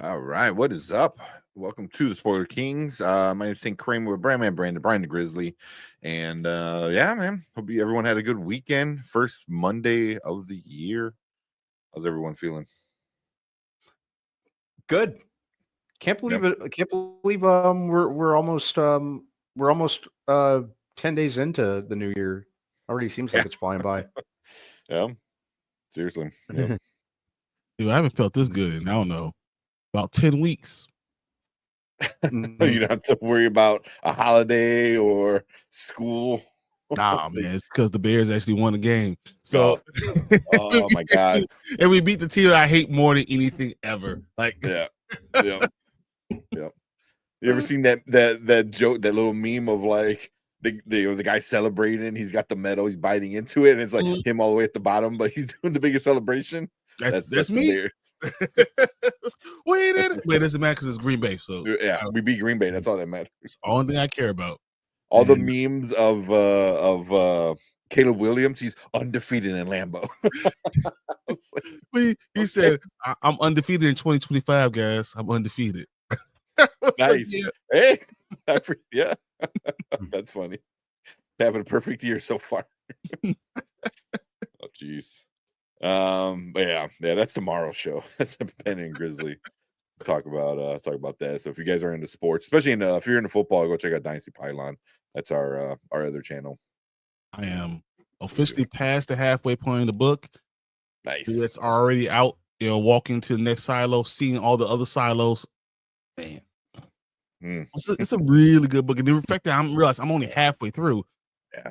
All right, what is up? Welcome to the Spoiler Kings. My name's St. Kramer with Brian the Grizzly. And yeah, man. Everyone had a good weekend. First Monday of the year. How's everyone feeling? Good. Can't believe Yep. it. I can't believe we're almost 10 days into the new year. Already seems Yeah. like it's flying by. Yeah. Seriously. Yep. Dude, I haven't felt this good in, I don't know, about 10 weeks. You don't have to worry about a holiday or school. Nah, man, it's because the Bears actually won the game. So, Oh my God. And we beat the team I hate more than anything ever. Like, Yeah. Yep. Yep. You ever seen that joke, that little meme of like the guy celebrating? He's got the medal, he's biting into it, and it's like him all the way at the bottom, but he's doing the biggest celebration. That's me. Wait, it doesn't matter because it's Green Bay. So yeah, we beat Green Bay. That's all that matters. It's the only thing I care about. All the memes of Caleb Williams, he's undefeated in Lambeau. He said, "I'm undefeated in 2025, guys. I'm undefeated." Nice. Yeah. Hey, yeah, that's funny. Having a perfect year so far. Oh, jeez. But yeah, that's tomorrow's show. That's Penn and Grizzly. Talk about that. So if you guys are into sports, especially if you're into football, go check out Dynasty Pylon. That's our other channel. I am officially past the halfway point in the book. Nice. It's already out. Walking to the next silo, seeing all the other silos. Man, it's a really good book. And the fact that I realized I'm only halfway through. Yeah.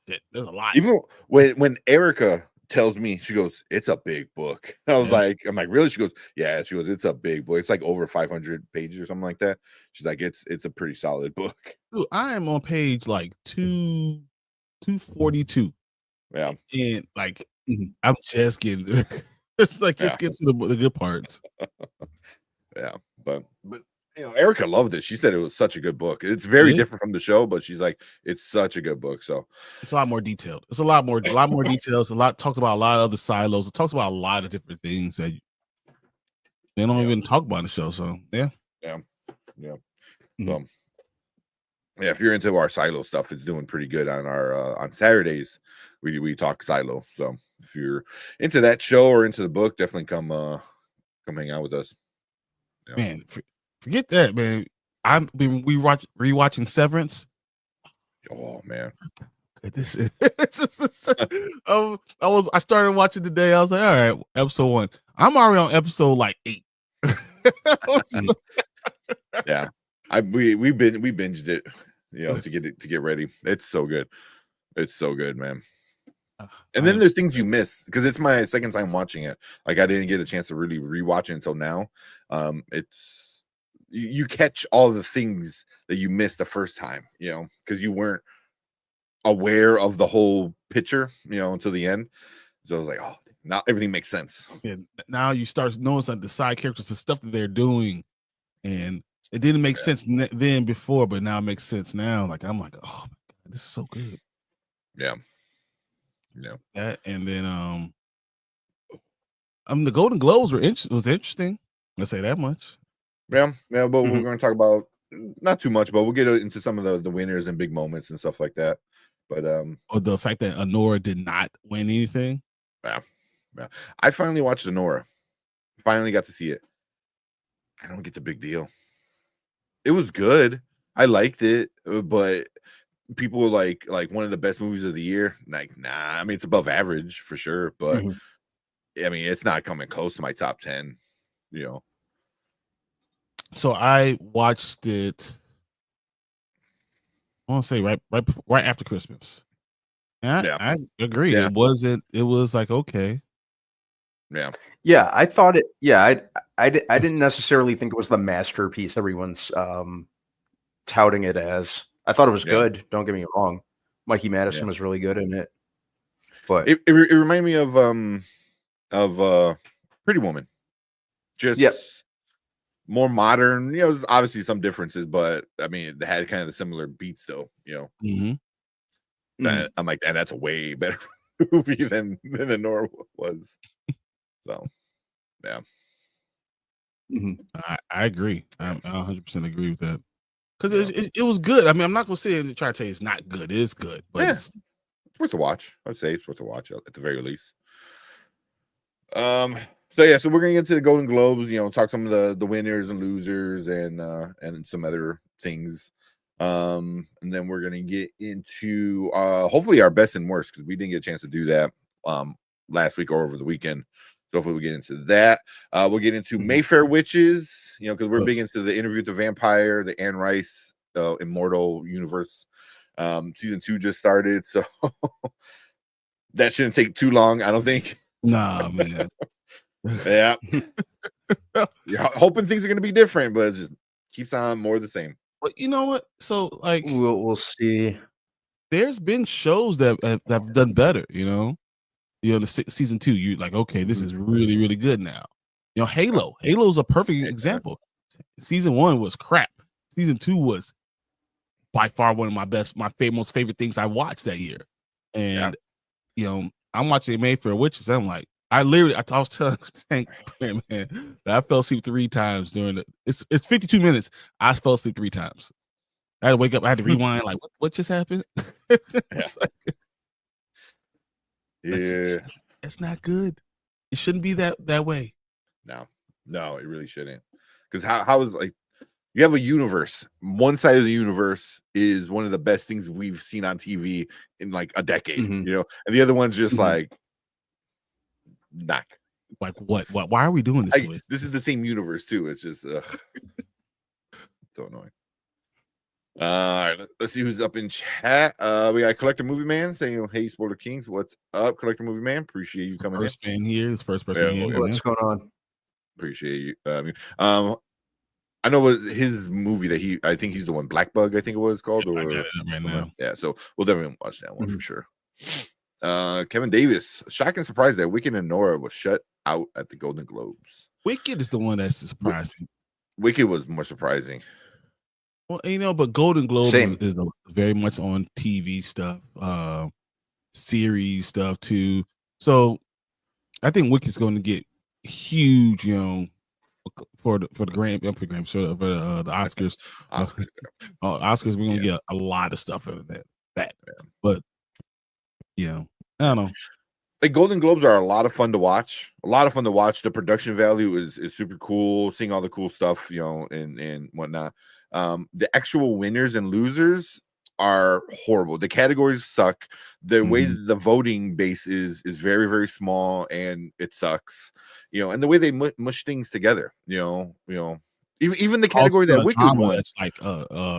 Shit, there's a lot. Even when Erica tells me, she goes, "It's a big book." I'm like, really? She goes, "Yeah." She goes, "It's a big book. It's like over 500 pages or something like that." She's like, "It's a pretty solid book." Dude, I am on page like 242. Yeah, and like I'm just getting there. It's like just get to the good parts. Yeah, but Erica loved it. She said it was such a good book. It's very different from the show, but she's like, it's such a good book. So it's a lot more detailed. It's a lot more details. Talks about a lot of other silos. It talks about a lot of different things that they don't even talk about in the show. So yeah. So, if you're into our silo stuff, it's doing pretty good on our on Saturdays. We talk silo. So if you're into that show or into the book, definitely come hang out with us. Man, forget that, man. I've been rewatching Severance. Oh man, this is I started watching today. I was like, all right, episode 1. I'm already on episode like 8. Yeah, we binged it, to get ready. It's so good. It's so good, man. And then there's things you miss because it's my second time watching it. Like I didn't get a chance to really rewatch it until now. It's you catch all the things that you missed the first time, because you weren't aware of the whole picture, until the end. So I was like, oh, now everything makes sense. Yeah, now you start noticing the side characters, the stuff that they're doing, and it didn't make sense then before, but now it makes sense now. Like I'm like, oh my God, this is so good. Yeah. That, and then the Golden Globes was interesting. Let's say that much. Yeah, but we're going to talk about not too much, but we'll get into some of the winners and big moments and stuff like that. But or the fact that Honora did not win anything. Yeah. I finally watched Honora. Finally got to see it. I don't get the big deal. It was good. I liked it, but people were like one of the best movies of the year. Like, nah, I mean, it's above average for sure, but I mean, it's not coming close to my top 10, So I watched it, I want to say right after Christmas. I agree. Yeah. It was like, okay. Yeah, I thought it. Yeah, I didn't necessarily think it was the masterpiece everyone's touting it as. I thought it was good. Don't get me wrong. Mikey Madison was really good in it. But it reminded me of Pretty Woman. Just more modern. There's obviously some differences, but I mean, it had kind of the similar beats though, I'm like, and that's a way better movie than Honora was. So, yeah. I agree. I 100% agree with that. Because it was good. I mean, I'm not gonna sit and try to tell you it's not good. It is good, but it's worth a watch. I'd say it's worth a watch at the very least. So we're gonna get to the Golden Globes. Talk some of the winners and losers and some other things. And then we're gonna get into hopefully our best and worst, because we didn't get a chance to do that last week or over the weekend. So hopefully we get into that. We'll get into Mayfair witches, because we're big into the Interview with the Vampire, the Anne Rice Immortal universe. Season 2 just started, so that shouldn't take too long, I don't think. Nah, man. Yeah. Hoping things are gonna be different, but it just keeps on more of the same. But you know what? So like we'll see. There's been shows that have done better, the season 2, you like, okay, this is really, really good now. Halo's a perfect example. Season 1 was crap. Season 2 was by far one of my most favorite things I watched that year. And I'm watching Mayfair Witches. I'm like, I was telling Tank, man, that I fell asleep 3 times during it's 52 minutes. I fell asleep 3 times. I had to wake up. I had to rewind. Like, what just happened? It's not good. It shouldn't be that way. No, it really shouldn't. Because how is, like, you have a universe. One side of the universe is one of the best things we've seen on TV in like a decade, and the other one's just like, knock. Like what? Why are we doing this to us? This is the same universe too. It's just so annoying. All right, let's see who's up in chat. We got Collector Movie Man saying, "Hey, Spoiler Kings, what's up, Collector Movie Man? Appreciate you coming first in. Fan here, it's first person here. What's going on? Appreciate you. I know what his movie that I think he's the one, Black Bug, I think it was called. I got it right now. Yeah, so we'll definitely watch that one for sure. Kevin Davis, shocking surprise that Wicked and Nora was shut out at the Golden Globes. Wicked is the one that surprised me. Wicked was more surprising. Well, but Golden Globes is very much on TV stuff, series stuff too. So I think Wicked's going to get huge, for the Oscars. Oscars, we're gonna get a lot of stuff out of that. But I don't know. Like, Golden Globes are a lot of fun to watch. The production value is super cool. Seeing all the cool stuff, and whatnot. The actual winners and losers are horrible. The categories suck. The way the voting base is very, very small, and it sucks. And the way they mush things together. Even the category that Wicked won, that's like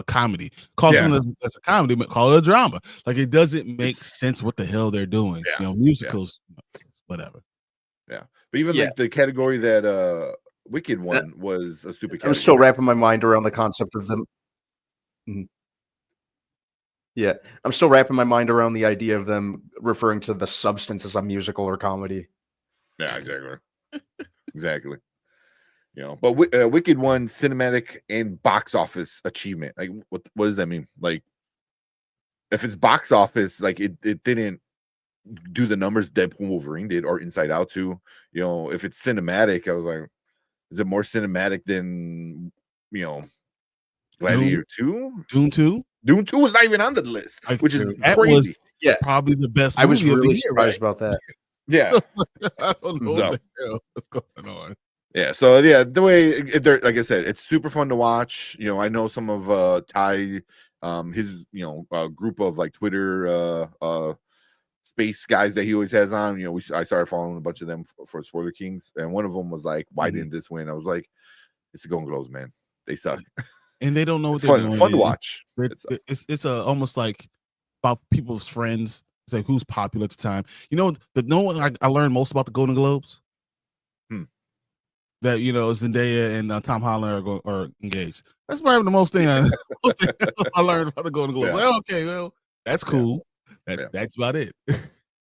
comedy. Call something that's a comedy, but call it a drama. Like, it doesn't make sense what the hell they're doing. Musicals, whatever. Yeah, but even like the category that Wicked won was a stupid category. I'm still wrapping my mind around the concept of them. Yeah, I'm still wrapping my mind around the idea of them referring to the substance as a musical or comedy. Yeah, exactly. But Wicked won cinematic and box office achievement. Like, what does that mean? Like, if it's box office, like, it didn't do the numbers Deadpool Wolverine did or Inside Out 2. If it's cinematic, I was like, is it more cinematic than Gladiator 2? Dune 2? Dune 2 was not even on the list, which is that crazy. Was probably the best movie I was really surprised about that. Yeah. I don't know what the hell is going on. Yeah, so the way they're, like I said, it's super fun to watch. I know some of Ty, his group of like Twitter space guys that he always has on. I started following a bunch of them for Spoiler Kings, and one of them was like, "Why didn't this win?" I was like, "It's the Golden Globes, man. They suck." And they don't know what they're doing. Fun to watch. It's almost like about people's friends. It's like, who's popular at the time. I learned most about the Golden Globes. That Zendaya and Tom Holland are engaged. That's probably the most thing I learned about the Golden Globes. Like, okay, well, that's cool. That's about it.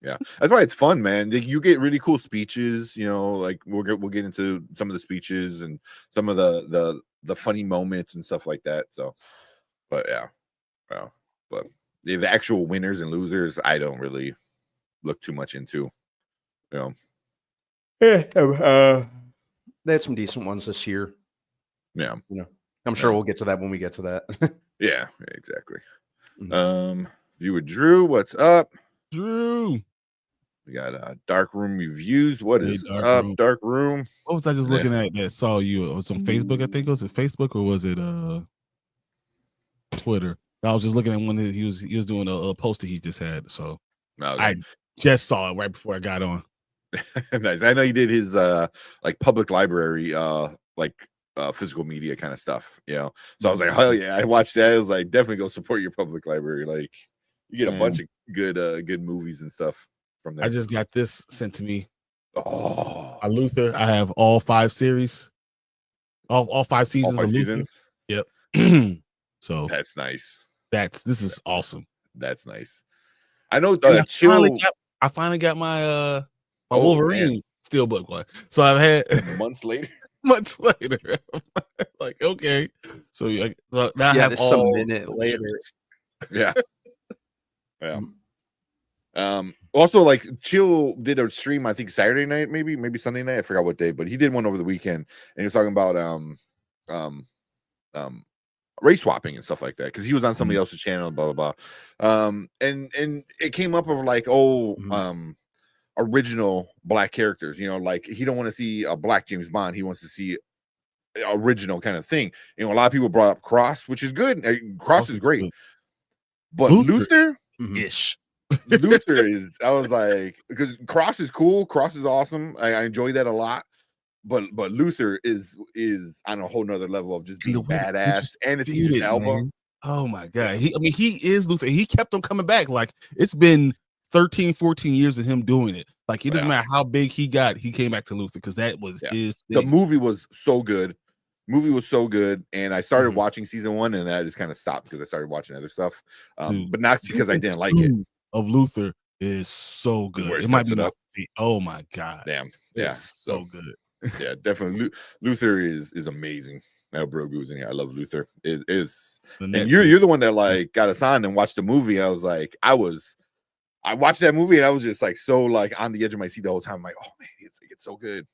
Yeah, that's why it's fun, man. You get really cool speeches. Like we'll get into some of the speeches and some of the funny moments and stuff like that. So, but but the actual winners and losers, I don't really look too much into. They had some decent ones this year. Yeah. I'm sure we'll get to that when we get to that. Yeah, exactly. Viewer Drew, what's up? Drew. We got Dark Room Reviews. What is Dark up, Dark Room? What was I just looking at that saw you? It was on Facebook, I think. Was it Facebook or was it Twitter? I was just looking at one that he was doing a post that he just had. So I just saw it right before I got on. Nice. I know he did his like public library physical media kind of stuff, So I was like, hell yeah, I watched that. I was like, definitely go support your public library. Like you get a bunch of good movies and stuff from there. I just got this sent to me. Oh, Luther. I have all 5 series. All 5 seasons all 5 of Luther. seasons. Yep. So that's nice. This is awesome. That's nice. I know I finally got my Wolverine steelbook one. So I've had months later. Like, okay. So now I have all a minute later. Yeah. Yeah. Also, like Chill did a stream, I think Saturday night, maybe Sunday night. I forgot what day, but he did one over the weekend, and he was talking about race swapping and stuff like that because he was on somebody else's channel, blah blah blah. And it came up of like, original black characters, like he don't want to see a black James Bond, he wants to see original kind of thing. A lot of people brought up Cross, which is good. Cross is great, but Luther ish. Luther is, I was like, because Cross is cool, Cross is awesome, I enjoy that a lot, but Luther is on a whole nother level of just being badass, and it's his album. Oh my god, he is Luther. He kept on coming back. Like it's been 13, 14 years of him doing it. Like it doesn't matter how big he got, he came back to Luther because that was his thing. The movie was so good. And I started watching season 1, and I just kind of stopped because I started watching other stuff. But not because I didn't like it. Of Luther is so good. It might be oh my god. Damn. It's so good. Yeah, definitely. Luther is amazing. Now Brogu's in here. I love Luther. It is. And you're the one that like got us on and watched the movie. And I was like, I watched that movie and I was just like so like on the edge of my seat the whole time. I'm like, oh man, it's so good.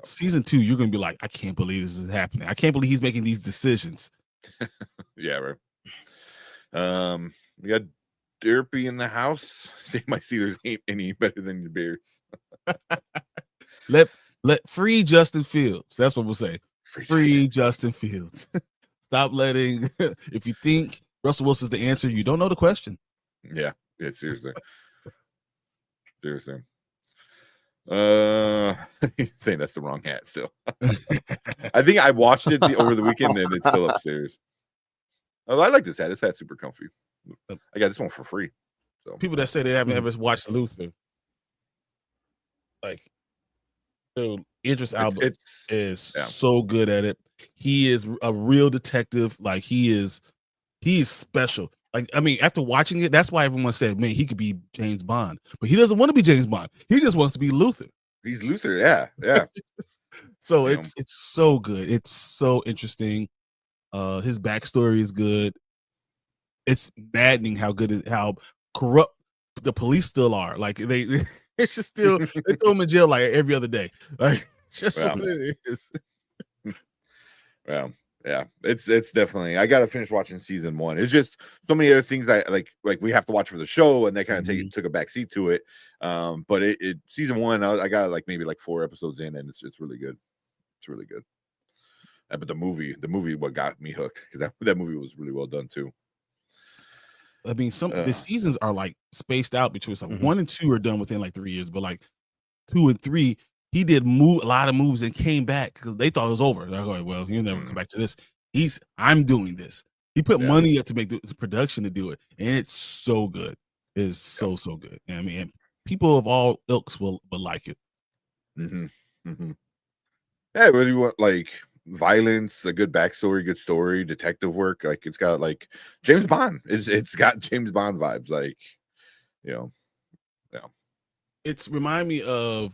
Season 2, you're gonna be like, I can't believe this is happening. I can't believe he's making these decisions. Yeah, right. We got Derpy in the house. Say my Steelers ain't any better than the Bears. Let free Justin Fields. That's what we'll say. Free Justin Fields. Stop letting. If you think Russell Wilson's the answer, you don't know the question. Yeah, seriously. Saying that's the wrong hat still. I think I watched it over the weekend and it's still upstairs. Oh, I like this hat. This hat's super comfy. I got this one for free. So people that say they haven't ever watched Luther, like, dude, Idris Elba is so good at it. He is a real detective. Like he's special. Like, I mean, after watching it, that's why everyone said, man, he could be James Bond. But he doesn't want to be James Bond. He just wants to be Luther. He's Luther, yeah. So it's so good. It's so interesting. His backstory is good. It's maddening how corrupt the police still are. Like it's just still they throw him in jail like every other day. Like just what it is. Well, yeah, it's definitely. I gotta finish watching season 1. It's just so many other things I like we have to watch for the show, and they kind of took a back seat to it. But it season 1, I got like maybe like 4 episodes in, and it's really good. It's really good. But the movie, what got me hooked because that movie was really well done too. I mean, the seasons are like spaced out between 1 and 2 are done within like 3 years, but like 2 and 3. He did a lot of moves and came back because they thought it was over. They're like, well, he'll never come back to this. I'm doing this. He put money up to make the production to do it, and it's so good. It's so good. And I mean, people of all ilks will like it. Yeah, whether you want like violence, a good backstory, good story, detective work, like it's got like James Bond. It's got James Bond vibes, like It's remind me of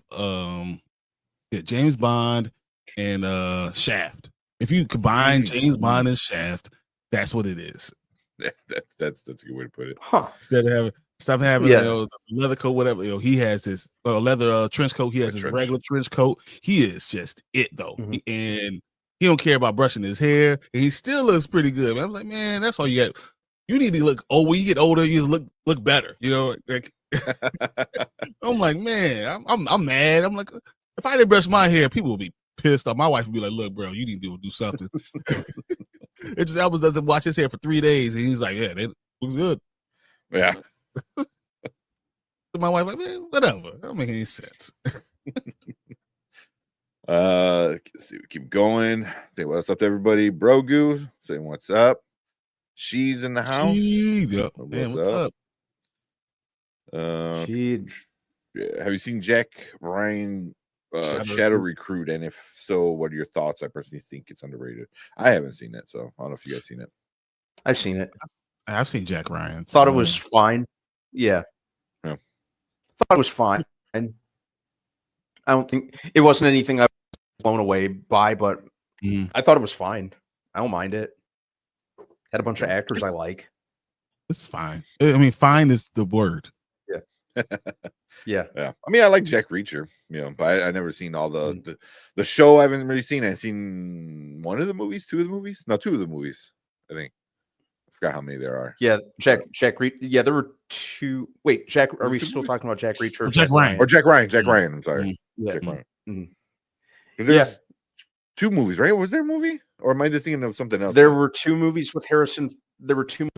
James Bond and Shaft. If you combine James Bond and Shaft, that's what it is. Yeah, that's a good way to put it. Instead of having the leather coat, whatever, he has his leather trench coat. He has his regular trench coat. He is just it though, and he don't care about brushing his hair, and he still looks pretty good. Man. I was like, man, that's all you got. You need to look old. When you get older, you just look better. You know, like I'm like, man, I'm mad. I'm like, if I didn't brush my hair, people would be pissed off. My wife would be like, look, bro, you need to do something. It just Elvis doesn't wash his hair for 3 days, and he's like, yeah, it looks good. Yeah. So my wife like, man, whatever. That don't make any sense. Let's see, keep going. Say what's up to everybody. Brogu saying what's up. She's in the house. Yeah. Man, what's up? Yeah. Have you seen Jack Ryan Shadow Recruit? And if so, what are your thoughts? I personally think it's underrated. I haven't seen it, so I don't know if you guys seen it. I've seen it. I've seen Jack Ryan. Thought it was fine. Yeah. Yeah. Thought it was fine. And I don't think it wasn't anything I was blown away by, but I thought it was fine. I don't mind it. Had a bunch of actors I like. It's fine. I mean, fine is the word. Yeah. Yeah. I mean, I like Jack Reacher, but I never seen all the show. I haven't really seen. I've seen one of the movies, two of the movies. No, two of the movies. I think. I forgot how many there are. Yeah, Jack Reacher. Yeah, there were two. Wait, Jack. Are we still talking about Jack Reacher? Or Jack Ryan? Or Jack Ryan? Jack Ryan. I'm sorry. Yeah. Jack Ryan. There's two movies, right? Was there a movie, or am I just thinking of something else? There were two movies with Harrison. There were two movies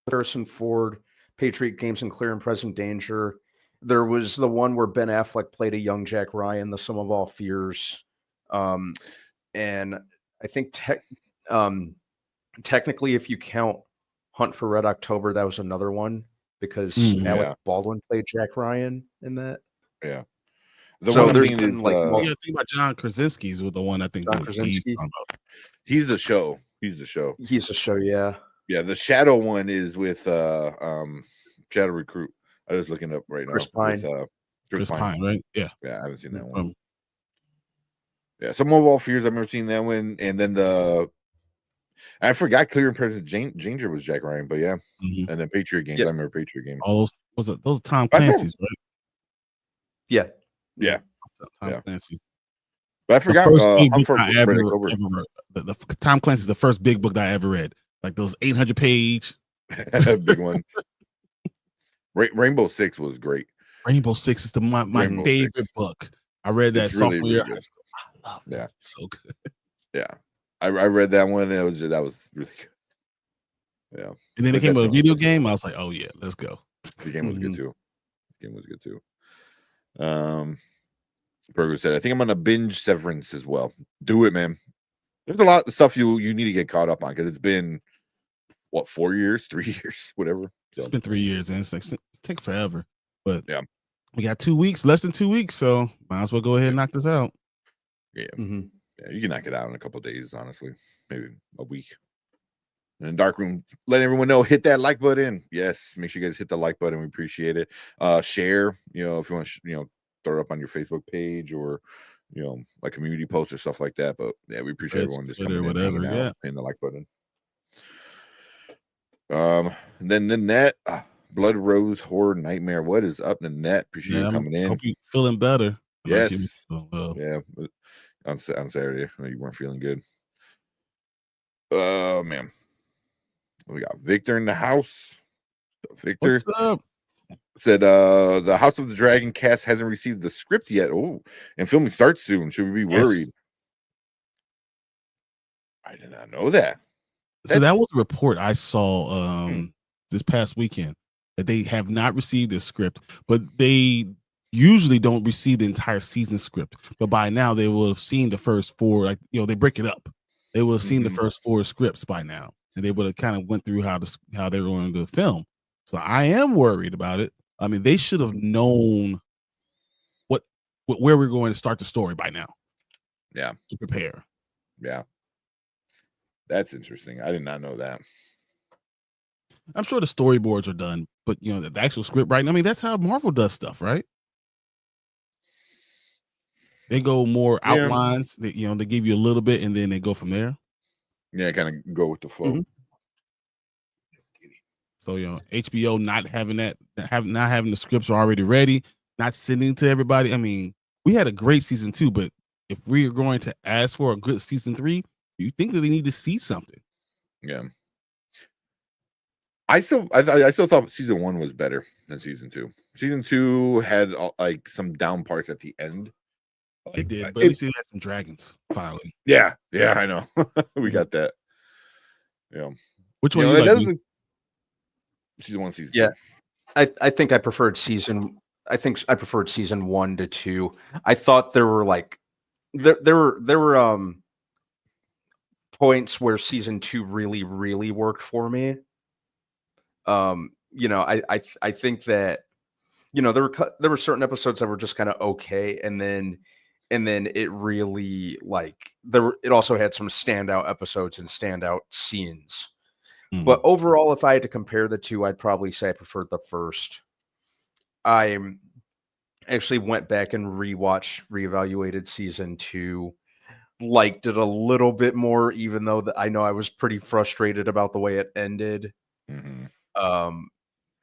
with Harrison Ford, Patriot Games and Clear and Present Danger. There was the one where Ben Affleck played a young Jack Ryan, The Sum of All Fears. And I think technically, if you count Hunt for Red October, that was another one because Alec Baldwin played Jack Ryan in that. Yeah. So there's been you think about John Krasinski's with the one I think he's the show. He's the show. He's the show. Yeah. Yeah. The Shadow one is with Shadow Recruit. I was looking up right now. Chris Pine. With, Chris Pine, right? Yeah. Yeah, I haven't seen that one. Yeah, Some of All Fears. I've never seen that one. And then I forgot Clear and Present Danger was Jack Ryan, but yeah. And then Patriot Games. I remember Patriot Games. Oh, those Tom Clancy's, right? Yeah. Yeah. Tom Clancy. But I forgot the Tom Clancy's the first big book that I ever read. Like those 800-page big ones. Rainbow Six was great. Rainbow Six is my favorite book. I read that sophomore year. I love it. Yeah. It's so good. Yeah. I read that one and that was really good. Yeah. And then it came with a video game. I was like, oh yeah, let's go. The game was good too. Burger said, I think I'm gonna binge Severance as well. Do it, man. There's a lot of stuff you need to get caught up on because it's been 4 years, 3 years, whatever. So. It's been 3 years and it's take forever. But yeah, we got 2 weeks, less than 2 weeks, so might as well go ahead and knock this out. Yeah. Yeah, you can knock it out in a couple of days, honestly. Maybe a week. And in Dark Room, let everyone know, hit that like button. Yes, make sure you guys hit the like button. We appreciate it. Share, if you want to, throw it up on your Facebook page or, like community posts or stuff like that. But yeah, we appreciate everyone just coming in, hitting the like button. Then the net, Blood Rose Horror Nightmare. What is up, the net? Appreciate you coming in. Hope you feeling better. Yes. Yeah. On Saturday, you weren't feeling good. Man. We got Victor in the house. Victor. What's up? Said the House of the Dragon cast hasn't received the script yet. Oh, and filming starts soon. Should we be worried? I did not know that. So that was a report I saw this past weekend that they have not received the script, but they usually don't receive the entire season script. But by now they will have seen the first 4. Like they break it up. They will have seen the first 4 scripts by now, and they would have kind of went through how they were going to film. So I am worried about it. I mean, they should have known where we're going to start the story by now. Yeah, to prepare. Yeah, that's interesting. I did not know that. I'm sure the storyboards are done, but the actual script writing. I mean, that's how Marvel does stuff, right? They go more outlines. They give you a little bit, and then they go from there. Yeah, kind of go with the flow. So HBO not having the scripts already ready, not sending to everybody. I mean, we had a great season 2, but if we are going to ask for a good season 3, you think that they need to see something. Yeah. I still thought season 1 was better than season 2. Season 2 had like some down parts at the end. It did, but at least it had some dragons finally. Yeah, I know. We got that. Yeah. Which one you like? Season 1, season 2. I think I preferred season 1 to 2. I thought there were like there were points where season 2 really, really worked for me. I think that there were certain episodes that were just kind of okay, and then it really it also had some standout episodes and standout scenes. But overall, if I had to compare the two, I'd probably say I preferred the first. I actually went back and reevaluated season 2, liked it a little bit more, even though I know I was pretty frustrated about the way it ended. Even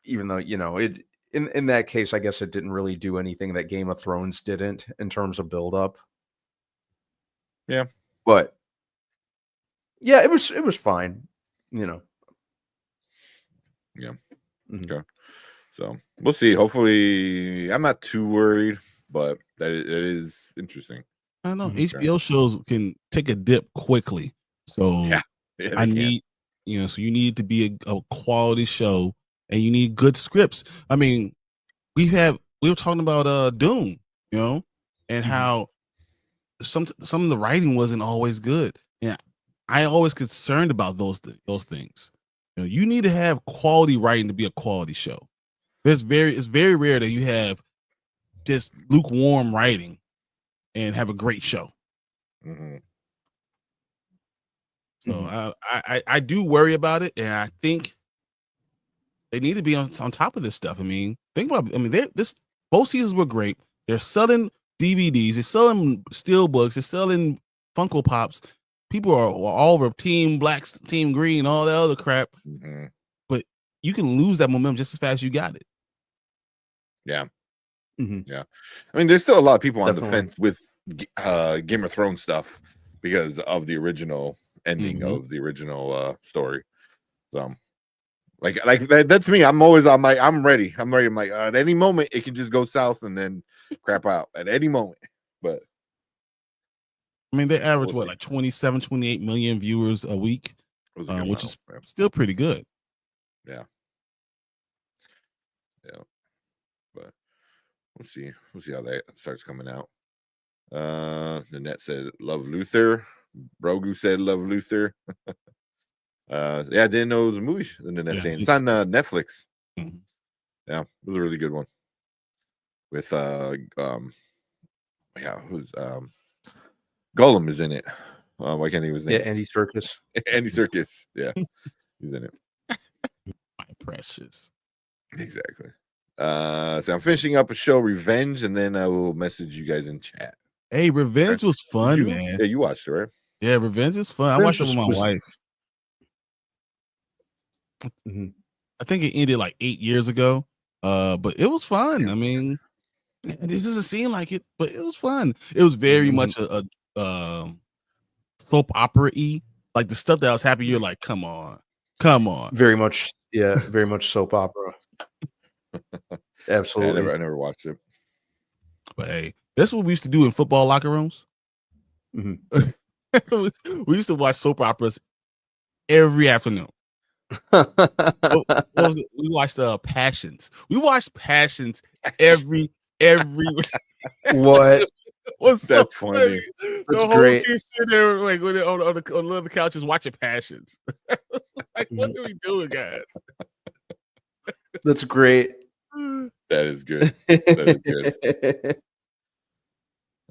though, it in that case, I guess it didn't really do anything that Game of Thrones didn't in terms of build-up. Yeah. But yeah, it was fine, Yeah. Okay. So we'll see. Hopefully, I'm not too worried, but it is interesting. I know HBO shows can take a dip quickly, so I need so you need to be a quality show, and you need good scripts. I mean, we were talking about Doom, and how some of the writing wasn't always good. Yeah, I always concerned about those things. You need to have quality writing to be a quality show. It's very rare that you have just lukewarm writing and have a great show. So I do worry about it, and I think they need to be on top of this stuff. I mean, think about it. I mean, both seasons were great. They're selling DVDs, they're selling steelbooks, they're selling Funko Pops. People are all over Team Black, Team Green, all that other crap. But you can lose that momentum just as fast as you got it. Yeah. Yeah. I mean, there's still a lot of people on the fence with Game of Thrones stuff because of the original ending of the original story. So like that's me. I'm always I'm ready. I'm like at any moment it can just go south and then crap out at any moment. But I mean, they average like 27, 28 million viewers a week, which is still pretty good. Yeah. But we'll see how that starts coming out. The net said love Luther. Brogu said love Luther. I didn't know it was a movie. It's on Netflix. Yeah, it was a really good one. With who's Gollum is in it. I can't think of his name. Yeah, Andy Serkis. Andy Serkis. Yeah, he's in it. My precious. Exactly. So I'm finishing up a show, Revenge, and then I will message you guys in chat. Hey, Revenge was fun, man. Yeah, you watched it, right? Yeah, Revenge is fun. I watched it with my wife. I think it ended like 8 years ago. But it was fun. I mean, it doesn't seem like it, but it was fun. It was very much a soap opera-y. Like the stuff that I was happy, you're like, come on. Very much soap opera. Absolutely. I never watched it. But hey, that's what we used to do in football locker rooms. We used to watch soap operas every afternoon. We watched Passions. We watched Passions every what? What's that's so funny. The whole great. team sitting there like on the couches watching Passions. Like, what are we doing, guys? That's great. That is good. That is good.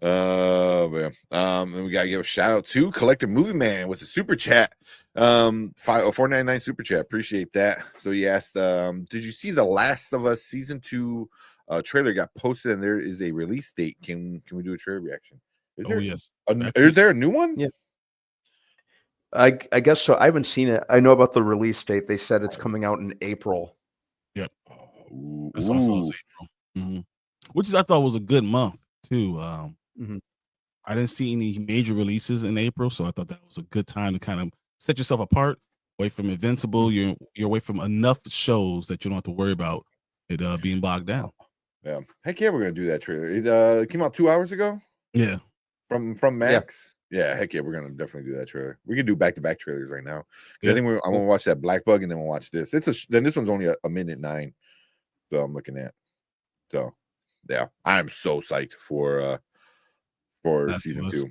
Man. And we gotta give a shout out to Collective Movie Man with a super chat. $4.99 super chat. Appreciate that. So he asked, did you see The Last of Us season 2 trailer got posted and there is a release date? Can we do a trailer reaction? Yes. Is there a new one? Yeah. I guess so. I haven't seen it. I know about the release date. They said it's coming out in April. Yep. This also is April. Which I thought was a good month too. I didn't see any major releases in April, so I thought that was a good time to kind of set yourself apart, away from Invincible. You're away from enough shows that you don't have to worry about it being bogged down. Yeah, heck yeah, we're gonna do that trailer. It came out 2 hours ago. Yeah, from Max. Yeah, heck yeah, we're gonna definitely do that trailer. We can do back-to-back trailers right now. Yeah. I think I'm gonna watch that Black Bug and then we'll watch this. Then this one's only a minute 9. So I'm looking at. So yeah, I'm so psyched for season 2.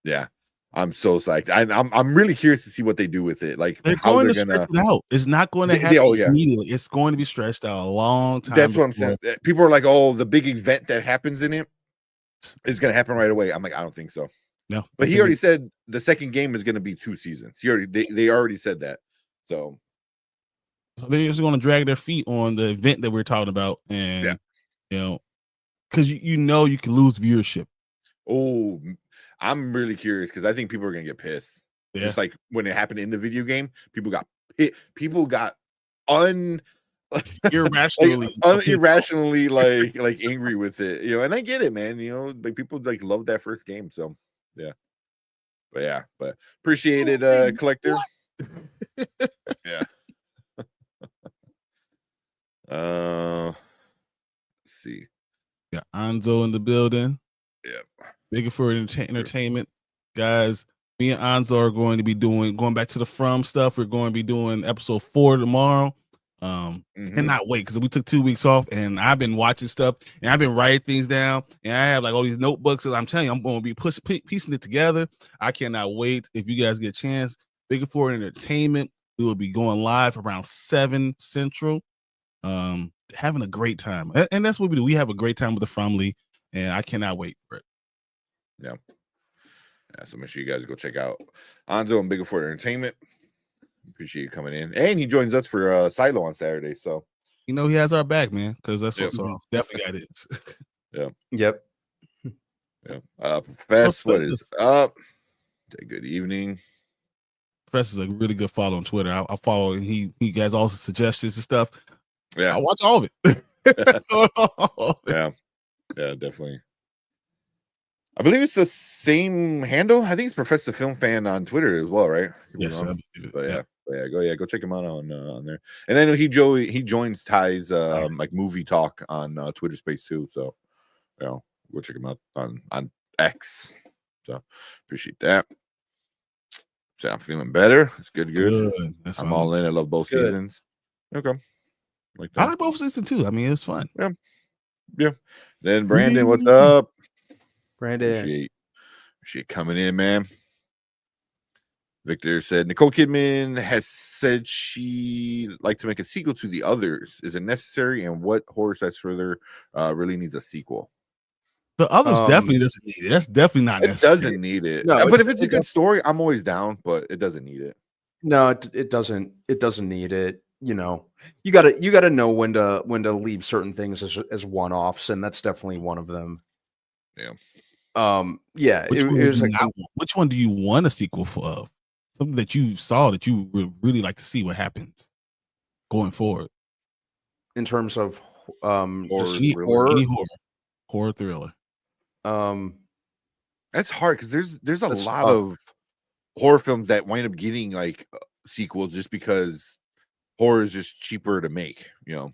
Yeah, I'm so psyched. I'm really curious to see what they do with it. Like they're how going they're to gonna stretch it out. It's not going to happen immediately. It's going to be stretched out a long time. That's what I'm saying. People are like, "Oh, the big event that happens in it is going to happen right away." I'm like, I don't think so. No, but he already said the second game is going to be 2 seasons. They already said that. So they're just going to drag their feet on the event that we're talking about, and because you know you can lose viewership. Oh, I'm really curious because I think people are going to get pissed. Yeah. Just like when it happened in the video game, people got irrationally like angry with it, and I get it, man. Like people like love that first game, so yeah. But appreciate it, collector. Yeah. Let's see. Got Anzo in the building. Yeah. Bigger for entertainment, guys. Me and Anzo are going to be going back to the From stuff. We're going to be doing episode 4 tomorrow. Cannot wait because we took 2 weeks off and I've been watching stuff and I've been writing things down and I have like all these notebooks. So I'm telling you, I'm going to be piecing it together. I cannot wait. If you guys get a chance, Bigger for entertainment, we will be going live around 7 Central. Having a great time, and that's what we do. We have a great time with the family, and I cannot wait for it. Yeah. So make sure you guys go check out Anzo and Bigger for entertainment. Appreciate you coming in, and he joins us for Silo on Saturday. So he has our back, man, because that's what definitely got it. Yeah. Yep. Yeah. Fest, what is up? Good evening. Fest is a really good follow on Twitter. I follow. He has all the suggestions and stuff. Yeah, I watch all of it. Yeah, definitely. I believe it's the same handle. I think it's Professor Film Fan on Twitter as well, right? Yes. Go check him out on there. And I know he joins Ty's like movie talk on Twitter Space too. So go check him out on X. So appreciate that. So I'm feeling better. It's good. I'm all in. I love both seasons. Okay. I like both seasons too. I mean, it was fun. Yeah. Then Brandon, what's up? Brandon, appreciate coming in, man. Victor said Nicole Kidman has said she'd like to make a sequel to The Others. Is it necessary? And what horror thriller really needs a sequel? The Others definitely doesn't need it. That's definitely not necessary. It doesn't need it. No, but if it's a good story, I'm always down. But it doesn't need it. No, it doesn't. It doesn't need it. You gotta know when to leave certain things as one-offs, and that's definitely one of them. Yeah. Which one do you want a sequel for? Something that you saw that you would really like to see what happens going forward in terms of horror thriller. That's hard because there's a lot of horror films that wind up getting like sequels just because horror is just cheaper to make. Yeah.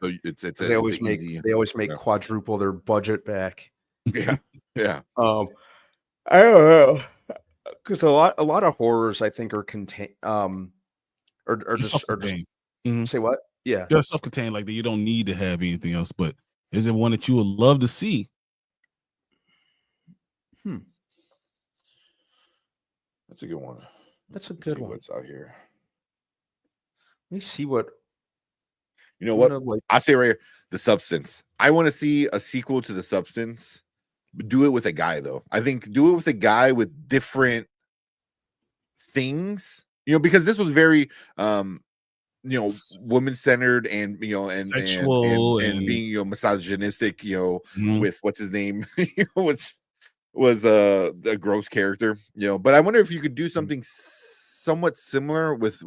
So they always make quadruple their budget back. Yeah. I don't know, because a lot of horrors I think are contained, or just say what? Yeah, they're self-contained, like that. You don't need to have anything else. But is it one that you would love to see? That's a good one. That's a good one. What's out here? Let me see what. You know what? I say right here, The Substance. I want to see a sequel to The Substance. Do it with a guy, though. I think do it with a guy with different things, because this was very, woman-centered and, and sexual and being, misogynistic, with what's his name, was a gross character, But I wonder if you could do something somewhat similar with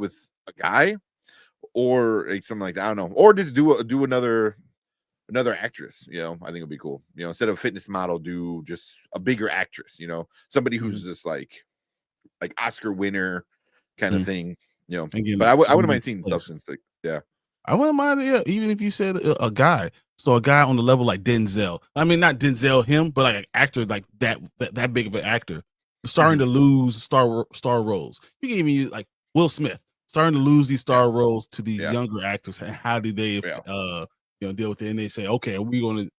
a guy, or like something like that. I don't know, or just do another another actress. I think it'd be cool. Instead of a fitness model, do just a bigger actress. Somebody who's just like Oscar winner kind of thing. Again, but I wouldn't mind seeing substance. Yeah, I wouldn't mind it. Even if you said a guy. So a guy on the level like Denzel. I mean, not Denzel him, but like an actor like that big of an actor starting to lose star roles. You can even use like Will Smith starting to lose these star roles to these younger actors. And how do they deal with it? And they say, okay, we're going to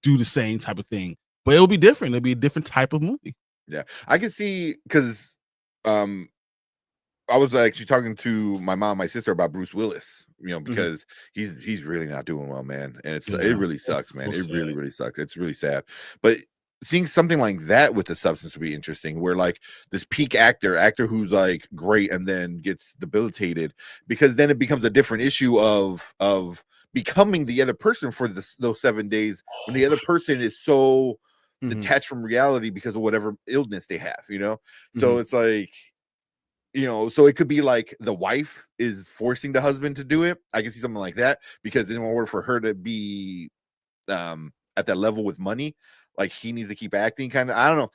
do the same type of thing, but it'll be different. It'll be a different type of movie. Yeah, I can see because I was actually talking to my mom, my sister about Bruce Willis, because he's really not doing well, man. And it really sucks, man. It really, really sucks. It's really sad. But seeing something like that with the substance would be interesting, where like this peak actor who's like great and then gets debilitated, because then it becomes a different issue of becoming the other person for those 7 days when the other person is so detached from reality because of whatever illness they have, So it's like, so it could be like the wife is forcing the husband to do it. I can see something like that, because in order for her to be at that level with money, like he needs to keep acting kind of. I don't know.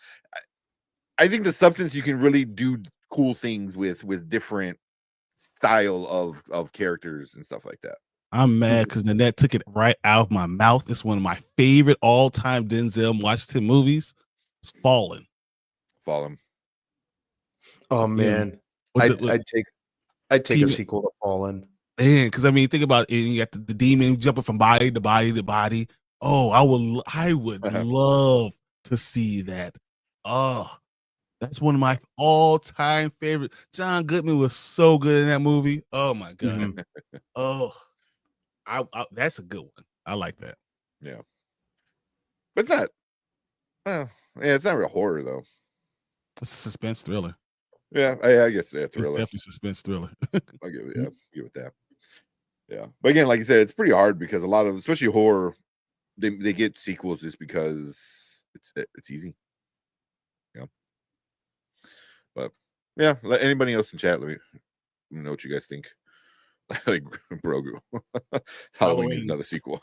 I think the substance, you can really do cool things with different style of characters and stuff like that. I'm mad because Nanette took it right out of my mouth. It's one of my favorite all-time Denzel Washington movies. It's Fallen. Oh man. I'd take a sequel to Fallen. Man, because I mean, think about it. You got the demon jumping from body to body to body. Oh, I would love to see that. Oh, that's one of my all-time favorite. John Goodman was so good in that movie. Oh my god. Oh, that's a good one. I like that. Yeah, but it's not. It's not real horror though. It's a suspense thriller. Yeah, I guess thriller. It's definitely suspense thriller. I'll give it that. Yeah, but again, like you said, it's pretty hard because a lot of, especially horror, they get sequels just because it's easy. But yeah, let anybody else in chat, let me know what you guys think. Like Brogu, Halloween is another sequel.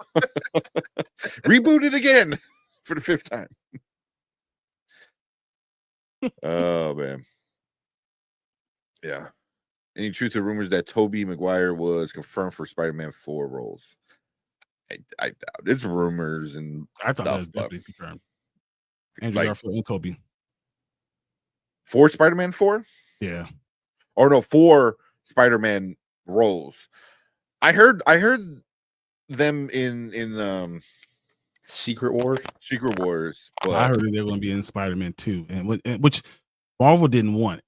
Rebooted again for the 5th time. Oh man. Yeah. Any truth to rumors that Tobey Maguire was confirmed for Spider-Man 4 roles? I doubt it's rumors and I thought that was definitely confirmed. Andrew Garfield and Tobey. For Spider-Man 4? Yeah. Or no, 4 Spider-Man roles. I heard them in Secret Wars, but I heard they were going to be in Spider-Man 2, and which Marvel didn't want it.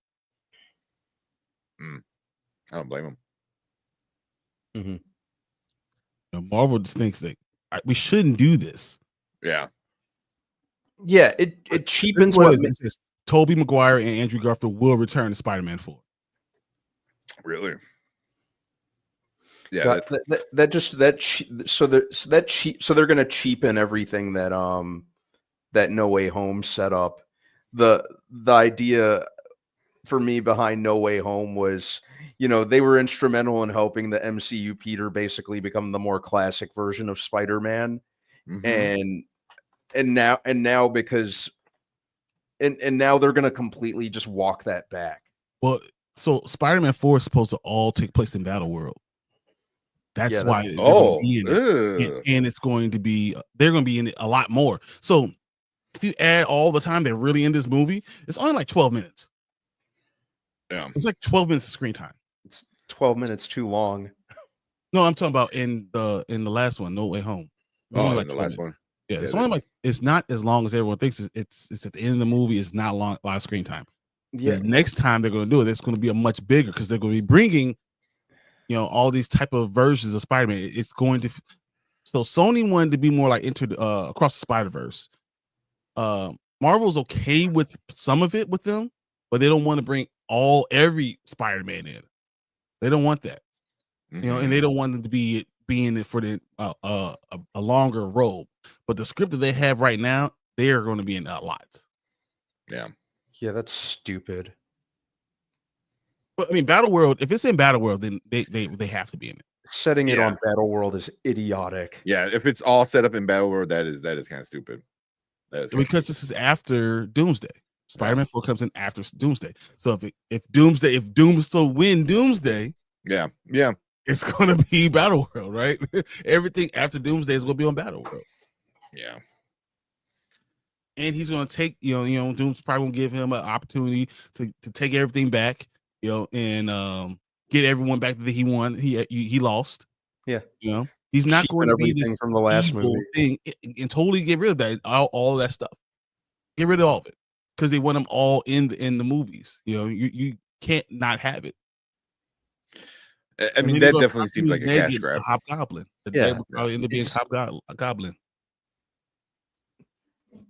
I don't blame them. Marvel just thinks that we shouldn't do this. Yeah, it cheapens what it says. Tobey Maguire and Andrew Garfield will return to Spider-Man 4. Really? Yeah, so they're going to cheapen everything that No Way Home set up. The idea for me behind No Way Home was, they were instrumental in helping the MCU Peter basically become the more classic version of Spider-Man. And now because now they're going to completely just walk that back. Well, so Spider-Man 4 is supposed to all take place in Battle World. That's why they're going to be in it. And it's going to be, they're going to be in it a lot more. So if you add all the time they're really in this movie, it's only like 12 minutes. Yeah. It's like 12 minutes of screen time. It's 12 minutes too long. No, I'm talking about in the last one, No Way Home. It's only like the last one. Yeah, it's only like, it's not as long as everyone thinks. It's at the end of the movie. It's not long, a lot of screen time. Yeah. The next time they're going to do it, it's going to be a much bigger, because they're going to be bringing, all these type of versions of Spider-Man. It's going to, so Sony wanted to be more like Across the Spider-Verse. Marvel's okay with some of it with them, but they don't want to bring every Spider-Man in. They don't want that, and they don't want them to be in it for the a longer role. But the script that they have right now, they are going to be in a lot. Yeah, that's stupid. But I mean, Battle World. If it's in Battle World, then they have to be in it. setting it on Battle World is idiotic. Yeah, if it's all set up in Battle World, that is kind of stupid. Because this is after Doomsday. Spider-Man 4 comes in after Doomsday. So if Doom still win Doomsday, it's gonna be Battle World, right? Everything after Doomsday is gonna be on Battle World. Yeah. And he's gonna take, Doom's probably gonna give him an opportunity to take everything back, and get everyone back that he won. He lost. Yeah. He's not going to be this from the last movie thing and totally get rid of that, all of that stuff. Get rid of all of it. Because they want them all in the movies. You can't not have it. I mean, that definitely seems like a cash grab. Hobgoblin. Yeah, would probably end up being Hobgoblin.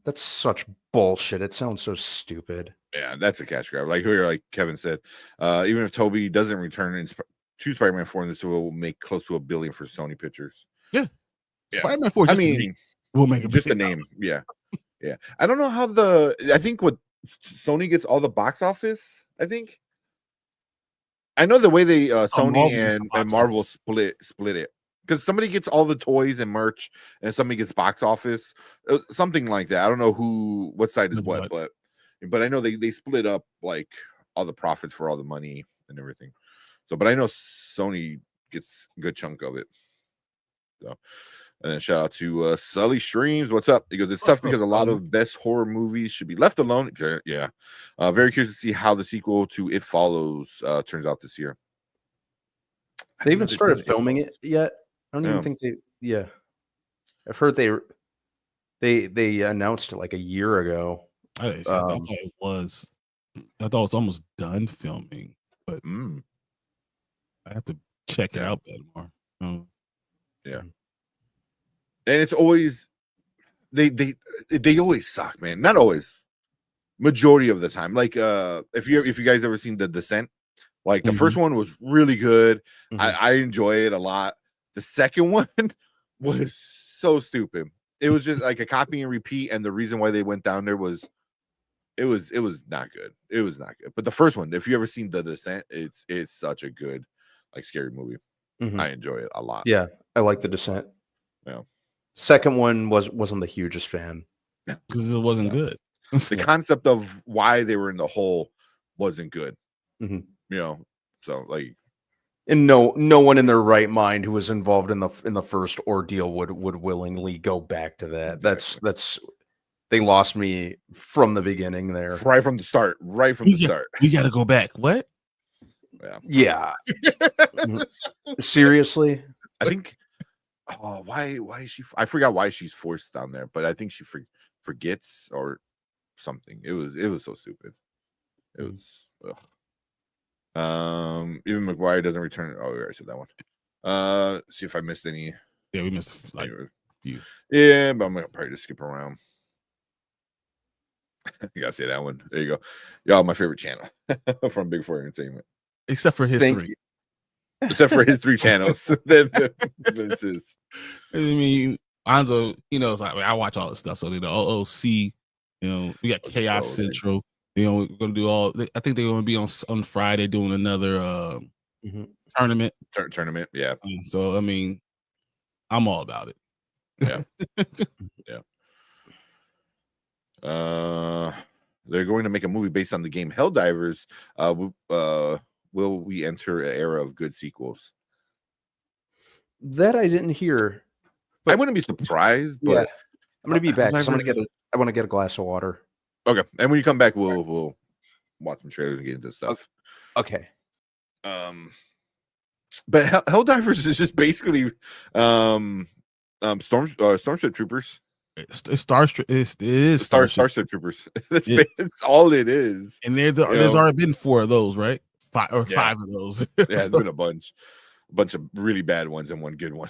That's such bullshit. It sounds so stupid. Yeah, that's a cash grab. Like Kevin said, even if Toby doesn't return to Spider-Man 4, this will make close to $1 billion for Sony Pictures. Yeah. Spider-Man 4. Will make just the name. Yeah. Yeah, I don't know how I think what Sony gets all the box office. I know the way they Sony and Marvel split it, because somebody gets all the toys and merch and somebody gets box office, something like that. I don't know what side is what, but I know they split up like all the profits for all the money and everything. So, but I know Sony gets a good chunk of it. So. And then shout out to Sully Streams. What's up? He goes, it's tough because a lot of best horror movies should be left alone. Yeah. Very curious to see how the sequel to It Follows turns out this year. They even started filming it yet? I don't even think I've heard they announced it like a year ago. I thought it was almost done filming, but I have to check it out better more. Yeah. And it's always they always suck, man. Not always, majority of the time. Like if you guys ever seen The Descent, like the first one was really good. I enjoy it a lot. The second one was so stupid. It was just like a copy and repeat, and the reason why they went down there was it was not good. It was not good. But the first one, if you ever seen The Descent, it's such a good like scary movie. I enjoy it a lot. Yeah, I like The Descent. Yeah. Second one wasn't the hugest fan. Yeah, because it wasn't good. The concept of why they were in the hole wasn't good. So like, and no one in their right mind who was involved in the first ordeal would willingly go back to that. Exactly. That's they lost me from the beginning there. Right from the start. You got to go back. What? Yeah. Seriously? I think. Oh, why is she? I forgot why she's forced down there, but I think she forgets or something. It was so stupid. It was. Even McGuire doesn't return. Oh, I said that one. See if I missed any. Yeah, we missed like a few. Yeah, but I'm gonna probably just skip around. You gotta say that one. There you go. Y'all, my favorite channel from Big Four Entertainment, except for his three. Except for his 3 channels. This is. I mean, Anzo, it's like I watch all this stuff. So OOC, we got Chaos Central. We're gonna do all. I think they're gonna be on Friday doing another tournament. Tournament, yeah. So I mean, I'm all about it. Yeah, yeah. They're going to make a movie based on the game Helldivers. Will we enter an era of good sequels? That I didn't hear. I wouldn't be surprised, but yeah. I'm gonna be back. So I want to get a glass of water. Okay, and when you come back, we'll watch some trailers and get into stuff. Okay. But Helldivers is just basically Stormship Troopers. It is Starship Troopers. That's all it is. And there's already been 4 of those, right? 5 of those. Yeah, it's been a bunch of really bad ones and one good one.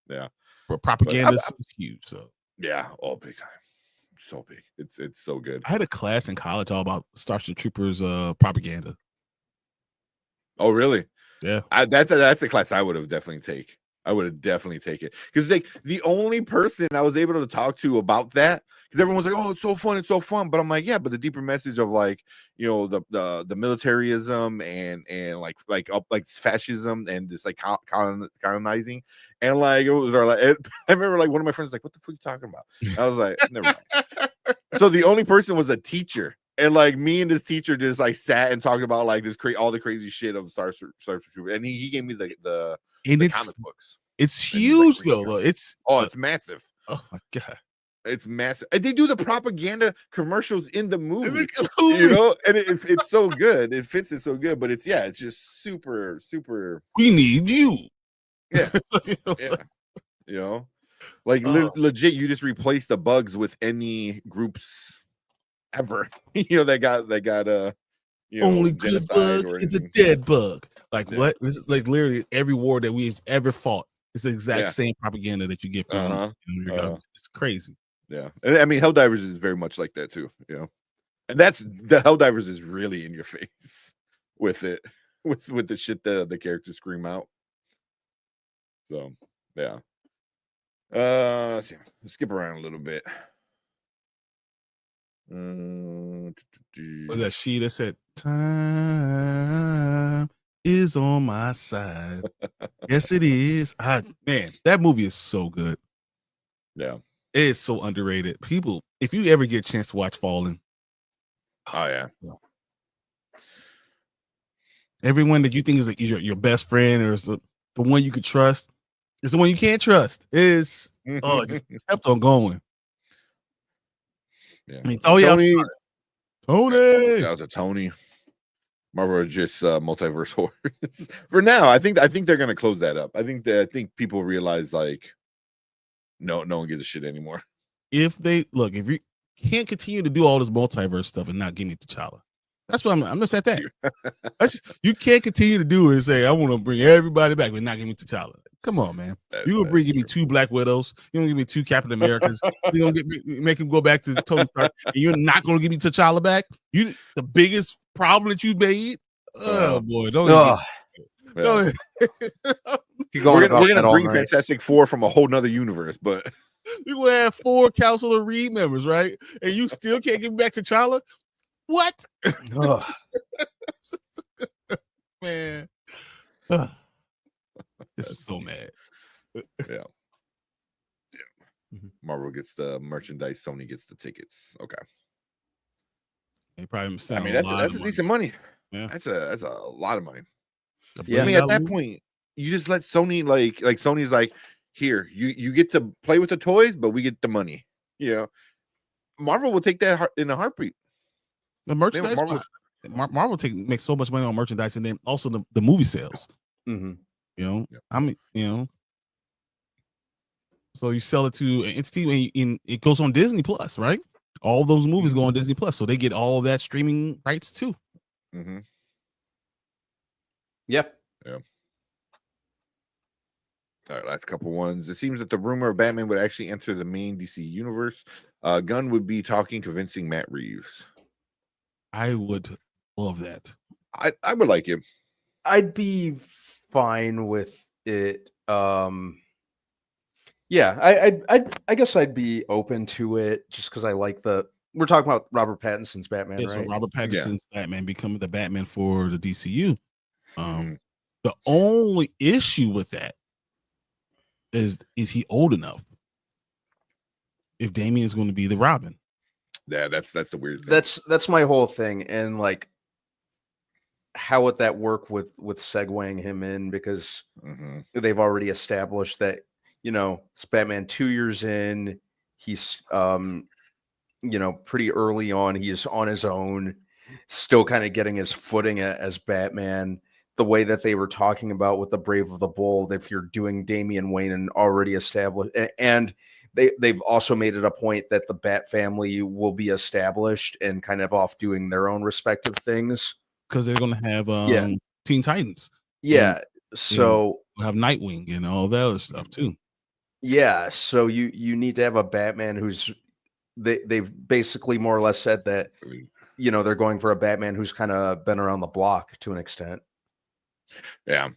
Yeah, but propaganda is huge. So yeah, all big time, so big. It's so good. I had a class in college all about Starship Troopers propaganda. Oh really? Yeah, that's a class I would have definitely take. I would have definitely taken it because like the only person I was able to talk to about that, because everyone's like, "Oh, it's so fun," but I'm like, "Yeah," but the deeper message of like, you know, the militarism and like fascism and just like colonizing, and like it was like I remember like one of my friends was like, "What the fuck are you talking about?" And I was like, "Never mind." So the only person was a teacher. And like me and this teacher just like sat and talked about like this all the crazy shit of Star Trooper, and he gave me the comic books. It's huge like, though. It's massive. Oh my god, it's massive. And they do the propaganda commercials in the movie, you know, and it's so good. It fits it so good, but it's just super. We need you. Yeah, you know, like legit. You just replace the bugs with any groups ever, you know, that got you know, only good bug is a dead bug. Like what? This is like literally every war that we've ever fought. It's the exact same propaganda that you get from it's crazy. Yeah, and I mean, Helldivers is very much like that too, you know, and that's the Helldivers is really in your face with it, with the shit the characters scream out. So yeah, let's see. Let's skip around a little bit. Was that she that said time is on my side? Yes, it is. Man, that movie is so good. Yeah, it is so underrated. People, if you ever get a chance to watch Fallen, everyone that you think is your best friend or is the one you could trust is the one you can't trust. It just kept on going. Yeah, I mean, Tony. That was a Tony. Marvel are just multiverse horrors for now. I think they're gonna close that up. I think people realize like no one gives a shit anymore. If you can't continue to do all this multiverse stuff and not give me T'Challa, that's what I'm just at that. You can't continue to do it and say I want to bring everybody back but not give me T'Challa. Come on, man. You gonna give me 2 Black Widows. You gonna give me 2 Captain Americas. You gonna make him go back to Tony Stark. And you're not gonna give me T'Challa back. You the biggest problem that you made. Oh boy, don't. We're gonna bring Fantastic Four from a whole nother universe, but you gonna have 4 Council of Reed members, right? And you still can't get back to T'Challa. What? Man. This was so mad. Yeah. Marvel gets the merchandise, Sony gets the tickets. Okay. They probably I mean, that's a decent money. Yeah. That's a lot of money. Yeah. I mean, at that point, you just let Sony like Sony's like, here, you get to play with the toys, but we get the money. You know, Marvel will take that in a heartbeat. The merchandise, Marvel makes so much money on merchandise, and then also the movie sales. Mm-hmm. You know, I mean, you know, so you sell it to an entity, and it goes on Disney Plus, right? All those movies go on Disney Plus, so they get all that streaming rights too. Mm-hmm. Yep. Yeah. All right, last couple ones. It seems that the rumor of Batman would actually enter the main DC universe. Gunn would be convincing Matt Reeves. I would love that. I would like it. I'd be fine with it. Yeah, I guess I'd be open to it just because I like we're talking about Robert Pattinson's Batman, right? So Robert Pattinson's Batman becoming the Batman for the DCU. The only issue with that is he old enough? If Damian is going to be the Robin. Yeah, that's the weird thing. That's my whole thing. And like, how would that work with segueing him in? Because they've already established that, you know, it's Batman 2 years in. He's you know, pretty early on. He's on his own, still kind of getting his footing as Batman. The way that they were talking about with the Brave of the Bold, if you're doing Damian Wayne and already established, and they've also made it a point that the Bat family will be established and kind of off doing their own respective things because they're going to have Teen Titans. Yeah, so we'll have Nightwing and all that other stuff too. Yeah, so you need to have a Batman who's they've basically more or less said that, you know, they're going for a Batman who's kind of been around the block to an extent. Yeah.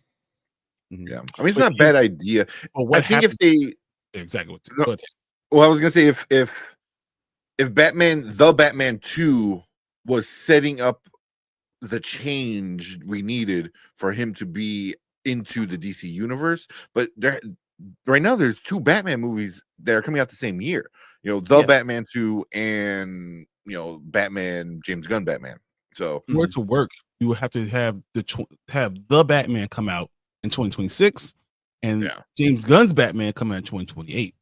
Yeah, I mean, it's not a bad idea. But what I think if they exactly what no, well, I was gonna say if the Batman 2 was setting up the change we needed for him to be into the DC universe, but right now there's 2 Batman movies that are coming out the same year. Batman 2 and Batman James Gunn Batman. So for it to work, you would have to have the Batman come out in 2026 and James Gunn's Batman come out in 2028.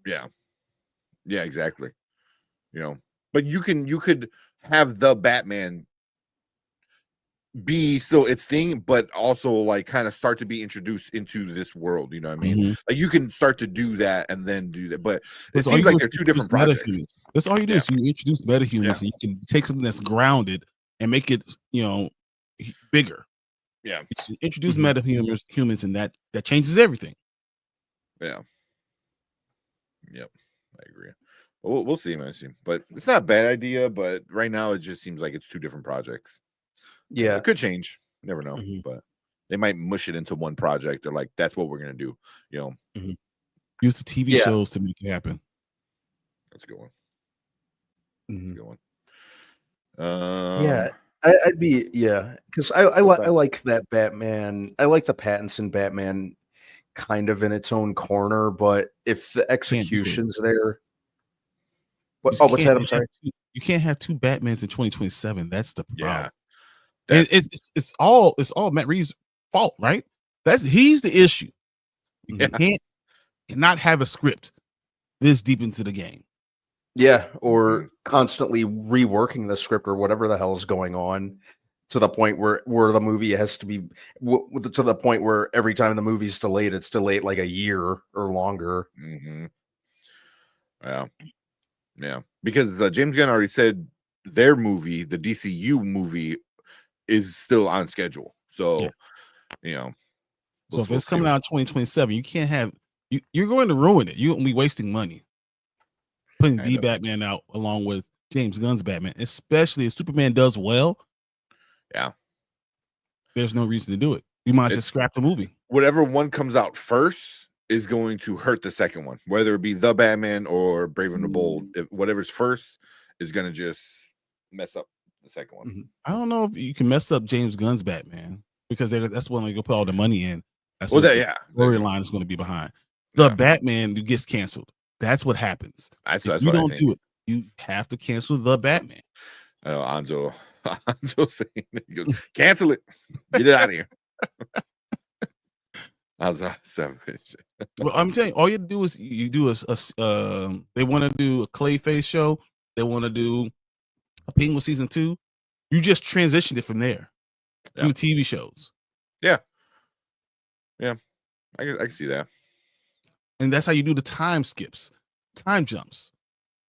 Yeah, exactly. But you could have the Batman be still its thing, but also like kind of start to be introduced into this world. You know what I mean? Like you can start to do that and then do that, but it seems like there's 2 different projects. That's all you do is you introduce metahumans, and you can take something that's grounded and make it bigger. Yeah, you introduce metahumans, and that changes everything. Yeah. Yep, I agree. We'll see, man. But it's not a bad idea. But right now, it just seems like it's 2 different projects. Yeah, it could change. Never know. But they might mush it into one project. They're like, that's what we're gonna do. Use the TV shows to make it happen. That's a good one. Good one. I'd be because I like that Batman. I like the Pattinson Batman kind of in its own corner, but if the execution's there, what's that? I'm sorry. You can't have 2 Batmans in 2027. That's the problem. Yeah, it's all Matt Reeves' fault, right? He's the issue. You can't not have a script this deep into the game. Yeah, or constantly reworking the script or whatever the hell is going on to the point where the movie has to be to the point where every time the movie's delayed, it's delayed like a year or longer. Yeah, because James Gunn already said their movie, the DCU movie, is still on schedule. So, so if it's coming out in 2027, you can't have you're going to ruin it. You're going to be wasting money putting the Batman out along with James Gunn's Batman, especially if Superman does well. Yeah, there's no reason to do it. You might just scrap the movie. Whatever one comes out first is going to hurt the second one, whether it be the Batman or Brave and the Bold. Whatever's first is going to just mess up the second one. I don't know if you can mess up James Gunn's Batman because that's when they go put all the money in. That's what the storyline is going to be behind. The Batman gets canceled. That's what happens. If you don't do it, you have to cancel the Batman. I know Anzo saying he goes, cancel it. Get it out of here. Well, I'm telling you, all you do is they want to do a Clayface show. They want to do a Penguin season 2. You just transitioned it from there, from the TV shows. Yeah, I can see that. And that's how you do the time skips, time jumps.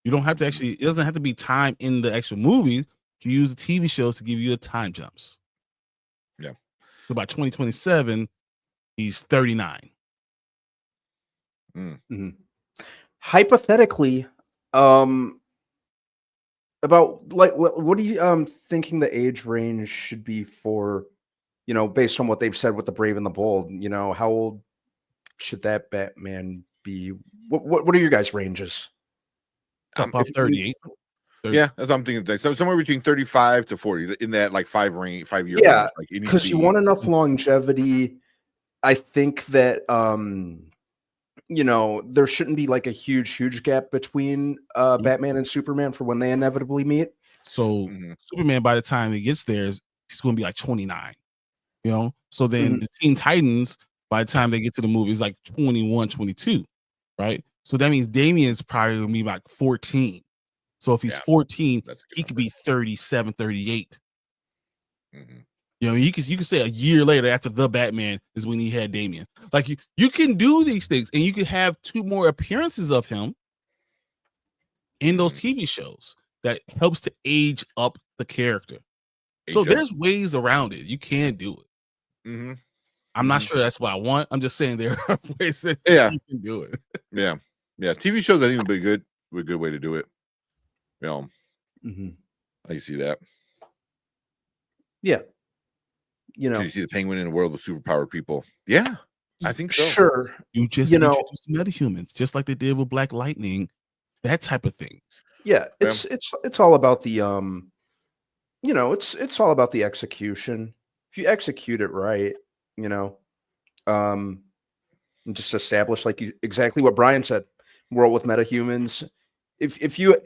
You don't have to it doesn't have to be time in the actual movies. You use the TV shows to give you the time jumps. Yeah. So by 2027, he's 39. Hypothetically, about like what are you thinking the age range should be for, based on what they've said with the Brave and the Bold? How old should that Batman be? What are your guys' ranges? About 38. 30. Yeah, that's what I'm thinking. So somewhere between 35 to 40 in that like 5 year range. Yeah, because you want enough longevity. I think that there shouldn't be like a huge gap between Batman and Superman for when they inevitably meet. So Superman, by the time he gets there, he's going to be like 29. So then the Teen Titans, by the time they get to the movie, is like 21, 22, right? So that means Damian's probably going to be like 14. So if he's 14, he could be 37, 38. You could say a year later after the Batman is when he had Damian. Like you can do these things, and you could have 2 more appearances of him in those TV shows that helps to age up the character. There's ways around it. You can do it. I'm not sure that's what I want. I'm just saying there are ways that you can do it. Yeah. TV shows I think would be a good way to do it. I can see that. Yeah. Can you see the Penguin in a world with superpowered people? Yeah, I think so. Sure. You just introduce metahumans, just like they did with Black Lightning, that type of thing. Yeah, it's all about the it's all about the execution. If you execute it right, and just establish exactly what Brian said, world with metahumans. If you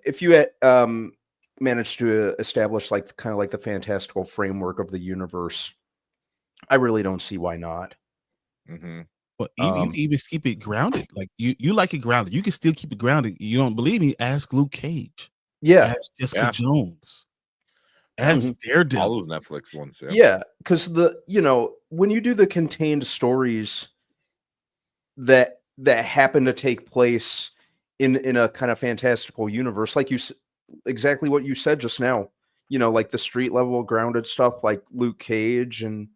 manage to establish kind of the fantastical framework of the universe, I really don't see why not. Mm-hmm. But you even keep it grounded. Like you like it grounded. You can still keep it grounded. You don't believe me? Ask Luke Cage. Yeah. Ask Jessica Jones. Ask Daredevil. All those Netflix ones. Yeah, because when you do the contained stories that happen to take place in a kind of fantastical universe, like exactly what you said just now, like the street level grounded stuff, like Luke Cage and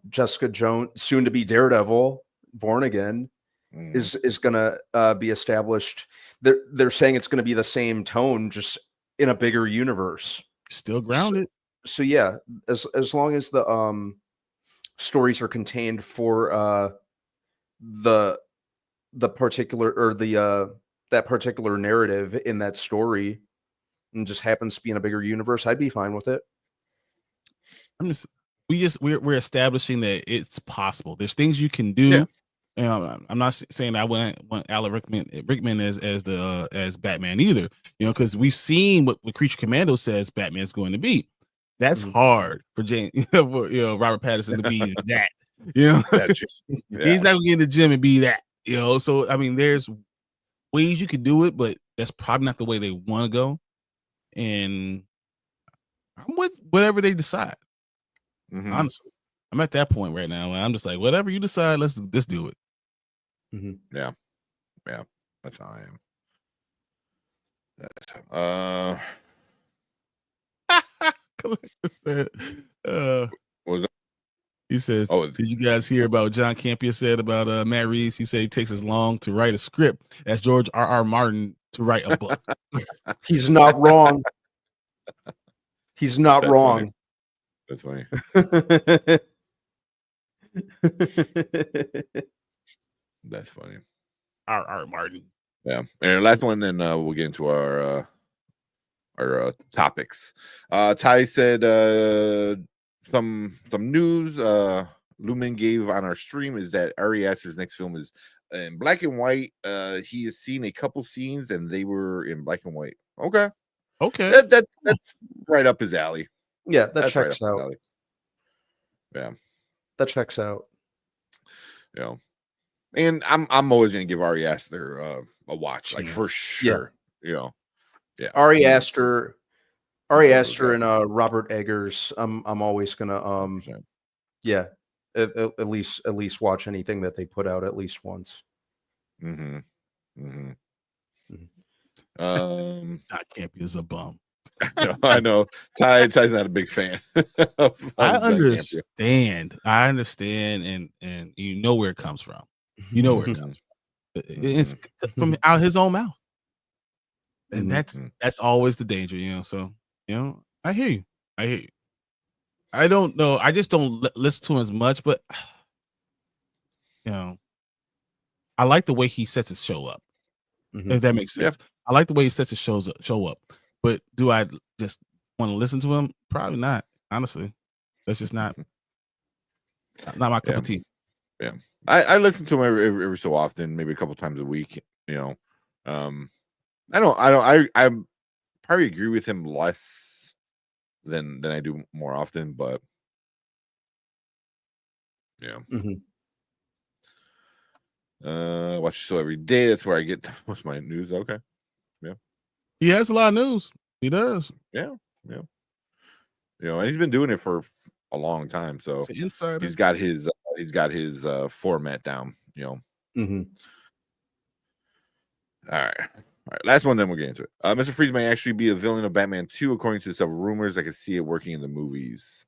Jessica Jones, soon to be Daredevil, Born Again, is gonna be established. They're saying it's gonna be the same tone, just in a bigger universe. Still grounded. So yeah, as long as the stories are contained for the particular or that particular narrative in that story, and just happens to be in a bigger universe, I'd be fine with it. We're establishing that it's possible. There's things you can do. Yeah. I'm not saying I want Alan Rickman as Batman either. Because we've seen what Creature Commando says Batman's going to be. That's hard for Robert Pattinson to be that. He's not going to get in the gym and be that. So I mean, there's ways you could do it, but that's probably not the way they want to go. And I'm with whatever they decide. Mm-hmm. Honestly, I'm at that point right now. I'm just like, whatever you decide, let's do it. Mm-hmm. Yeah, that's how I am. What was that? He says, did you guys hear about John Campea said about Matt Reeves? He said it takes as long to write a script as George R.R. Martin to write a book. He's not wrong. He's not wrong. Funny. That's funny. That's funny. R.R. Martin. Yeah. And our last one, then we'll get into our topics. Ty said some news Lumen gave on our stream is that Ari Aster's next film is in black and white. He has seen a couple scenes and they were in black and white. Okay. That's right up his alley. Yeah, that checks out. Yeah, that checks out. And I'm always gonna give Ari Aster a watch, like for sure. Yeah. Ari Aster and Robert Eggers. I'm always gonna at least watch anything that they put out at least once. Todd Campea is a bum. I know. Ty's not a big fan. I understand, and you know where it comes from. You know where it comes from. It's from out his own mouth, and that's always the danger, So I hear you. I don't know. I just don't listen to him as much, but I like the way he sets his show up. If that makes sense. I like the way he sets his show up. But do I just want to listen to him? Probably not. Honestly, that's just not my cup of tea. Yeah, I listen to him every so often, maybe a couple times a week. I probably agree with him less than I do more often, but watch the show every day. That's where I get most of my news. Okay. He has a lot of news. He does. Yeah. And he's been doing it for a long time. So he's got his format down. All right. Last one, then we'll get into it. Mr. Freeze may actually be a villain of Batman 2, according to several rumors. I could see it working in the movies.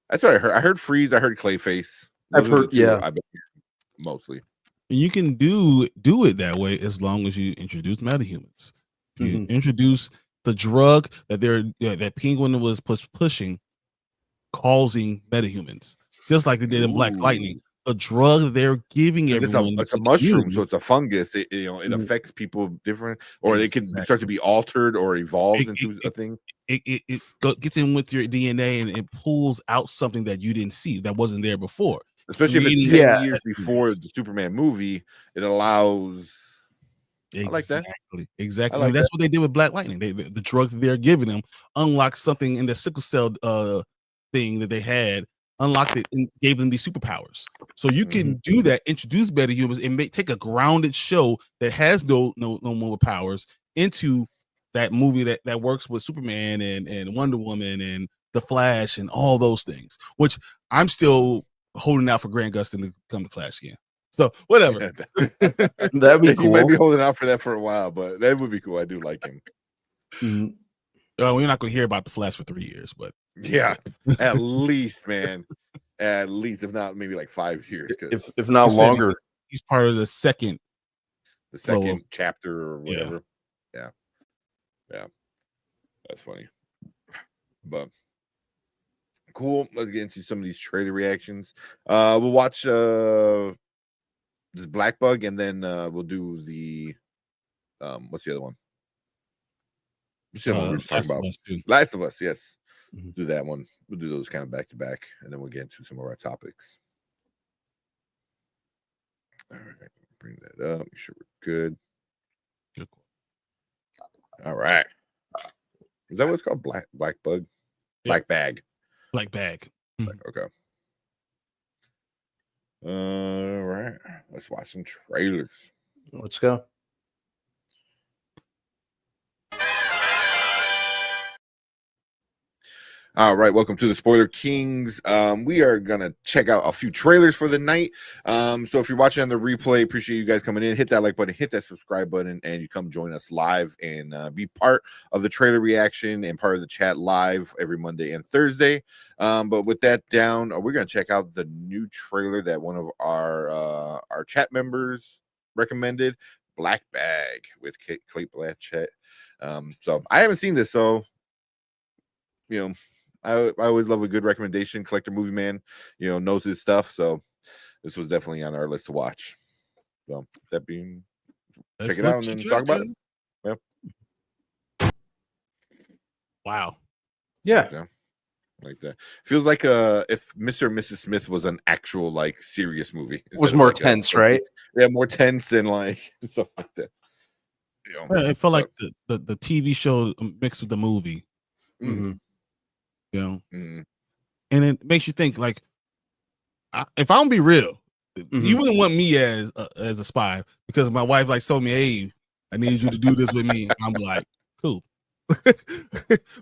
That's what I heard. I heard Freeze. I heard Clayface. I've heard mostly. You can do it that way as long as you introduce metahumans. If you introduce the drug that that Penguin was pushing, causing metahumans, just like they did in Black Lightning. The drug that they're giving everyone, it's a mushroom, so it's a fungus. It affects people different, or they can start to be altered or evolves into a thing. It gets in with your DNA and it pulls out something that you didn't see that wasn't there before. Especially if it's 10 years before the Superman movie, it allows. Exactly. I like that. Exactly. I mean, that's what they did with Black Lightning. The drug that they're giving them unlocked something in the sickle cell thing that they had, unlocked it and gave them these superpowers. So you can do that, introduce metahumans, and take a grounded show that has no more powers into that movie that works with Superman and Wonder Woman and the Flash and all those things. Which I'm still holding out for Grant Gustin to come to Flash again. So whatever. That'd be cool. You might be holding out for that for a while, but that would be cool. I do like him. We're not going to hear about the Flash for 3 years, but yeah, at least, man. At least, if not, maybe like 5 years. If not longer. He's part of the second chapter or whatever. Yeah. That's funny. But cool. Let's get into some of these trailer reactions. We'll watch this Black Bug, and then we'll do the what's the other one? What's the other one we were just talking about? Last of Us, yes. Do that one. We'll do those kind of back to back, and then we'll get into some of our topics. All right, bring that up. Make sure we're good. All right. Is that what it's called? Black Bug? Black Bag. Black Bag. Okay. All right. Let's watch some trailers. Let's go. All right, welcome to the Spoiler Kings. We are gonna check out a few trailers for the night. So if you're watching on the replay, appreciate you guys coming in. Hit that like button, hit that subscribe button, and you come join us live and be part of the trailer reaction and part of the chat live every Monday and Thursday. But with that down, we're gonna check out the new trailer that one of our chat members recommended, Black Bag with Cate Blanchett. So I haven't seen this, so I always love a good recommendation. Collector Movie Man, knows his stuff. So this was definitely on our list to watch. So that being, check it out and then talk about it. Yeah. Wow. Yeah. Like that. Feels like if Mr. and Mrs. Smith was an actual serious movie. It was more tense, right? Yeah, more tense and stuff like that. It felt like the TV show mixed with the movie. And it makes you think, if I'm be real, you wouldn't want me as a spy, because my wife told me, hey, I need you to do this with me. I'm like, cool.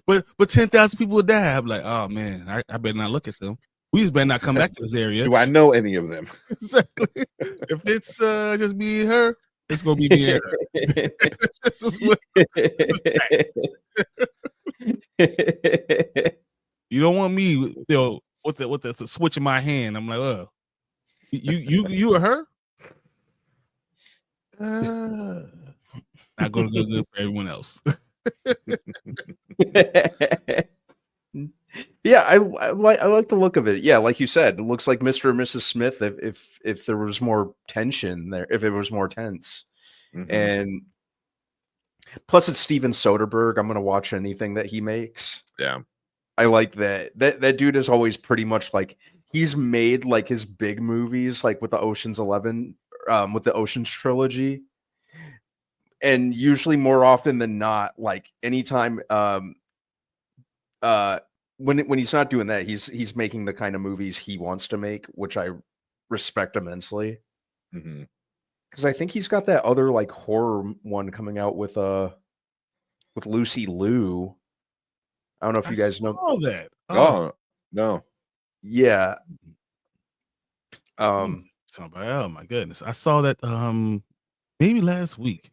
but 10,000 people would die. I'm like, oh man, I better not look at them. We just better not come back to this area. Do I know any of them? Exactly. If it's just me and her, it's gonna be me and her. You don't want me, with the switch in my hand. I'm like, oh, you or her? Not gonna go good for everyone else. Yeah, I like the look of it. Yeah, like you said, it looks like Mr. and Mrs. Smith if there was more tension there, if it was more tense. And plus it's Steven Soderbergh. I'm gonna watch anything that he makes. Yeah. I like that dude is always pretty much he's made his big movies with the Ocean's 11, with the Ocean's trilogy, and usually more often than not, anytime when he's not doing that, he's making the kind of movies he wants to make, which I respect immensely. Because I think he's got that other horror one coming out with Lucy Liu. I don't know if you guys know that. Oh no. Yeah. Oh my goodness. I saw that maybe last week.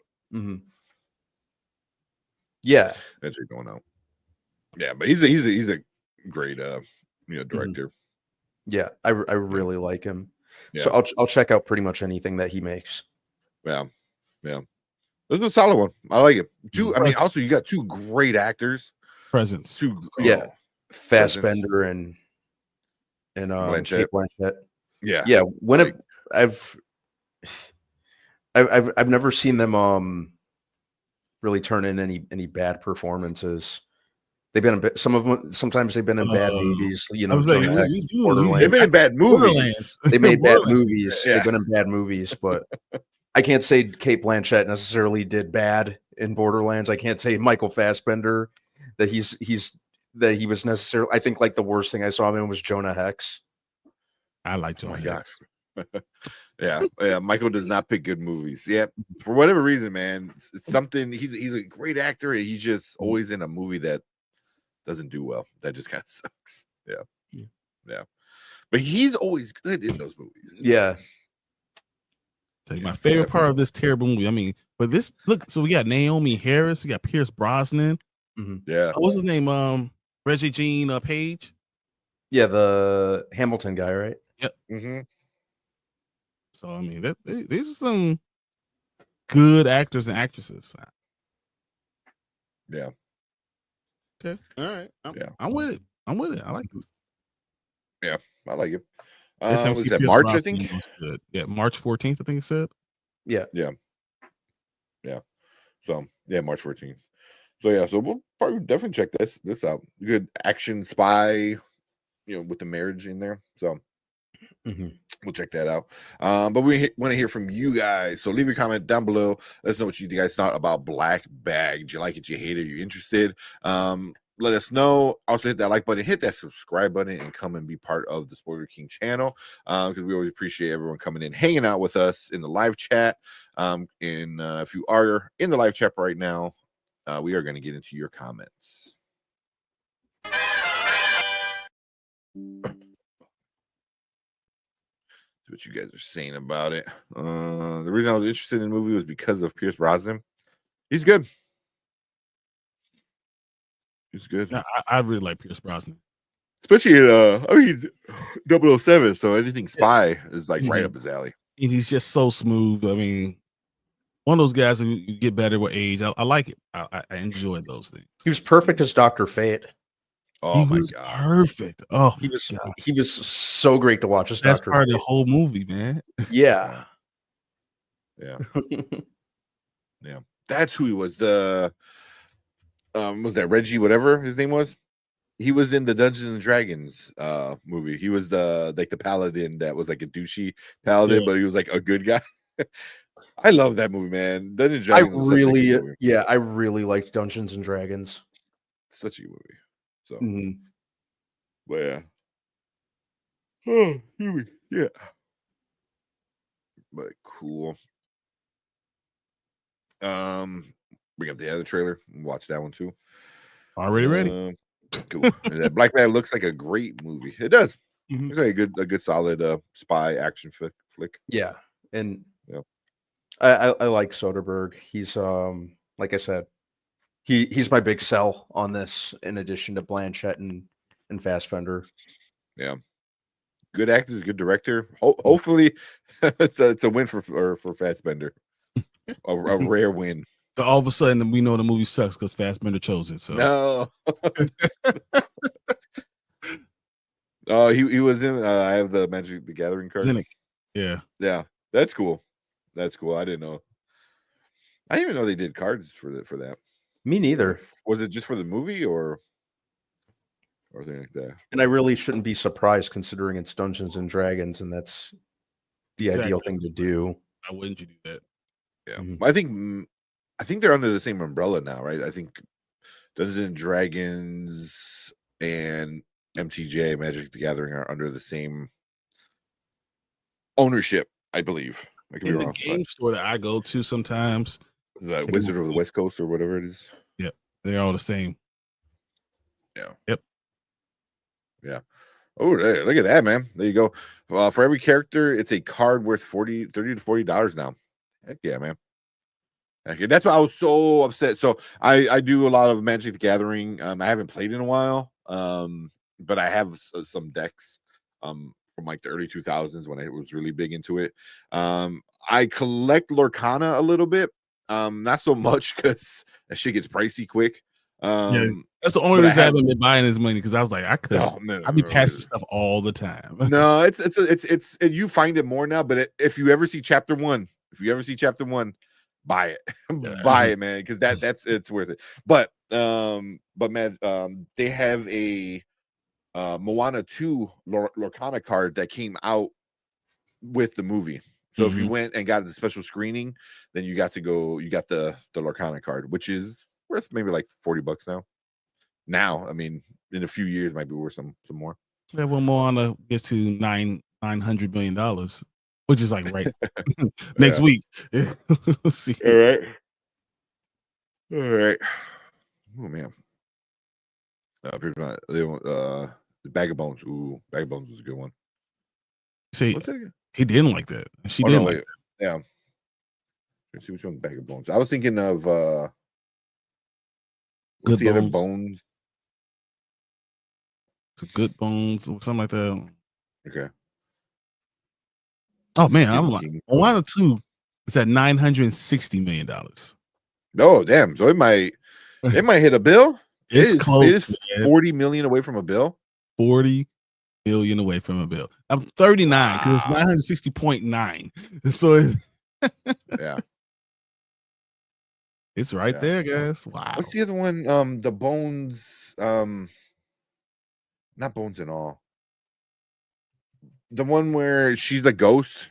Yeah. That's going out. Yeah, but he's a great director. Yeah, I really like him. Yeah. So I'll check out pretty much anything that he makes. Yeah. This is a solid one. I like it. Also you got two great actors. Presence. Fassbender and and Blanchett. Kate Blanchett. Yeah. Yeah. I've never seen them really turn in any bad performances. They've been sometimes they've been in bad movies, I was like, Borderlands. They've been in bad movies. They made bad movies. Yeah. They've been in bad movies, but I can't say Kate Blanchett necessarily did bad in Borderlands. I can't say Michael Fassbender that he was necessarily. I think like the worst thing I saw him in was Jonah Hex. I like Jonah Hex. Yeah. Michael does not pick good movies. Yeah, for whatever reason, man. It's something. He's a great actor. And he's just always in a movie that doesn't do well. That just kind of sucks. Yeah. But he's always good in those movies. Yeah. Tell you my favorite part of this terrible movie. I mean, but this look. So we got Naomi Harris. We got Pierce Brosnan. Mm-hmm. Yeah. What's his name? Reggie Jean Page. Yeah, the Hamilton guy, right? Yep. Mm-hmm. So I mean, these are some good actors and actresses. Yeah. Okay. All right. I'm with it. I like it. Yeah, I like it. Was that March? I think. Yeah, March 14th. I think it said. Yeah. So March 14th. So we'll probably definitely check this out. Good action spy, with the marriage in there. So we'll check that out. But we want to hear from you guys. So leave your comment down below. Let us know what you guys thought about Black Bag. Did you like it? You hate it? You interested? Let us know. Also hit that like button, hit that subscribe button, and come and be part of the Spoiler King channel. Because we always appreciate everyone coming in, hanging out with us in the live chat. If you are in the live chat right now, we are going to get into your comments. What you guys are saying about it. The reason I was interested in the movie was because of Pierce Brosnan. He's good. He's good. I really like Pierce Brosnan. Especially he's 007, so anything spy is like right up his alley. And he's just so smooth. I mean, one of those guys who you get better with age. I like it. I enjoy those things. He was perfect as Dr. Fate. Oh, he was perfect. Oh, he was so great to watch as That's Dr. part Fate. of the whole movie, man. Yeah. Yeah. That's who he was. The was that Reggie, whatever his name was? He was in the Dungeons and Dragons movie. He was the paladin that was like a douchey paladin, but he was like a good guy. I love that movie, man. Dungeons and Dragons. I really liked Dungeons and Dragons. Such a good movie. So, but yeah. But cool. Bring up the other trailer and watch that one too. Already ready. Cool. That Black Bag looks like a great movie. It does. It's like a good solid spy action flick. Yeah, and I like Soderbergh. He's like I said, he's my big sell on this. In addition to Blanchett and Fassbender. Yeah, good actors, good director. Hopefully, it's a win for Fassbender. A rare win. So all of a sudden, we know the movie sucks because Fassbender chose it. So no. Oh, he was in. I have the Magic the Gathering card. Yeah. That's cool. That's cool. I didn't know. I didn't even know they did cards for that. Me neither. Was it just for the movie or anything like that? And I really shouldn't be surprised considering it's Dungeons and Dragons, and that's the ideal thing to do. Why wouldn't you do that? Yeah, I think they're under the same umbrella now, right? I think Dungeons and Dragons and MTJ, Magic the Gathering, are under the same ownership, I believe. I could be wrong. The game store that I go to sometimes, that Wizard of the West Coast or whatever it is. Yep, they're all the same. Yeah. Yep. Yeah. Oh, look at that, man. There you go. For every character, it's a card worth $30 to $40 now. Heck yeah, man. Okay, that's why I was so upset. So I do a lot of Magic the Gathering. I haven't played in a while, but I have some decks from like the early 2000s when I was really big into it. I collect Lorcana a little bit, not so much because that shit gets pricey quick. That's the only reason I haven't been buying his money because I was like, I could. I'd be passing stuff all the time. No, it's you find it more now. But if you ever see chapter 1, buy it, buy it, man, because it's worth it. But man, they have a Moana 2 Lorcana card that came out with the movie. So if you went and got the special screening, then you got the Lorcana card, which is worth maybe like $40 now. Now, I mean, in a few years, might be worth some more. Yeah, well, Moana gets to $900 million, which is like right next week. We'll see. All right. Oh man. The Bag of Bones. Ooh, Bag of Bones was a good one. See, he didn't like that. She didn't like that. Yeah. Let's see which one's Bag of Bones. I was thinking of what's the other Bones? It's a Good Bones or something like that. Okay. Oh man, I'm like Moana 2 is at $960 million. Oh damn! So it might hit a bill. It's close. It is 40 million away from a bill. 40 million away from a bill. I'm 39 because it's 960.9. So yeah, it's right there, guys. Wow. What's the other one? The Bones. Not Bones and All. The one where she's the ghost.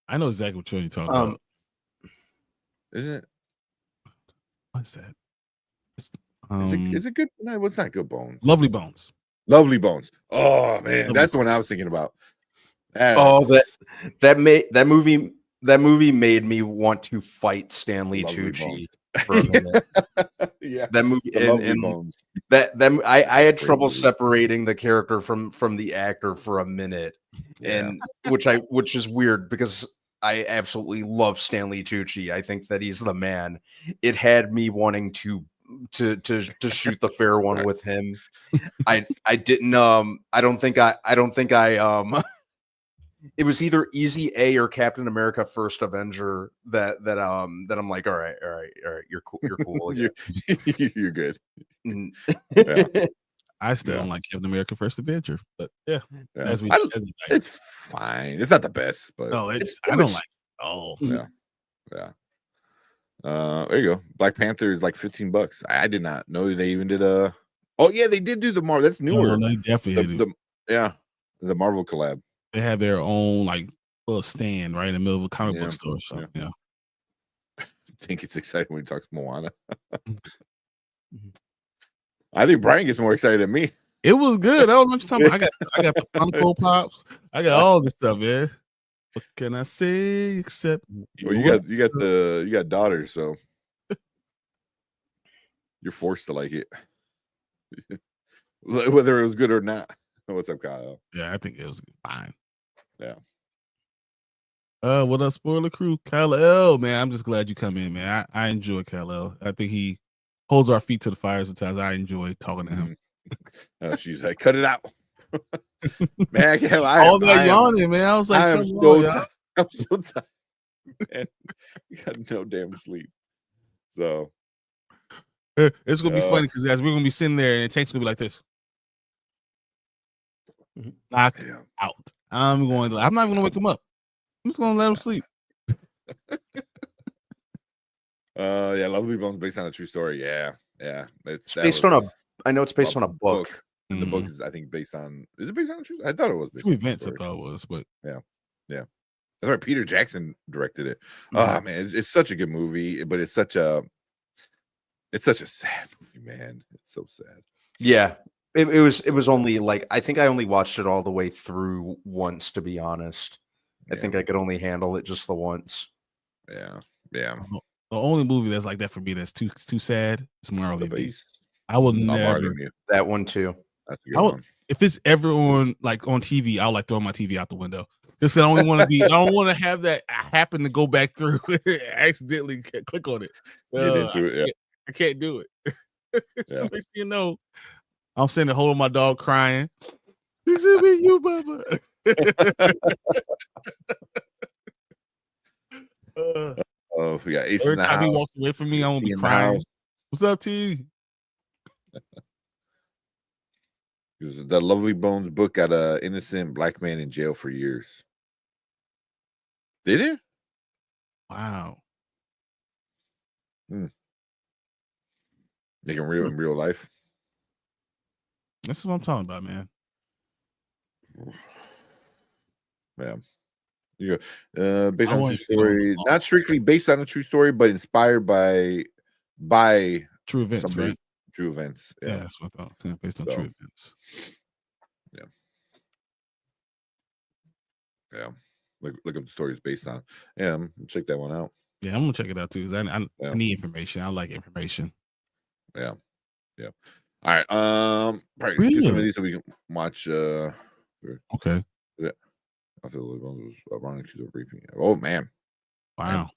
I know exactly what you're talking about. Isn't it? What's that? Is it good? No, it's not Good Bones. Lovely Bones. Lovely Bones. Oh man, that's the one I was thinking about. That movie made me want to fight Stanley Tucci for a minute. Yeah, that movie and Bones. I had trouble separating the character from the actor for a minute, and which is weird because I absolutely love Stanley Tucci. I think that he's the man. It had me wanting to shoot the fair one with him. I didn't I don't think I it was either Easy A or Captain America First Avenger that I'm like, all right, you're cool. You're good. I still don't like Captain America First Avenger, but it's fine. It's not the best, but no, I don't like it. Oh, yeah. There you go. Black Panther is like $15. I did not know they even did a. Oh yeah, they did do the Marvel. That's newer. No, they definitely do. The Marvel collab. They have their own like little stand right in the middle of a comic book store. So yeah. I think it's exciting when he talks Moana. I think Brian gets more excited than me. It was good. I don't know what you're talking about. I got the Funko Pops. I got all this stuff, man. What can I say except well, you got daughters, so you're forced to like it. Whether it was good or not. What's up, Kyle? Yeah, I think it was fine. Yeah. What up, spoiler crew? Kyle L, man. I'm just glad you come in, man. I enjoy Kyle L. I think he holds our feet to the fire sometimes. I enjoy talking to him. She's like, cut it out. Man, all that yawning, man. I was like, I'm so tired. Man, you got no damn sleep. So it's gonna be funny because guys, we're gonna be sitting there and Tank's gonna be like this. Knocked out. I'm not even gonna wake him up. I'm just gonna let him sleep. Lovely Bones based on a true story. Yeah. It's based on I know it's based on a book. And the book is, I think, based on. Is it based on a true? I thought it was. True events. I thought it was, but yeah. That's right. Peter Jackson directed it. Oh man, it's such a good movie, but it's such a sad movie, man. It's so sad. Yeah. It was only like I think I only watched it all the way through once, to be honest. I think I could only handle it just the once. Yeah. The only movie that's like that for me that's too sad is Marley Beast. I will never that one too. That's a good one. If it's ever on like on TV, I'll like throw my TV out the window. Just I don't want to be. I don't want to have that happen to go back through accidentally click on it. I can't do it. Next thing you know, I'm sitting there holding my dog crying. This is me, you, Bubba. We got Ace every in the time house. he walks away from me, I'm gonna be crying. What's up, T? The Lovely Bones book got an innocent black man in jail for years. Did it? Wow. Making real in real life. This is what I'm talking about, man. Yeah. You go. Based on a true want to get story, on- not strictly based on a true story, but inspired by True events, somebody- right? true events. Yeah, Yeah. that's what I thought. Yeah, based on So- true events. Yeah. Look up the stories based on. Yeah, check that one out. Yeah, I'm gonna check it out too. 'Cause I need information. I like information. Yeah. Yeah. All right. Probably skip some of these so we can watch. Okay. Yeah. I feel like one was running to the reaping. Oh man. Wow.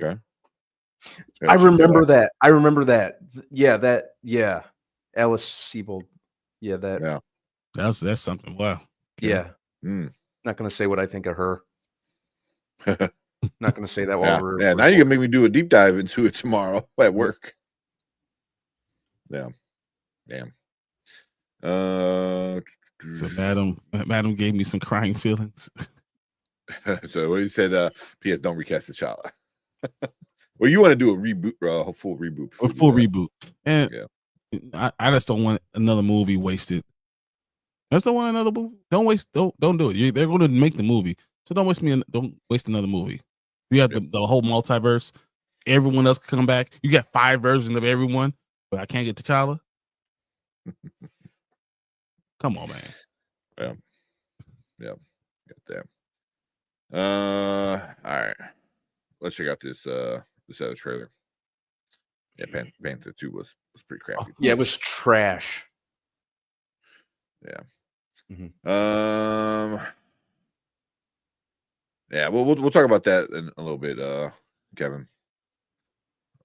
Okay. I remember that. I remember that. Yeah. Alice Siebold. Yeah, that. Yeah. That's something. Wow. Okay. Yeah. Not gonna say what I think of her. Not gonna say that while we're now you're gonna make me do a deep dive into it tomorrow at work. Yeah. Damn. So Madam gave me some crying feelings. So what he said, P.S. Don't recast the child. Well, you want to do a reboot, a full reboot. A full reboot. And yeah. I just don't want another movie wasted. I just don't want another movie. Don't do it. They're going to make the movie, so don't waste another movie. You have the whole multiverse. Everyone else can come back. You got 5 versions of everyone, but I can't get T'Challa. Come on, man. Yeah. Got that. All right. Let's check out this other trailer. Yeah, Panther 2 was pretty crappy. Yeah, it was trash. Yeah. Mm-hmm. Yeah, we'll talk about that in a little bit, Kevin.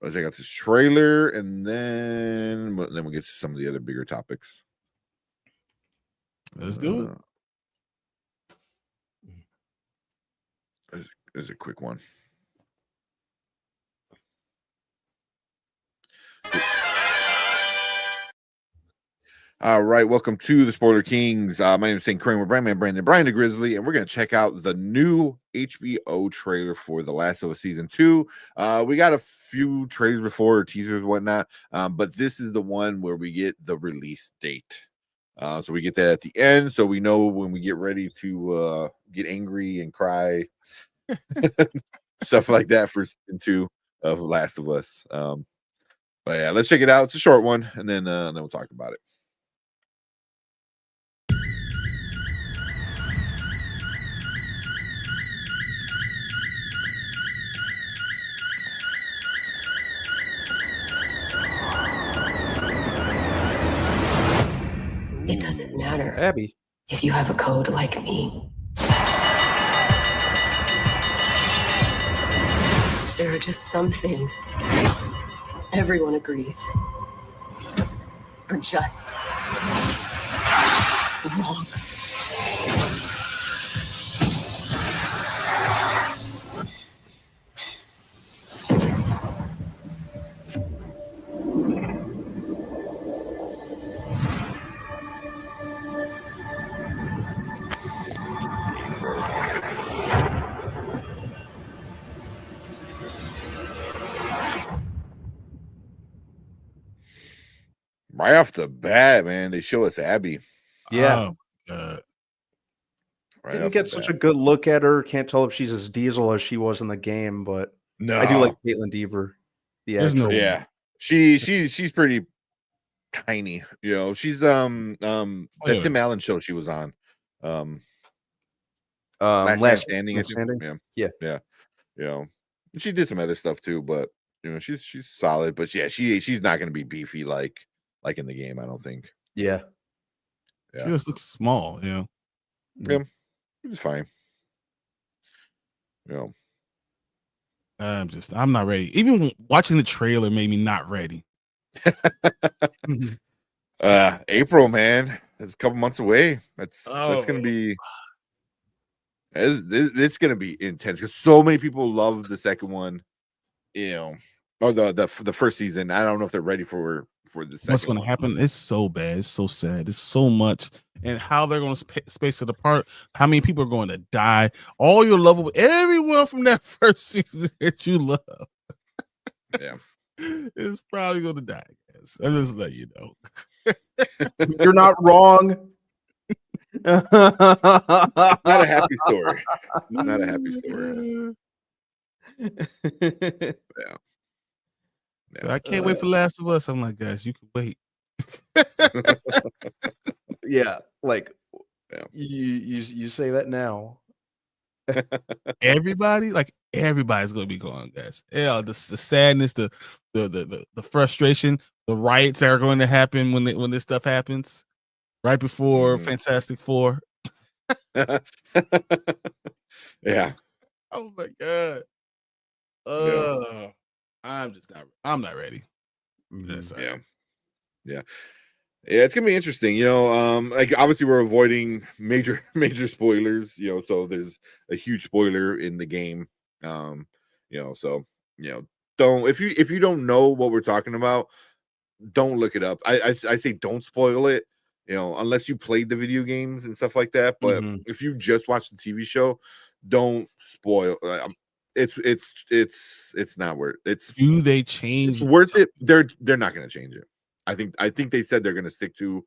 Let's check out this trailer, and then we'll get to some of the other bigger topics. Let's do it. There's a quick one. All right, welcome to the Spoiler Kings. My name is St. Kramer, Brandon the Grizzly, and we're going to check out the new HBO trailer for The Last of Us Season 2. We got a few trailers before, teasers and whatnot, but this is the one where we get the release date. So we get that at the end, so we know when we get ready to get angry and cry, stuff like that for Season 2 of Last of Us. But yeah, let's check it out. It's a short one, and then we'll talk about it. It doesn't matter Abby. if you have a code like me. There are just some things everyone agrees are just wrong. Right off the bat, man, they show us Abby. Yeah. Oh, Right Didn't off get the such bat. a good look at her. Can't tell if she's as diesel as she was in the game, but No, I do like Caitlin Dever. The There's no- actress. Yeah, she's pretty tiny. You know, she's that Tim Allen show she was on. Last Man Standing. I think. Yeah. You know, she did some other stuff too, but you know, she's solid. But yeah, she's not going to be beefy like in the game. I don't think. Yeah. She just looks small, you know. Yeah, it's fine. You know. I'm not ready. Even watching the trailer made me not ready. April, man, it's a couple months away. That's gonna be it's gonna be intense because so many people love the second one. You know, Oh, the first season. I don't know if they're ready for the second. What's going to happen? It's so bad. It's so sad. It's so much, and how they're going to space it apart. How many people are going to die? All your lovable, everyone from that first season that you love, yeah, is probably going to die. Guys, I just let you know. You're not wrong. Not a happy story. Not a happy story. Yeah. I can't wait for Last of Us. I'm like, guys, you can wait. Yeah, like you say that now. Everybody's gonna be gone, guys. Yeah, the sadness, the frustration, the riots that are going to happen when this stuff happens, right before Fantastic Four. Yeah. Oh my god. I'm not ready. Yeah, it's gonna be interesting. Like obviously we're avoiding major spoilers. So there's a huge spoiler in the game. Don't if you don't know what we're talking about, don't look it up. I say don't spoil it. Unless you played the video games and stuff like that. But if you just watch the TV show, don't spoil. It's not worth it. Do they change? It's worth it. They're not going to change it. I think they said they're going to stick to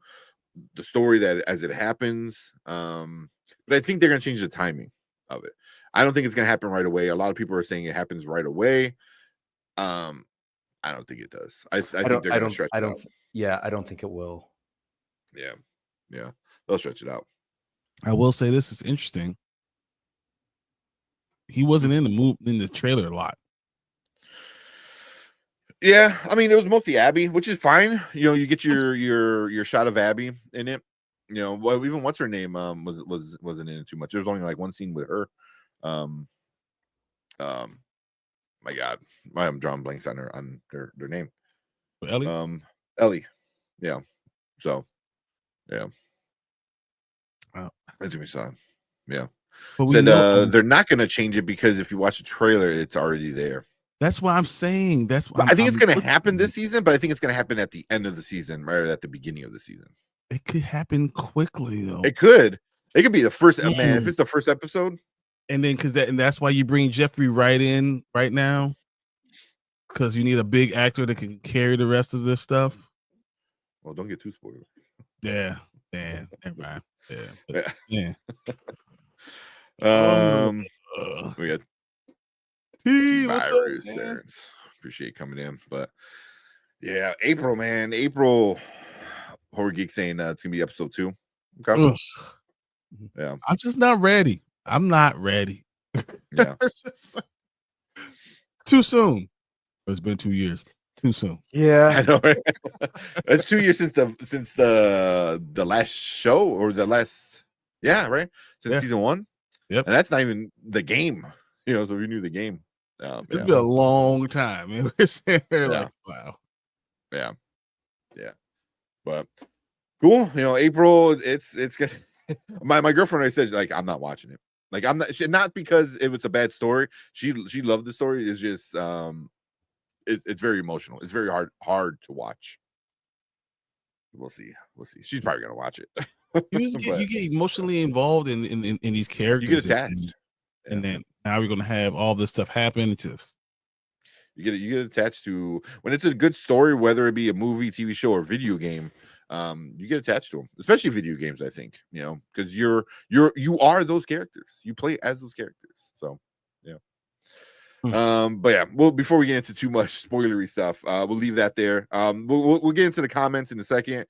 the story that as it happens. But I think they're going to change the timing of it. I don't think it's going to happen right away. A lot of people are saying it happens right away. I don't think it does. I think they're going to stretch it out. Yeah, I don't think it will. Yeah, they'll stretch it out. I will say this is interesting. He wasn't in the trailer a lot. Yeah, I mean it was mostly Abby, which is fine. You get your shot of Abby in it. Well, even what's her name wasn't in it too much. There was only like one scene with her. My God, I'm drawing blanks on their name. Ellie. Ellie. Yeah. So, yeah. Wow. That's what we saw. Yeah. But Said they're not going to change it because if you watch the trailer, it's already there. That's what I'm saying. I think it's going to happen this season, but I think it's going to happen at the end of the season, right at the beginning of the season. It could happen quickly, though. It could be the first man. If it's the first episode, and then that's why you bring Jeffrey Wright in right now, because you need a big actor that can carry the rest of this stuff. Well, don't get too spoiled. Yeah. Never mind. Yeah. We got what's up, man? Appreciate coming in, but yeah, April, man. April Horror Geek saying it's gonna be episode 2. Okay. Yeah, I'm just not ready. I'm not ready. Yeah. Too soon. It's been 2 years. Too soon. Yeah, I know. Right? It's 2 years since the last show or the last. Yeah, right. Since season 1. Yep. And that's not even the game. So if you knew the game, it's been a long time. And we're sitting there like, wow. Yeah. But cool. April. It's good. My girlfriend always says like I'm not watching it. Like I'm not because it was a bad story. She loved the story. It's just it's very emotional. It's very hard to watch. We'll see. She's probably gonna watch it. You get emotionally involved in these characters. You get attached, and then now we're gonna have all this stuff happen. It's just you get attached to when it's a good story, whether it be a movie, TV show, or video game. You get attached to them, especially video games. I think because you are those characters. You play as those characters. So yeah. But yeah, well, before we get into too much spoilery stuff, we'll leave that there. We'll get into the comments in a second.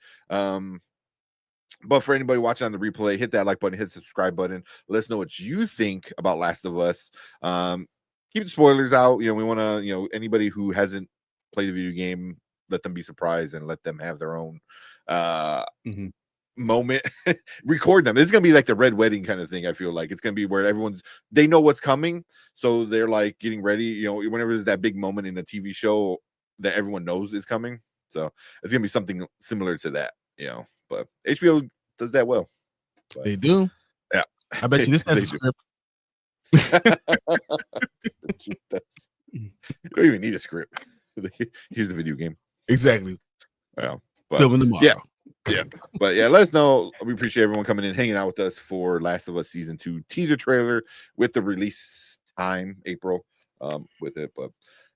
But for anybody watching on the replay, hit that like button, hit the subscribe button. Let us know what you think about Last of Us. Keep the spoilers out. We want to, anybody who hasn't played a video game, let them be surprised and let them have their own moment. Record them. It's gonna be like the Red Wedding kind of thing. I feel like it's gonna be where they know what's coming, so they're like getting ready. Whenever there's that big moment in a TV show that everyone knows is coming, so it's gonna be something similar to that. But HBO does that well. But, they do. Yeah, I bet you this has a script. You don't even need a script. Here's the video game. Exactly. Yeah, but filming tomorrow. Yeah, but yeah, let us know. We appreciate everyone coming in, hanging out with us for Last of Us Season 2 teaser trailer with the release time, April, with it. But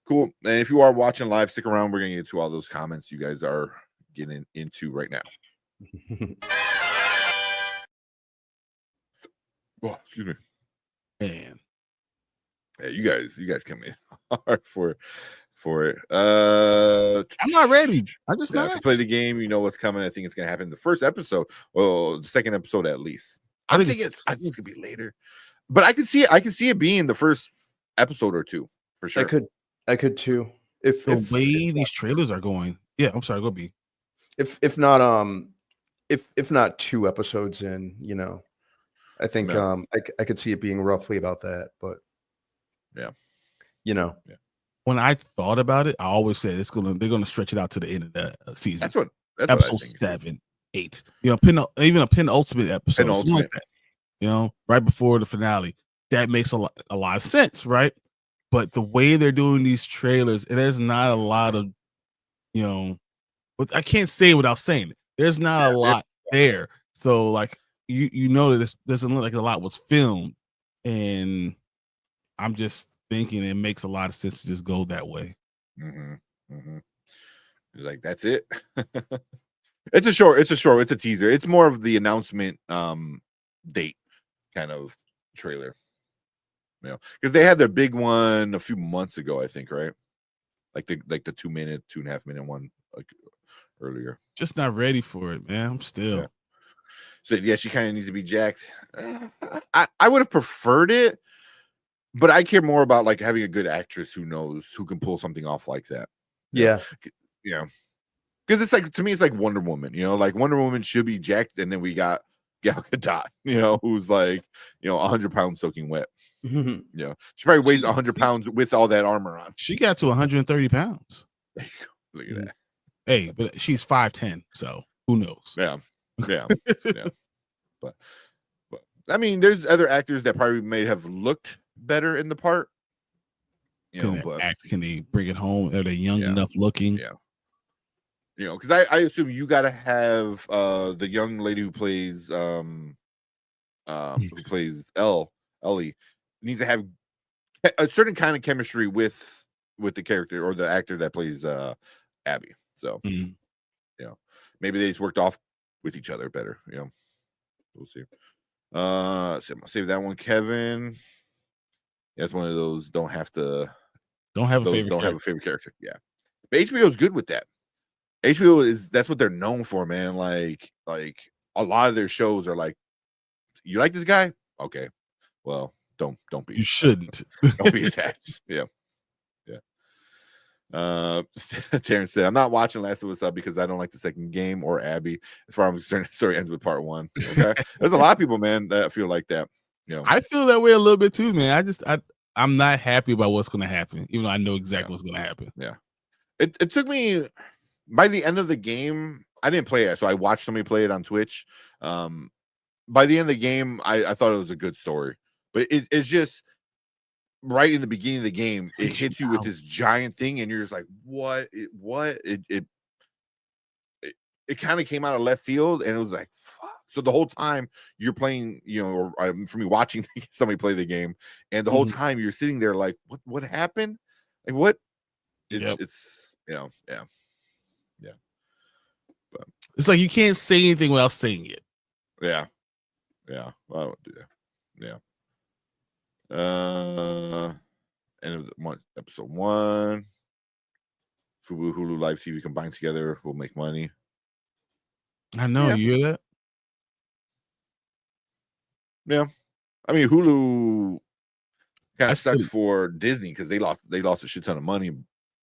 cool. And if you are watching live, stick around. We're gonna get to all those comments you guys are getting into right now. Oh, excuse me. Man. Yeah, you guys come in hard for it. I'm not ready. I just if you play the game, you know what's coming. I think it's gonna happen the first episode. Well, the second episode at least. I think it's gonna be later. But I could see it being the first episode or two for sure. I could too. If these trailers are going. Yeah, I'm sorry, go B. If not 2 episodes in, you know. I think I could see it being roughly about that, but yeah. You know. Yeah. When I thought about it, I always said they're gonna stretch it out to the end of the season. That's what episode 7, 8. You know, even a penultimate episode, something like that. You know, right before the finale. That makes a lot of sense, right? But the way they're doing these trailers, and there's not a lot of, you know, but I can't say it without saying it. There's not a lot there. So like you know that this doesn't look like a lot was filmed, and I'm just thinking it makes a lot of sense to just go that way. Like that's it. It's a teaser. It's more of the announcement date kind of trailer. You know, because they had their big one a few months ago, I think, right? Like the 2-minute, 2.5-minute one like earlier. Just not ready for it, man. I'm still. Yeah. So yeah, she kind of needs to be jacked. I would have preferred it, but I care more about like having a good actress who can pull something off like that. Yeah. Yeah. Because it's like, to me, it's like Wonder Woman, you know, like Wonder Woman should be jacked, and then we got Gal Gadot, you know, who's like, you know, 100 pounds soaking wet. You know, she probably weighs 100 pounds with all that armor on. She got to 130 pounds. There you go. Look at that. Hey, but she's 5'10", so who knows? Yeah. But I mean, there's other actors that probably may have looked better in the part. You know, can they bring it home? Are they young enough looking? Yeah. You know, because I assume you got to have the young lady who plays Ellie needs to have a certain kind of chemistry with the character or the actor that plays Abby. So you know, maybe they just worked off with each other better. You know, we'll see. Save that one, Kevin. That's one of those don't have a favorite character. Yeah, but HBO is good with that. HBO that's what they're known for, man. Like a lot of their shows are like, you like this guy? Okay, well, don't be. You shouldn't. Don't be attached. Yeah. Terrence said, I'm not watching Last of Us Up because I don't like the second game or Abby. As far as I'm concerned, the story ends with part 1. Okay. There's a lot of people, man, that feel like that. You know, I feel that way a little bit too, man. I'm not happy about what's going to happen, even though I know exactly what's going to happen. Yeah. It took me by the end of the game. I didn't play it, so I watched somebody play it on Twitch. By the end of the game, I thought it was a good story, but it's just right in the beginning of the game, it hits you with this giant thing, and you're just like, what? It kind of came out of left field, and it was like, fuck. So the whole time you're playing, you know, or for me watching somebody play the game, and the whole time you're sitting there like, what happened? Like what? It's you know, yeah. But it's like you can't say anything without saying it. Yeah. Well, I won't do that. End of episode 1. Fubu, Hulu, Live TV combined together will make money. I know. You hear that? Yeah. I mean, Hulu kind of sucks for Disney because they lost a shit ton of money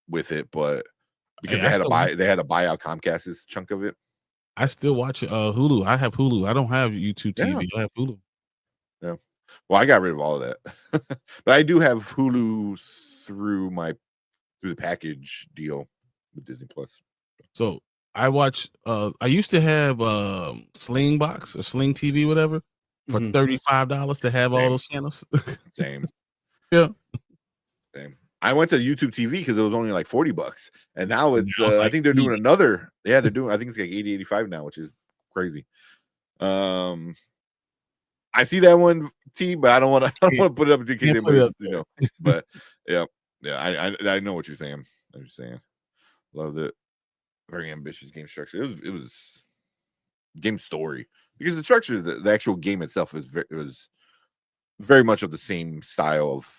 with it, but because they had to buy out Comcast's chunk of it. I still watch Hulu. I have Hulu. I don't have YouTube TV. I have Hulu. Yeah. Well, I got rid of all of that, but I do have Hulu through the package deal with Disney Plus. So I watch. I used to have Sling Box or Sling TV, whatever, for $35 to have all those channels. Same. Yeah. Same. I went to YouTube TV because it was only like $40, and now it's Now it's I like think they're doing another. Yeah, they're doing. I think it's like 80, 85 now, which is crazy. I see that one, T, but I don't want to put it up in case anybody's, But yeah, I know what you're saying. I'm just saying, loved it. Very ambitious game structure. It was game story because the structure, the actual game itself was very much of the same style of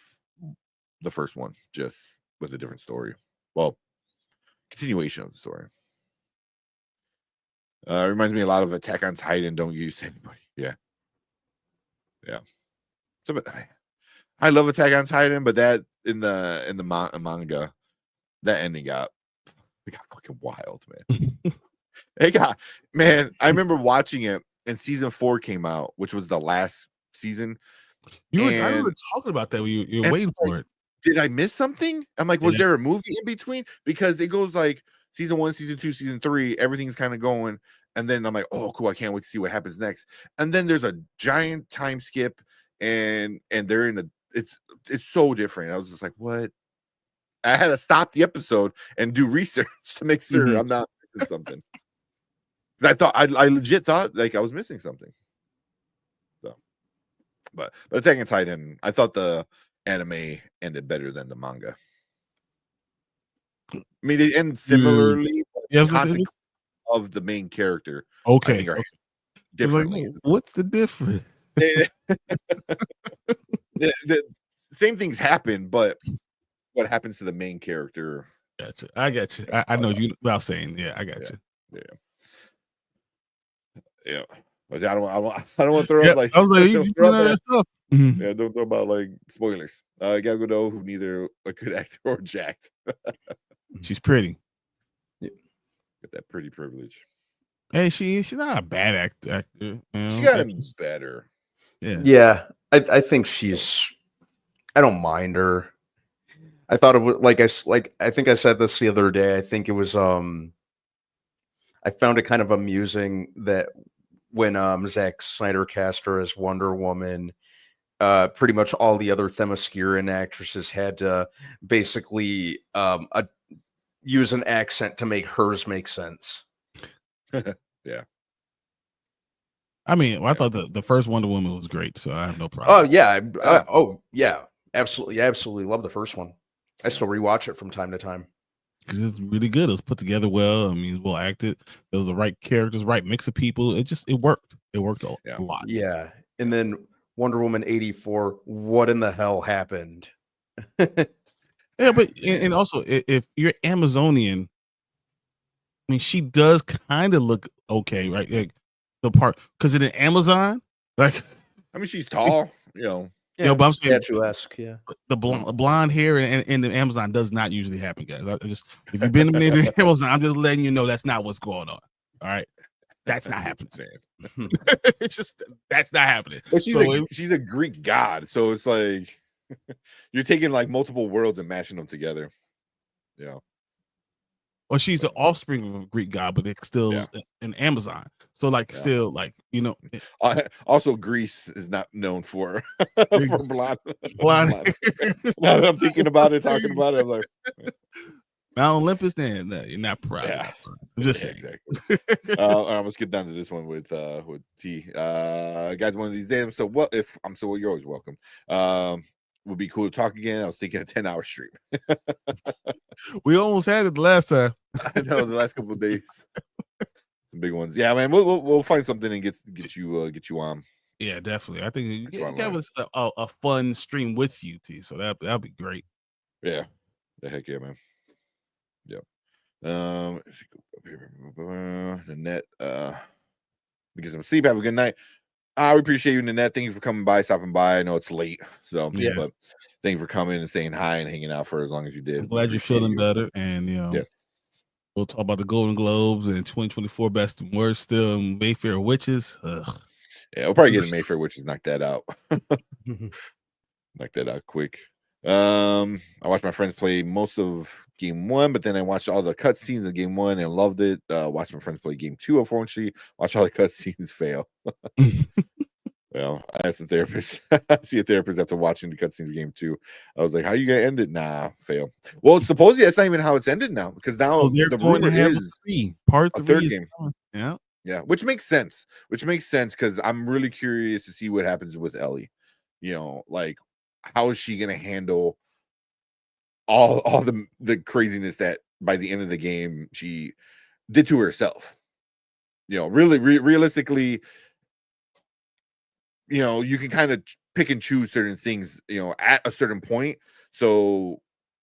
the first one, just with a different story. Well, continuation of the story. Reminds me a lot of Attack on Titan. Don't use anybody. Yeah. So, I love Attack on Titan, but that in the manga, that ending got fucking wild, man. I remember watching it, and season 4 came out, which was the last season. I were talking about that when you're waiting for it. Did I miss something? I'm like, was there a movie in between? Because it goes like season 1, season 2, season 3, everything's kind of going. And then I'm like, oh, cool, I can't wait to see what happens next. And then there's a giant time skip, and they're in it's so different. I was just like, what? I had to stop the episode and do research to make sure I'm not missing something. Because I legit thought like I was missing something. So, but Attack on Titan, I thought the anime ended better than the manga. I mean, they end similarly, but the context of the main character, okay, differently. Like, what's the difference? The same things happen, but what happens to the main character? Gotcha. I got you. I know you without saying. Yeah, I got you. Yeah. But I don't want to throw up like I was like, you throw that stuff. Yeah, don't throw about like spoilers. Gal Gadot, who neither a good actor or jacked. She's pretty. Yeah. Got that pretty privilege. Hey, she's not a bad actor. You know? She got him better. Yeah. I think I don't mind her. I thought it was I think I said this the other day. I think it was I found it kind of amusing that when Zack Snyder cast her as Wonder Woman, pretty much all the other Themysciran actresses had to basically use an accent to make hers make sense. Yeah. I mean, I thought the first Wonder Woman was great, so I have no problem. Oh yeah, absolutely love the first one. I still rewatch it from time to time because it's really good. It was put together well. I mean, well acted. There was the right characters, right mix of people. It worked. It worked a lot. Yeah, and then Wonder Woman 84. What in the hell happened? Yeah, but and also if you're Amazonian, I mean, she does kind of look okay, right? Like the part because in an Amazon, like I mean, she's tall, Yeah, but I'm saying statuesque. Yeah, the blonde hair in the Amazon does not usually happen, guys. If you've been in the Amazon, I'm just letting you know that's not what's going on. All right, that's not happening. It's just that's not happening. But she's a Greek god, so it's like you're taking like multiple worlds and mashing them together. Yeah. Or she's the offspring of a Greek god, but it's still an Amazon. So still Also, Greece is not known for blonde. Now that I'm thinking about it, talking about it, I'm like Mount Olympus. Then you're not proud. Yeah. I'm just saying. Exactly. All right, let's get down to this one with T. Guys, one of these days. You're always welcome. Would be cool to talk again. I was thinking a 10-hour stream. We almost had it the last time. I know the last couple of days. Some big ones. Yeah, man. We'll find something and get you on. Yeah, definitely. I think you have a fun stream with you, T. So that'll be great. Yeah. The heck yeah, man. Yeah. If you go up here, the net. Get some sleep. Have a good night. I appreciate you, Nanette. Thank you for coming by, stopping by. I know it's late, but thank you for coming and saying hi and hanging out for as long as you did. I'm glad you're feeling better, and yes. We'll talk about the Golden Globes and 2024 Best and Worst. Still, Mayfair Witches. Ugh. Yeah, we'll probably get a Mayfair Witches. Knock that out. Knock that out quick. I watched my friends play most of game 1, but then I watched all the cutscenes of game 1 and loved it. Watched my friends play game 2, unfortunately. Watch all the cutscenes fail. Well, I had some therapists. See a therapist after watching the cutscenes game 2. I was like, "How you gonna end it?" Nah, fail. Well, supposedly that's not even how it's ended now, because now So they're the going to rumor have is part a 3 third is game. coming. Yeah. Yeah, which makes sense. Because I'm really curious to see what happens with Ellie. Like, how is she gonna handle all the craziness that by the end of the game she did to herself? Really, realistically, you can kind of pick and choose certain things, at a certain point. So,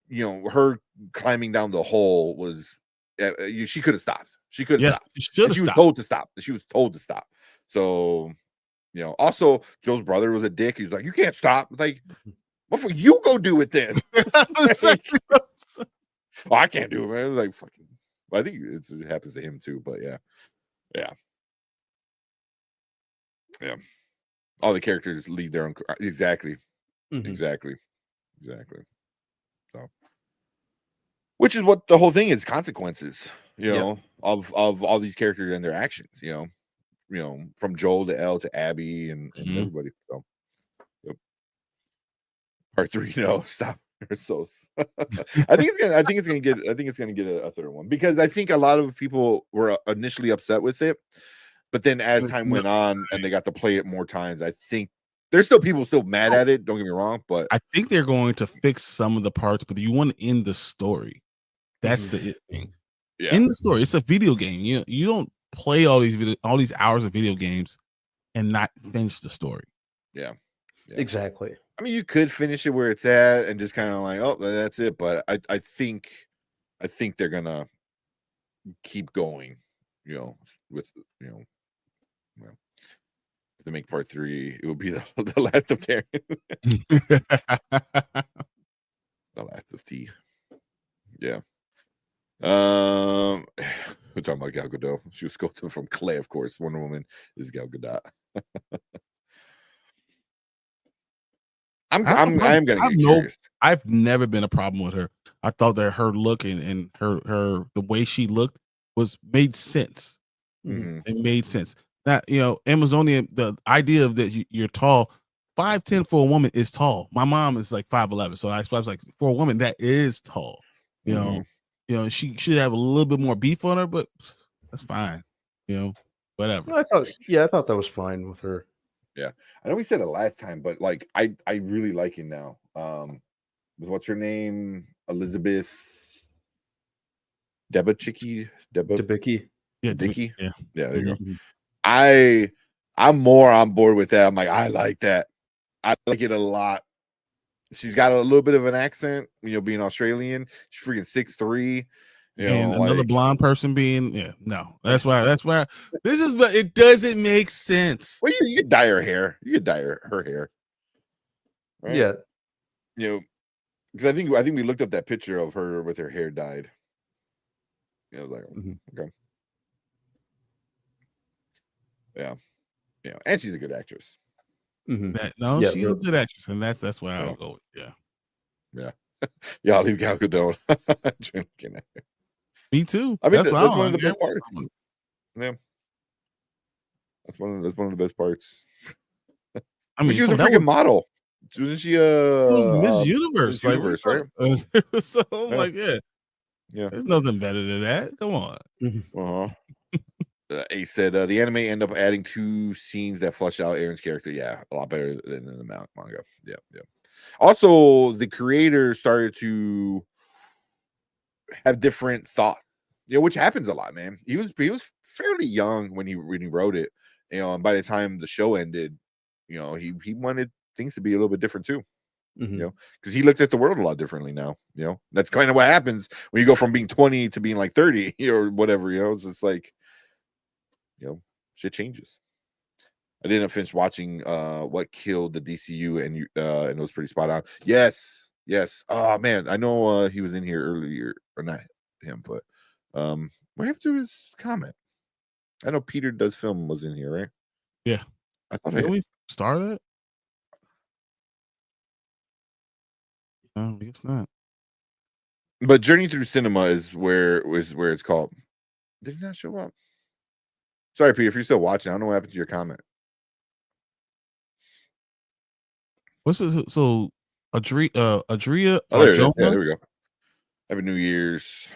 her climbing down the hole was, she could have stopped. She could have stopped. She should have She was stopped. told to stop. She was told to stop. So, also Joe's brother was a dick. He was like, "You can't stop." Like, what for? You go do it then. Oh, I can't do it, man. Like, fucking. Well, I think it happens to him too. But yeah. All the characters lead their own. Exactly. Exactly. So, which is what the whole thing is: consequences. Of all these characters and their actions. From Joel to Elle to Abby and everybody. So, part 3. No, stop. So, I think it's gonna get a third one, because I think a lot of people were initially upset with it, but then as time went on and they got to play it more times, I think there's still people mad at it. Don't get me wrong, but I think they're going to fix some of the parts, but you want to end the story. That's the thing. Yeah. In the story, it's a video game. You don't play all these hours of video games and not finish the story. Yeah. Exactly. I mean, you could finish it where it's at and just kind of like, oh, that's it. But I think they're gonna keep going. With well, to make part 3, it will be the last of Taryn. The last of T. Yeah. We're talking about Gal Gadot. She was sculpted from clay, of course. Wonder Woman is Gal Gadot. I'm gonna get curious. I've never been a problem with her. I thought that her look and her the way she looked made sense. It made sense. That Amazonian, the idea of that you're tall, 5'10" for a woman is tall. My mom is like 5'11", so I was like, for a woman that is tall. She should have a little bit more beef on her, but that's fine. Whatever. I thought that was fine with her. Yeah, I know we said it last time, but like I really like it now. What's her name? Elizabeth Debicki. Yeah, Dicky. Yeah, there you go. I'm more on board with that. I'm like, I like that. I like it a lot. She's got a little bit of an accent, being Australian. She's freaking 6'3". And another blonde person being that's why this is, but it doesn't make sense. Well, you could dye her hair. You could dye her hair. Right? Yeah. Because I think we looked up that picture of her with her hair dyed. I was like, okay. Yeah. And she's a good actress. She's a good actress, and that's why I'll go with. Yeah, I'll leave Gal Gadot. Me too. I mean, that's one of the best parts. Yeah, that's one of the best parts. I mean, she was a freaking model. Wasn't she? Miss Universe, right? So I'm like, there's nothing better than that. Come on. Ace said the anime end up adding 2 scenes that flush out Aaron's character. Yeah, a lot better than in the manga. Yeah. Also, the creator started to have different thoughts, which happens a lot, man. He was fairly young when he wrote it, and by the time the show ended, he wanted things to be a little bit different too. Because he looked at the world a lot differently now. That's kind of what happens when you go from being 20 to being like 30 or whatever. It's just like, shit changes. I didn't finish watching What Killed the DCU, and it was pretty spot on. Yes. Oh man, I know he was in here earlier, or not him, but what happened to his comment? I know Peter Does Film was in here, right? Yeah, I thought we started. No, I guess not. But Journey Through Cinema is where it's called. Did it not show up? Sorry, Peter, if you're still watching, I don't know what happened to your comment. What's it? So Adria Oh, there it is. Arjona? Yeah, there we go. Happy New Year's.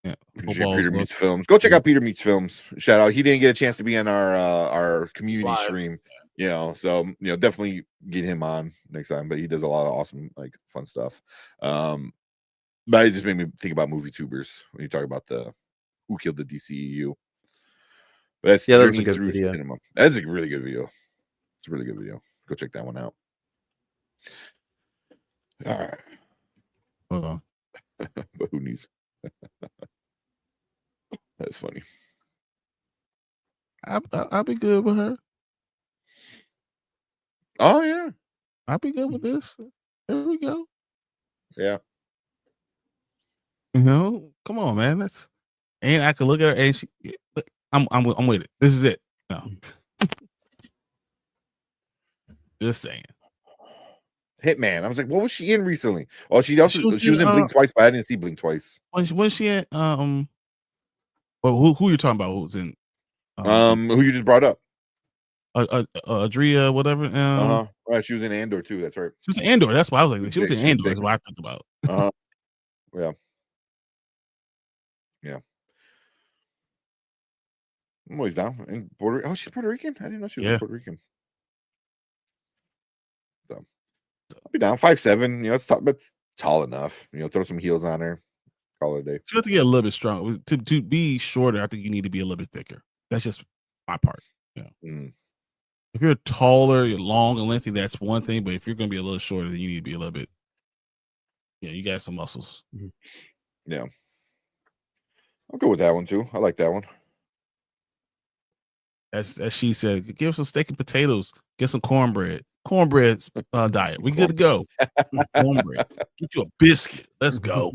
Yeah, Peter Meets Films. Go check out Peter Meets Films. Shout out. He didn't get a chance to be on our community Live. stream, so definitely get him on next time. But he does a lot of awesome, like, fun stuff. But it just made me think about movie tubers when you talk about the who killed the DCEU. But that's that was a good video. Cinema. That's a really good video. It's a really good video. Go check that one out. All right. Hold on. But who needs? That's funny. I'll be good with her. Oh yeah, I'll be good with this. There we go. Yeah. Come on, man. And I can look at her and I'm with it. This is it. No. Just saying. Hitman. I was like, what was she in recently? Oh, she was in Blink twice, but I didn't see Blink twice. Was she in well, who you talking about? Who's in who you just brought up? Adria, whatever. Right, she was in Andor too. That's right. She was in Andor. That's what I was like. She was in Andor. That's what I think about. Yeah. Yeah. I'm always down in Puerto Rico. Oh, she's Puerto Rican? I didn't know she was Puerto Rican. So I'll be down 5'7". It's tall, but tall enough. Throw some heels on her. Call it a day. You have to get a little bit stronger. To be shorter, I think you need to be a little bit thicker. That's just my part. If you're taller, you're long and lengthy, that's one thing. But if you're going to be a little shorter, then you need to be a little bit. Yeah, you got some muscles. Yeah. I'll go with that one too. I like that one. As she said, give some steak and potatoes, get some cornbread. Cornbread diet. We good to go. Cornbread. Get you a biscuit. Let's go.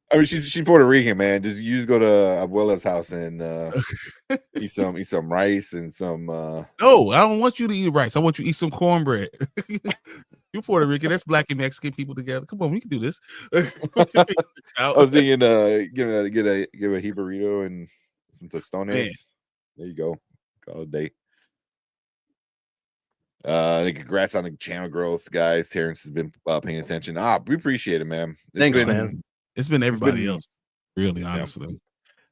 I mean, she's Puerto Rican, man. You just go to Abuela's house and eat some rice and some. No, I don't want you to eat rice. I want you to eat some cornbread. You're Puerto Rican. That's black and Mexican people together. Come on, we can do this. I was thinking, give a burrito and some tostones. Man. There you go. Call it a day. Congrats on the channel growth, guys. Terrence has been paying attention. We appreciate it, man. Thanks, man. It's been everybody else, really, honestly.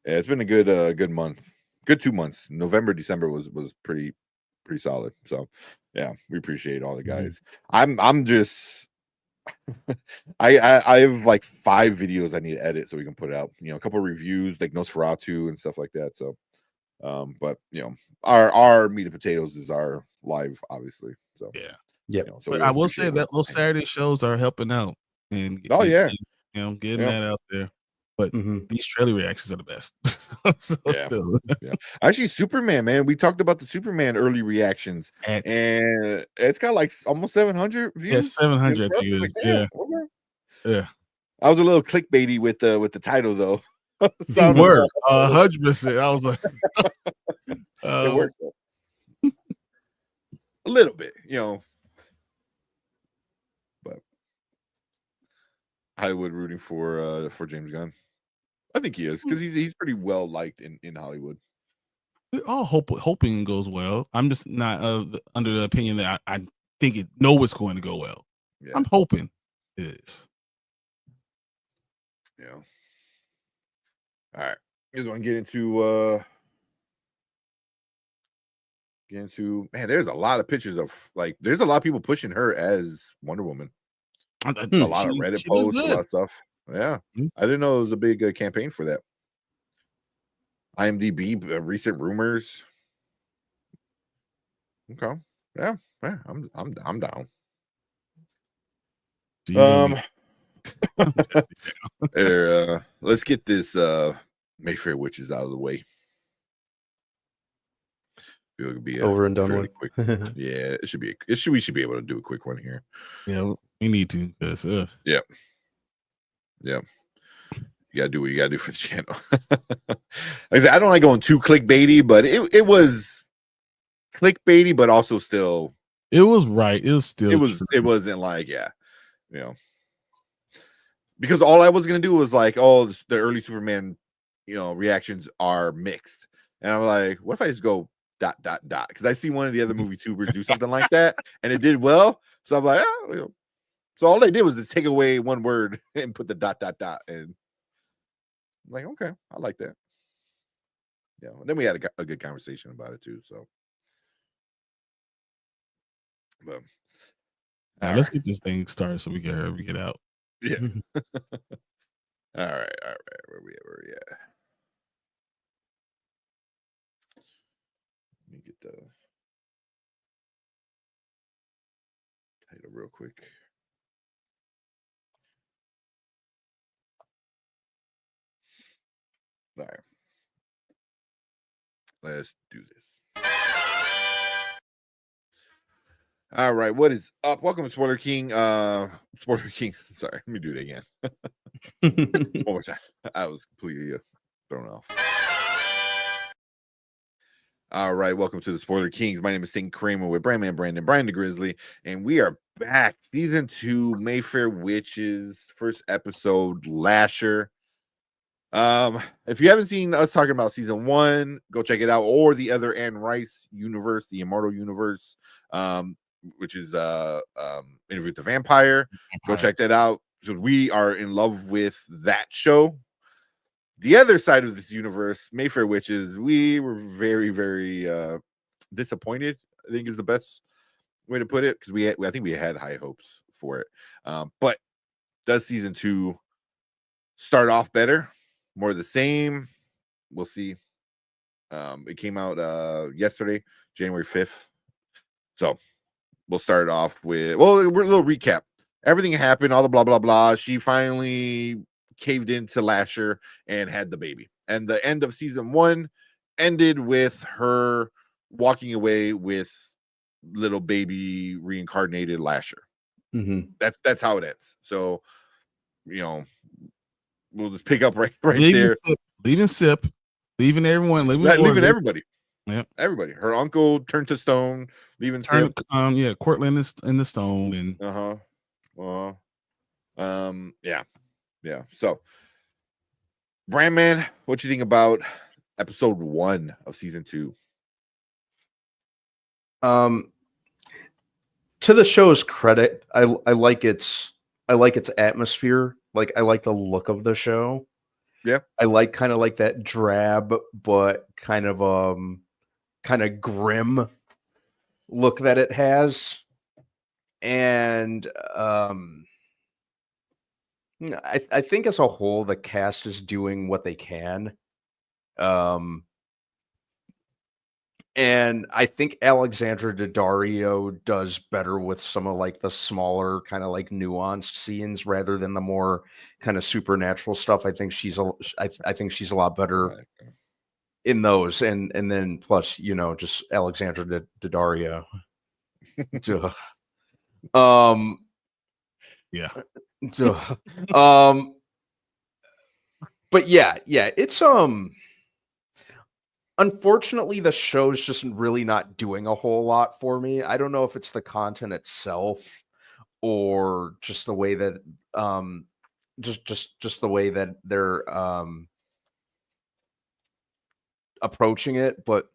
Yeah, it's been a good month. Good 2 months. November, December was pretty solid. So yeah, we appreciate all the guys. I'm just I have like 5 videos I need to edit so we can put out. A couple of reviews like Nosferatu and stuff like that. So but our meat and potatoes is our live, obviously. So yeah. So but I will say that those Saturday shows are helping out and getting that out there. But these trailer reactions are the best. Actually, Superman, man. We talked about the Superman early reactions, and it's got like almost 700 views. Yeah, 700 views. Yeah. I was a little clickbaity with the title though. It worked 100%. I was like, it worked a little bit, but Hollywood rooting for James Gunn. I think he is because he's pretty well liked in Hollywood. We're all hoping it goes well. I'm just not under the opinion that I think it's going to go well. Yeah. I'm hoping it is. Yeah. All right. You guys want to get into man, there's a lot of pictures of there's a lot of people pushing her as Wonder Woman. A lot of Reddit posts, a lot of stuff. Yeah. I didn't know it was a big campaign for that. IMDb recent rumors. Okay. Yeah. I'm down. Let's get this Mayfair witches out of the way. Feel it could be over and done with. Quick. Yeah, we should be able to do a quick one here. Yeah, we need to. Yeah. You gotta do what you gotta do for the channel. Like I said, I don't like going too clickbaity, but it was clickbaity, but also still it was right. It was still it wasn't like because all I was gonna do was like, oh, the early Superman reactions are mixed, and I'm like, what if I just go Because I see one of the other movie tubers do something like that, and it did well. So I'm like, so all they did was just take away one word and put the ... And I'm like, okay, I like that. Yeah. And then we had a good conversation about it too. So, but let's get this thing started so we can get out. Yeah. All right. Where we at? Let me get the title real quick. All right. Let's do this. All right. What is up? Welcome to Spoiler King. Spoiler King. Sorry. Let me do it again. One more time. I was completely thrown off. All right. Welcome to the Spoiler Kings. My name is Sting Kramer with Brian the Grizzly, and we are back. Season 2, Mayfair Witches, first episode, Lasher. If you haven't seen us talking about season 1, go check it out, or the other Anne Rice universe, the Immortal universe, which is Interview with the Vampire. Go check that out. So we are in love with that show. The other side of this universe, Mayfair Witches, we were very, very disappointed, I think is the best way to put it, because I think we had high hopes for it. But does season 2 start off better? More of the same? We'll see. It came out yesterday, January 5th. So we'll start off with, we're a little recap. Everything happened, all the blah, blah, blah. She finally caved into Lasher and had the baby. And the end of season 1 ended with her walking away with little baby reincarnated Lasher. Mm-hmm. That's how it ends. So, we'll just pick up right there. Leaving everyone, leaving everybody. Yeah, everybody. Her uncle turned to stone, leaving Sip. Cortland is in the stone, and yeah. So, Brandman, what you think about episode 1 of season 2? To the show's credit, I like its atmosphere. Like, I like the look of the show. Yeah. I like kind of like that drab but kind of grim look that it has. And I think as a whole the cast is doing what they can. And I think Alexandra Daddario does better with some of like the smaller kind of like nuanced scenes rather than the more kind of supernatural stuff. I think she's a lot better in those. And then plus, just Alexandra Daddario. Yeah. But yeah, it's unfortunately, the show's just really not doing a whole lot for me. I don't know if it's the content itself or just the way that just the way that they're approaching it, but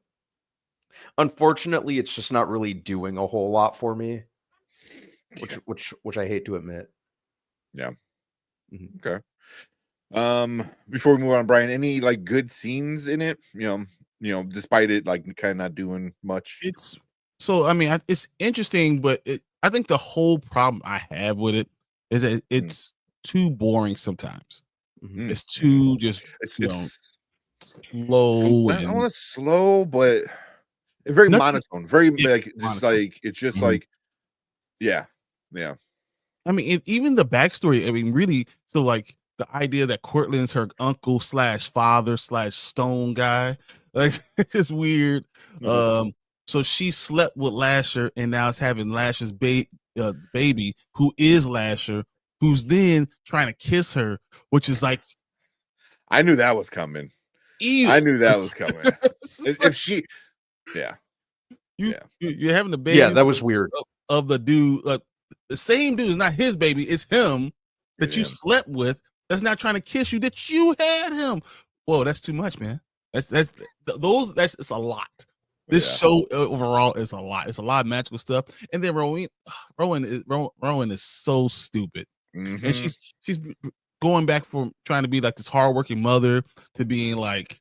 unfortunately, it's just not really doing a whole lot for me, which I hate to admit. Yeah. Mm-hmm. Okay. Before we move on, Brian, any like good scenes in it? Despite it like kind of not doing much. It's interesting, but I think the whole problem I have with it is that it's too boring sometimes. Mm-hmm. It's too just slow. I don't want to slow, but it's very monotone. Very yeah. I mean, even the backstory. I mean, really. So like the idea that Cortland's her uncle / father / stone guy. Like, it's weird. Mm-hmm. So she slept with Lasher and now is having Lasher's baby, who is Lasher, who's then trying to kiss her, which is like, I knew that was coming. Ew. I knew that was coming. If she, you're having the baby. Yeah, that was weird. Of the dude, the same dude is not his baby, it's him that you slept with. That's not trying to kiss you. That you had him. Whoa, that's too much, man. It's a lot. This show overall is a lot. It's a lot of magical stuff. And then Rowan is so stupid. Mm-hmm. And she's going back from trying to be like this hardworking mother to being like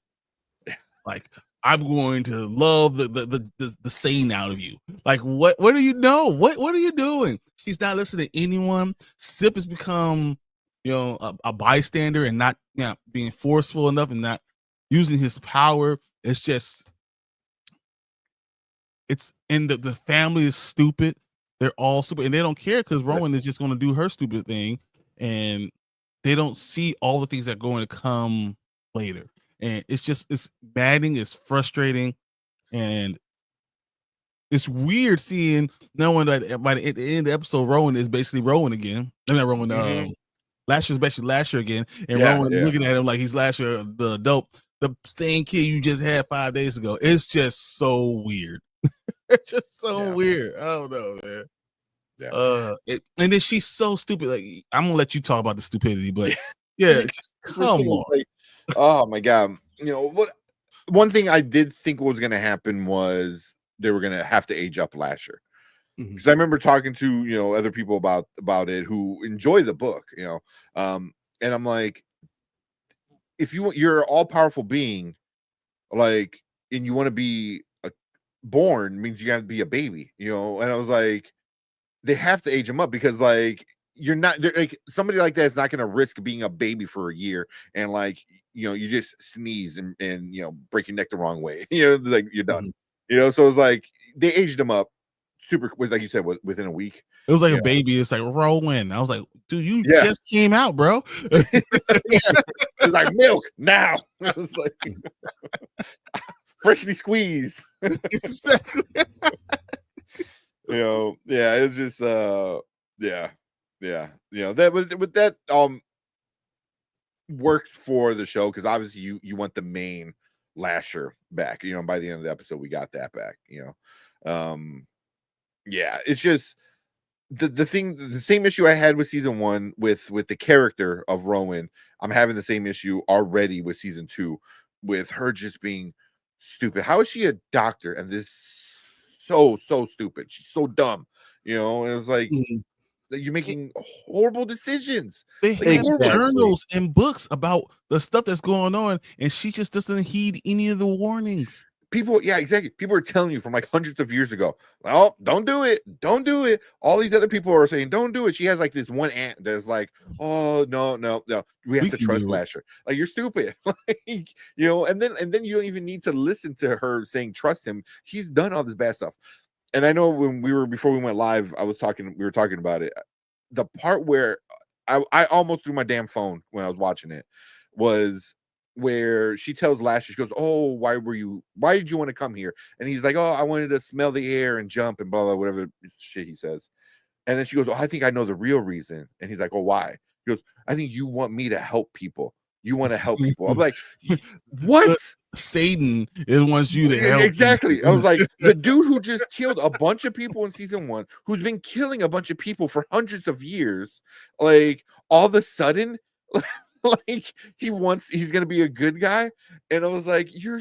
I'm going to love the saying out of you. Like, what do you know? What are you doing? She's not listening to anyone. Sip has become, a bystander and not being forceful enough and not using his power. It's just, and the family is stupid. They're all stupid and they don't care because Rowan is just going to do her stupid thing, and they don't see all the things that are going to come later. And it's maddening, it's frustrating, and it's weird knowing that by the end of the episode, Rowan is basically Rowan again. I'm not Rowan. Lasher's basically Lasher again, and Rowan looking at him like he's Lasher, the same kid you just had 5 days ago. It's just so weird. It's just so weird. I don't know, man. Yeah. And then she's so stupid. Like, I'm gonna let you talk about the stupidity, but just come on. Like, oh my god! What? One thing I did think was going to happen was they were going to have to age up Lasher, because I remember talking to other people about it who enjoy the book, and I'm like, if you're an all powerful being, like, and you want to be born, means you have to be a baby, and I was like, they have to age him up because like. You're not like somebody like that is not going to risk being a baby for a year and like you just sneeze and break your neck the wrong way, like you're done, so it's like they aged him up super quick, like you said, within a week. It was like a baby. It's like Rowan. I was like, dude, you just came out, bro. It's like milk now. I was like freshly squeezed. Exactly. It's just that was with that works for the show because obviously you want the main Lasher back. By the end of the episode we got that back. It's just the same issue I had with season 1 with the character of Rowan. I'm having the same issue already with season 2 with her just being stupid. How is she a doctor and this so stupid? She's so dumb. And it was like. That you're making horrible decisions. They have journals and books about the stuff that's going on, and she just doesn't heed any of the warnings. People, exactly. People are telling you from like hundreds of years ago, well, don't do it. Don't do it. All these other people are saying, don't do it. She has like this one aunt that's like, oh, no. We have to trust Lasher. Like, you're stupid. And then you don't even need to listen to her saying, trust him. He's done all this bad stuff. And I know before we went live, we were talking about it. The part where I almost threw my damn phone when I was watching it was where she tells Lasher, she goes, oh, why did you want to come here? And he's like, oh, I wanted to smell the air and jump and blah, blah, whatever shit he says. And then she goes, oh, I think I know the real reason. And he's like, oh, why? He goes, I think you want me to help people. You want to help people. I'm like, what? Satan wants you to help. Exactly. People. I was like, the dude who just killed a bunch of people in season 1, who's been killing a bunch of people for hundreds of years, like all of a sudden, like he's gonna be a good guy. And I was like, you're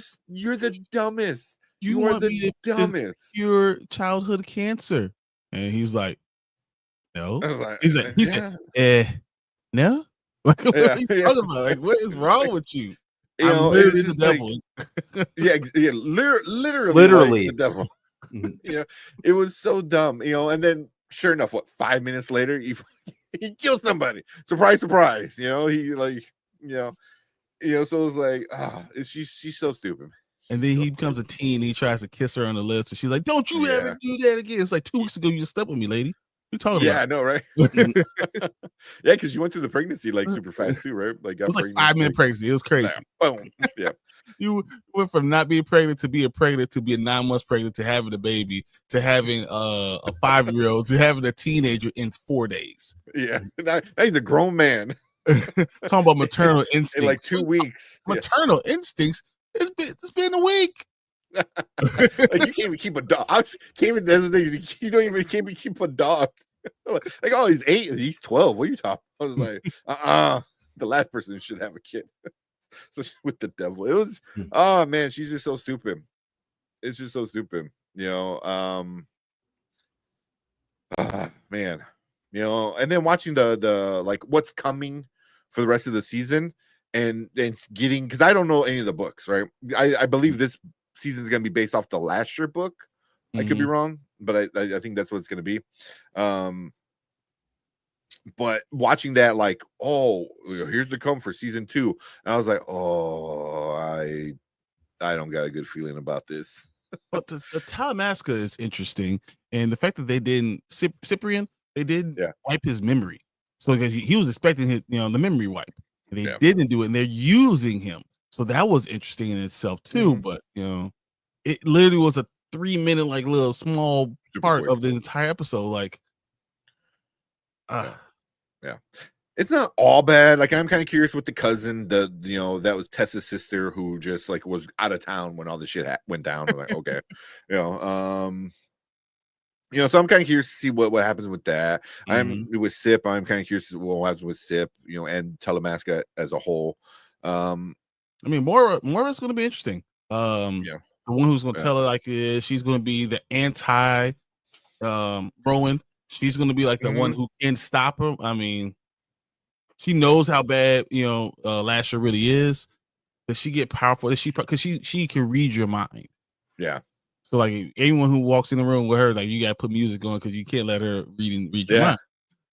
the dumbest. You are the dumbest. Your childhood cancer. And he's like, no. Like, he said, no. Like, what are you talking about? Like, what is wrong with you? I'm literally the devil. Literally the devil. It was so dumb, and then sure enough, 5 minutes later, he killed somebody. Surprise, surprise. So it was like, she's so stupid. And then he becomes a teen. He tries to kiss her on the lips, and she's like, "Don't you ever do that again." It's like 2 weeks ago you just slept with me, lady. What you talking about? I know, right? Because you went through the pregnancy like super fast too, right? Like, it was like 5-minute pregnancy. It was crazy. Boom. Yeah. You went from not being pregnant to being pregnant to being 9 months pregnant to having a baby to having a 5-year-old to having a teenager in 4 days. Yeah. Now he's a grown man. Talking about maternal instincts. In like 2 weeks. Maternal instincts. It's been a week. Like, you can't even keep a dog. You don't even can't keep a dog. Like, oh, he's 8 and he's 12. What are you talking? I was like, the last person should have a kid. Especially with the devil. It was, oh man, she's just so stupid. It's just so stupid, man, and then watching the like what's coming for the rest of the season and getting, because I don't know any of the books, right? I believe this season is going to be based off the last year book. I could be wrong, but I think that's what it's going to be. But watching that, like, oh, here's the come for season 2, and I was like, oh, I don't got a good feeling about this. But the Talamasca is interesting, and the fact that they didn't Cyprian, they didn't wipe his memory, so because he was expecting his, the memory wipe, and they didn't do it, and they're using him, so that was interesting in itself too. But it literally was a 3-minute like little small part of the entire episode, like. Yeah, it's not all bad. Like, I'm kind of curious with the cousin, that was Tessa's sister, who just like was out of town when all the shit went down. I'm like, okay, so I'm kind of curious to see what happens with that. I'm with Sip. I'm kind of curious what happens with Sip, and Talamasca as a whole. I mean, Moira is going to be interesting. The one who's going to tell her like she's going to be the anti Rowan. She's going to be like the one who can stop him. I mean, she knows how bad, Lasher really is. Does she get powerful? Because she can read your mind. Yeah. So like anyone who walks in the room with her, like you got to put music on because you can't let her read your mind.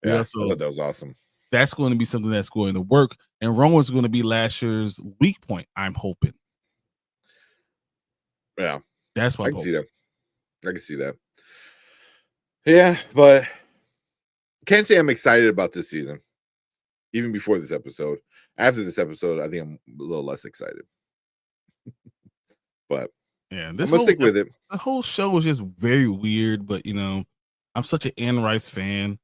Yeah. So I thought that was awesome. That's going to be something that's going to work. And Rowan's going to be Lasher's weak point, I'm hoping. Yeah. That's what I can see that. Yeah, but can't say I'm excited about this season. Even before this episode. After this episode, I think I'm a little less excited. But I'm gonna stick with it. The whole show was just very weird, but I'm such an Anne Rice fan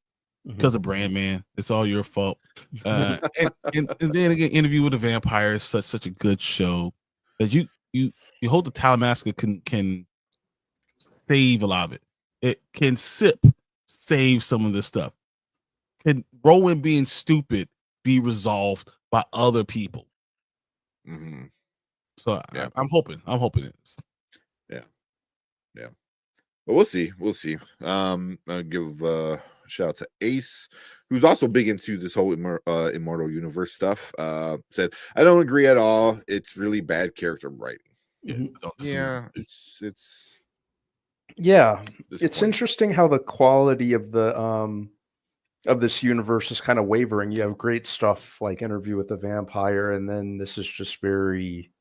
because of Brand Man. It's all your fault. And then again, Interview with the Vampire is such a good show that you hope the Talamasca can save a lot of it. It can save some of this stuff. Can Rowan being stupid be resolved by other people? So I'm hoping it is. Yeah. But we'll see. I'll give a shout out to Ace, who's also big into this whole Immortal Universe stuff. Said, I don't agree at all. It's really bad character writing. It's interesting how the quality of the of this universe is kind of wavering. You have great stuff like Interview with the Vampire, and then this is just very,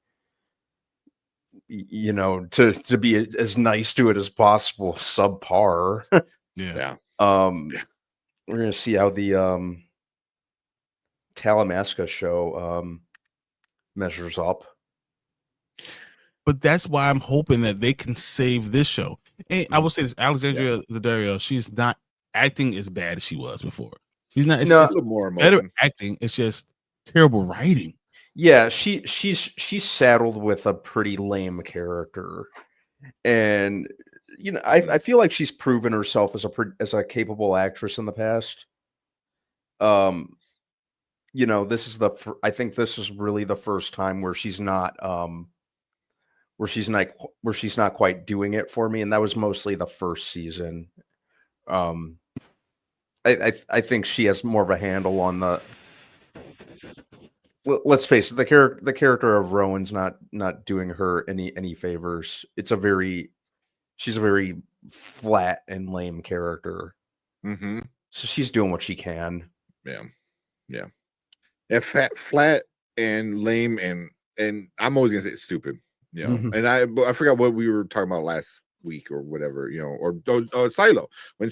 to be as nice to it as possible, subpar. We're gonna see how the Talamasca show measures up. But that's why I'm hoping that they can save this show. And I will say this: Alexandria Daddario, she's not acting as bad as she was before. She's not. It's more better acting. It's just terrible writing. Yeah, she's saddled with a pretty lame character, and I feel like she's proven herself as a capable actress in the past. This is I think this is really the first time where she's not quite doing it for me, and that was mostly the first season. I think she has more of a handle on the. Let's face it, the character of Rowan's not doing her any favors. She's a very flat and lame character. So she's doing what she can. Yeah. Flat and lame, and I'm always gonna say stupid. And I forgot what we were talking about last week or whatever, or Silo. When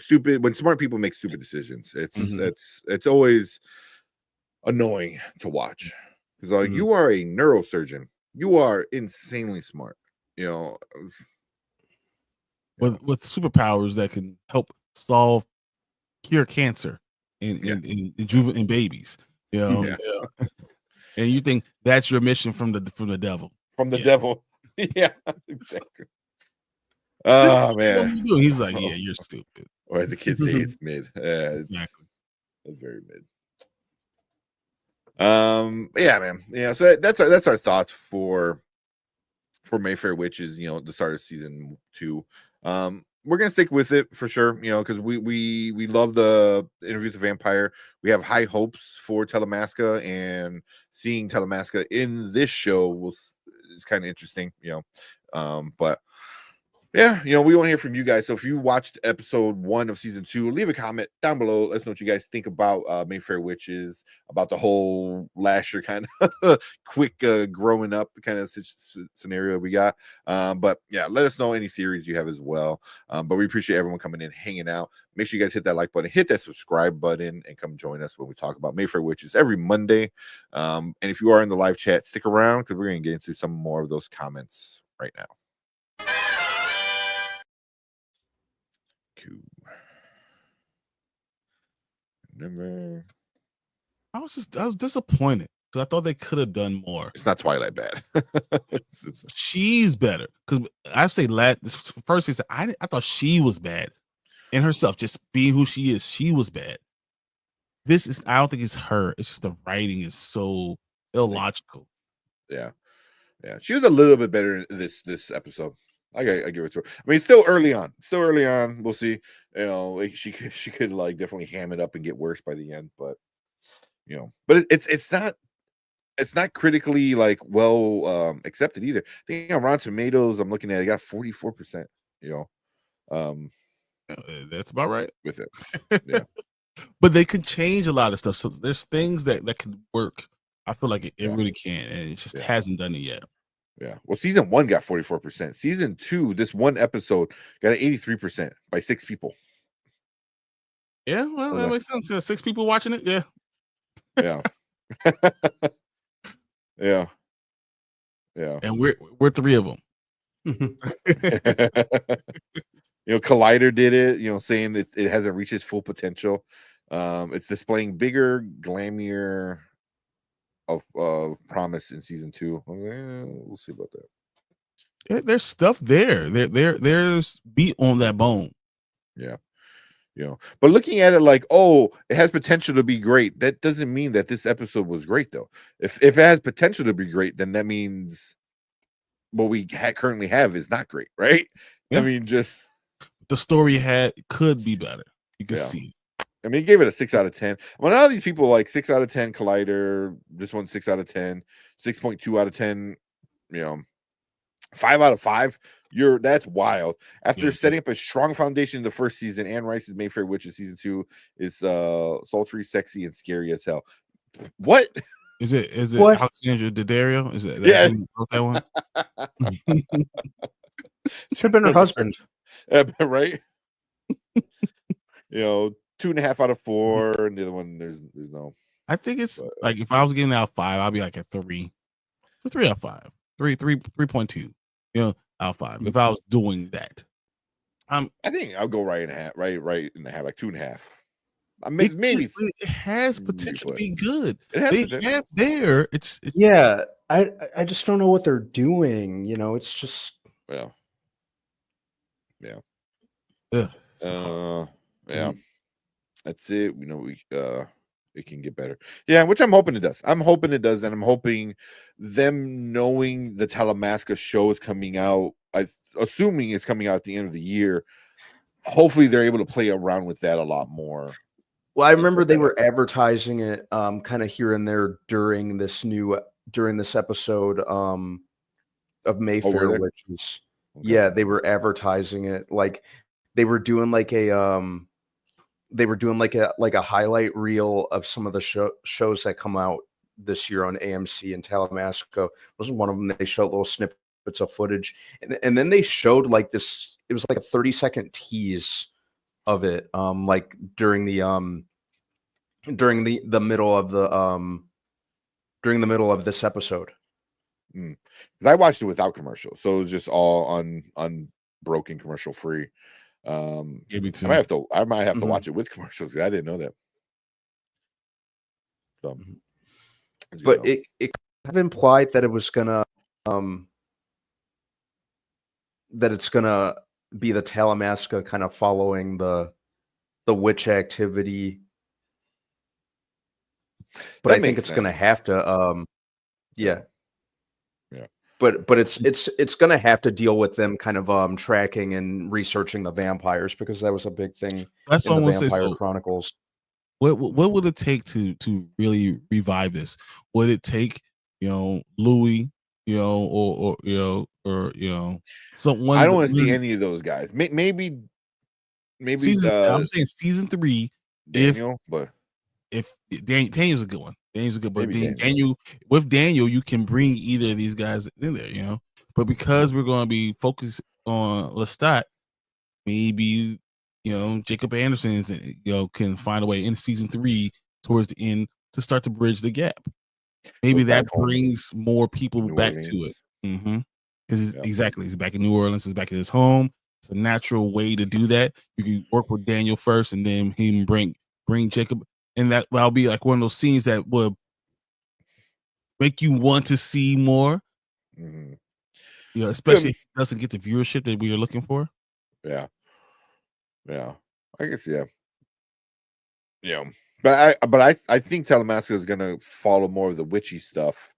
smart people make stupid decisions, it's always annoying to watch, because like you are a neurosurgeon, you are insanely smart, with superpowers that can help cure cancer in babies, and you think that's your mission from the devil. Devil. Yeah, exactly. Oh man, he's like, yeah, you're stupid. Or as the kids say, it's mid. Exactly. It's very mid. Yeah, man. So that's our thoughts for for Mayfair Witches, the start of season 2. We're gonna stick with it for sure, because we love the Interview with the Vampire. We have high hopes for Telemasca, and seeing Telemasca in this show is kind of interesting, but yeah, we want to hear from you guys. So if you watched episode 1 of season 2, leave a comment down below. Let us know what you guys think about Mayfair Witches, about the whole last year kind of quick growing up kind of scenario we got. But yeah, let us know any series you have as well. But we appreciate everyone coming in, hanging out. Make sure you guys hit that like button, hit that subscribe button, and come join us when we talk about Mayfair Witches every Monday. And if you are in the live chat, stick around because we're going to get into some more of those comments right now. I was disappointed because I thought they could have done more. It's not Twilight bad. She's better because I say first season I thought she was bad in herself, just being who she is. She was bad. I don't think it's her. It's just the writing is so illogical. Yeah. She was a little bit better in this episode. I give it to her. I mean, it's still early on. We'll see. She could like definitely ham it up and get worse by the end, but but it's not critically like well accepted either. I think on Rotten Tomatoes, I'm looking at it got 44%. That's about right with it. Yeah, but they can change a lot of stuff. So there's things that can work. I feel like it really can, and it just hasn't done it yet. Yeah. Well, season 1 got 44%. Season 2, this one episode got an 83% by 6 people. Yeah, well, that makes sense. 6 people watching it. Yeah. Yeah. Yeah. And we're 3 of them. Collider did it, saying it hasn't reached its full potential. It's displaying bigger, glamier of promise in season 2. We'll see about that. There's stuff there. There's meat on that bone. Yeah. But looking at it like, it has potential to be great. That doesn't mean that this episode was great, though. If it has potential to be great, then that means what we currently have is not great, right? Yeah. I mean, just the story could be better. You can see. I mean, he gave it a 6 out of 10. Well, all these people like 6 out of 10. Collider, this one 6 out of 10, 6.2 out of 10. 5 out of 5. That's wild. After setting up a strong foundation in the first season, Anne Rice's Mayfair Witches season 2 is sultry, sexy, and scary as hell. What is it? Is it what? Alexandra Daddario? Is it? That one? Should have been her husband, right? 2.5 out of 4, and the other one there's no. I think it's like if I was giving out 5, I'd be like at 3. So 3 out of 5. 3.2. Out of 5. If I was doing that. I think I'll go right in half, right in the half, like 2.5. Maybe it has potential to be good. It's yeah. I just don't know what they're doing. It's just yeah. That's it. It can get better. Yeah, which I'm hoping it does. And I'm hoping them knowing the Telemasca show is coming out, assuming it's coming out at the end of the year, hopefully they're able to play around with that a lot more. Well, I remember they were advertising it kind of here and there during this episode of Mayfair, which is they were advertising it like they were doing like a highlight reel of some of the shows that come out this year on AMC and Telemasco. Wasn't one of them. They showed little snippets of footage, and then they showed like this. It was like a 30-second tease of it, like during the middle of this episode. I watched it without commercials, so it was just all unbroken, commercial free. Give me 2. I might have to watch it with commercials. I didn't know that. So, but it kind of implied that it was gonna that it's gonna be the Telemasca kind of following the witch activity. But I think it's gonna have to Yeah. but it's going to have to deal with them kind of tracking and researching the vampires, because that was a big thing. That's in what I the want to say. Vampire So, Chronicles. what would it take to really revive this? Would it take, Louis, or someone? I don't want to see any of those guys. Maybe season. I'm saying season 3. Daniel, if Daniel's a good one. Daniel's a good, but Maybe Daniel, you can bring either of these guys in there, But because we're going to be focused on Lestat, maybe Jacob Anderson can find a way in season 3 towards the end to start to bridge the gap. Maybe that brings more people back to it. Because exactly, he's back in New Orleans, he's back in his home. It's a natural way to do that. You can work with Daniel first, and then him bring Jacob, and that'll be like one of those scenes that will make you want to see more. Especially if it doesn't get the viewership that we are looking for. Yeah. I guess But I think Talamasca is gonna follow more of the witchy stuff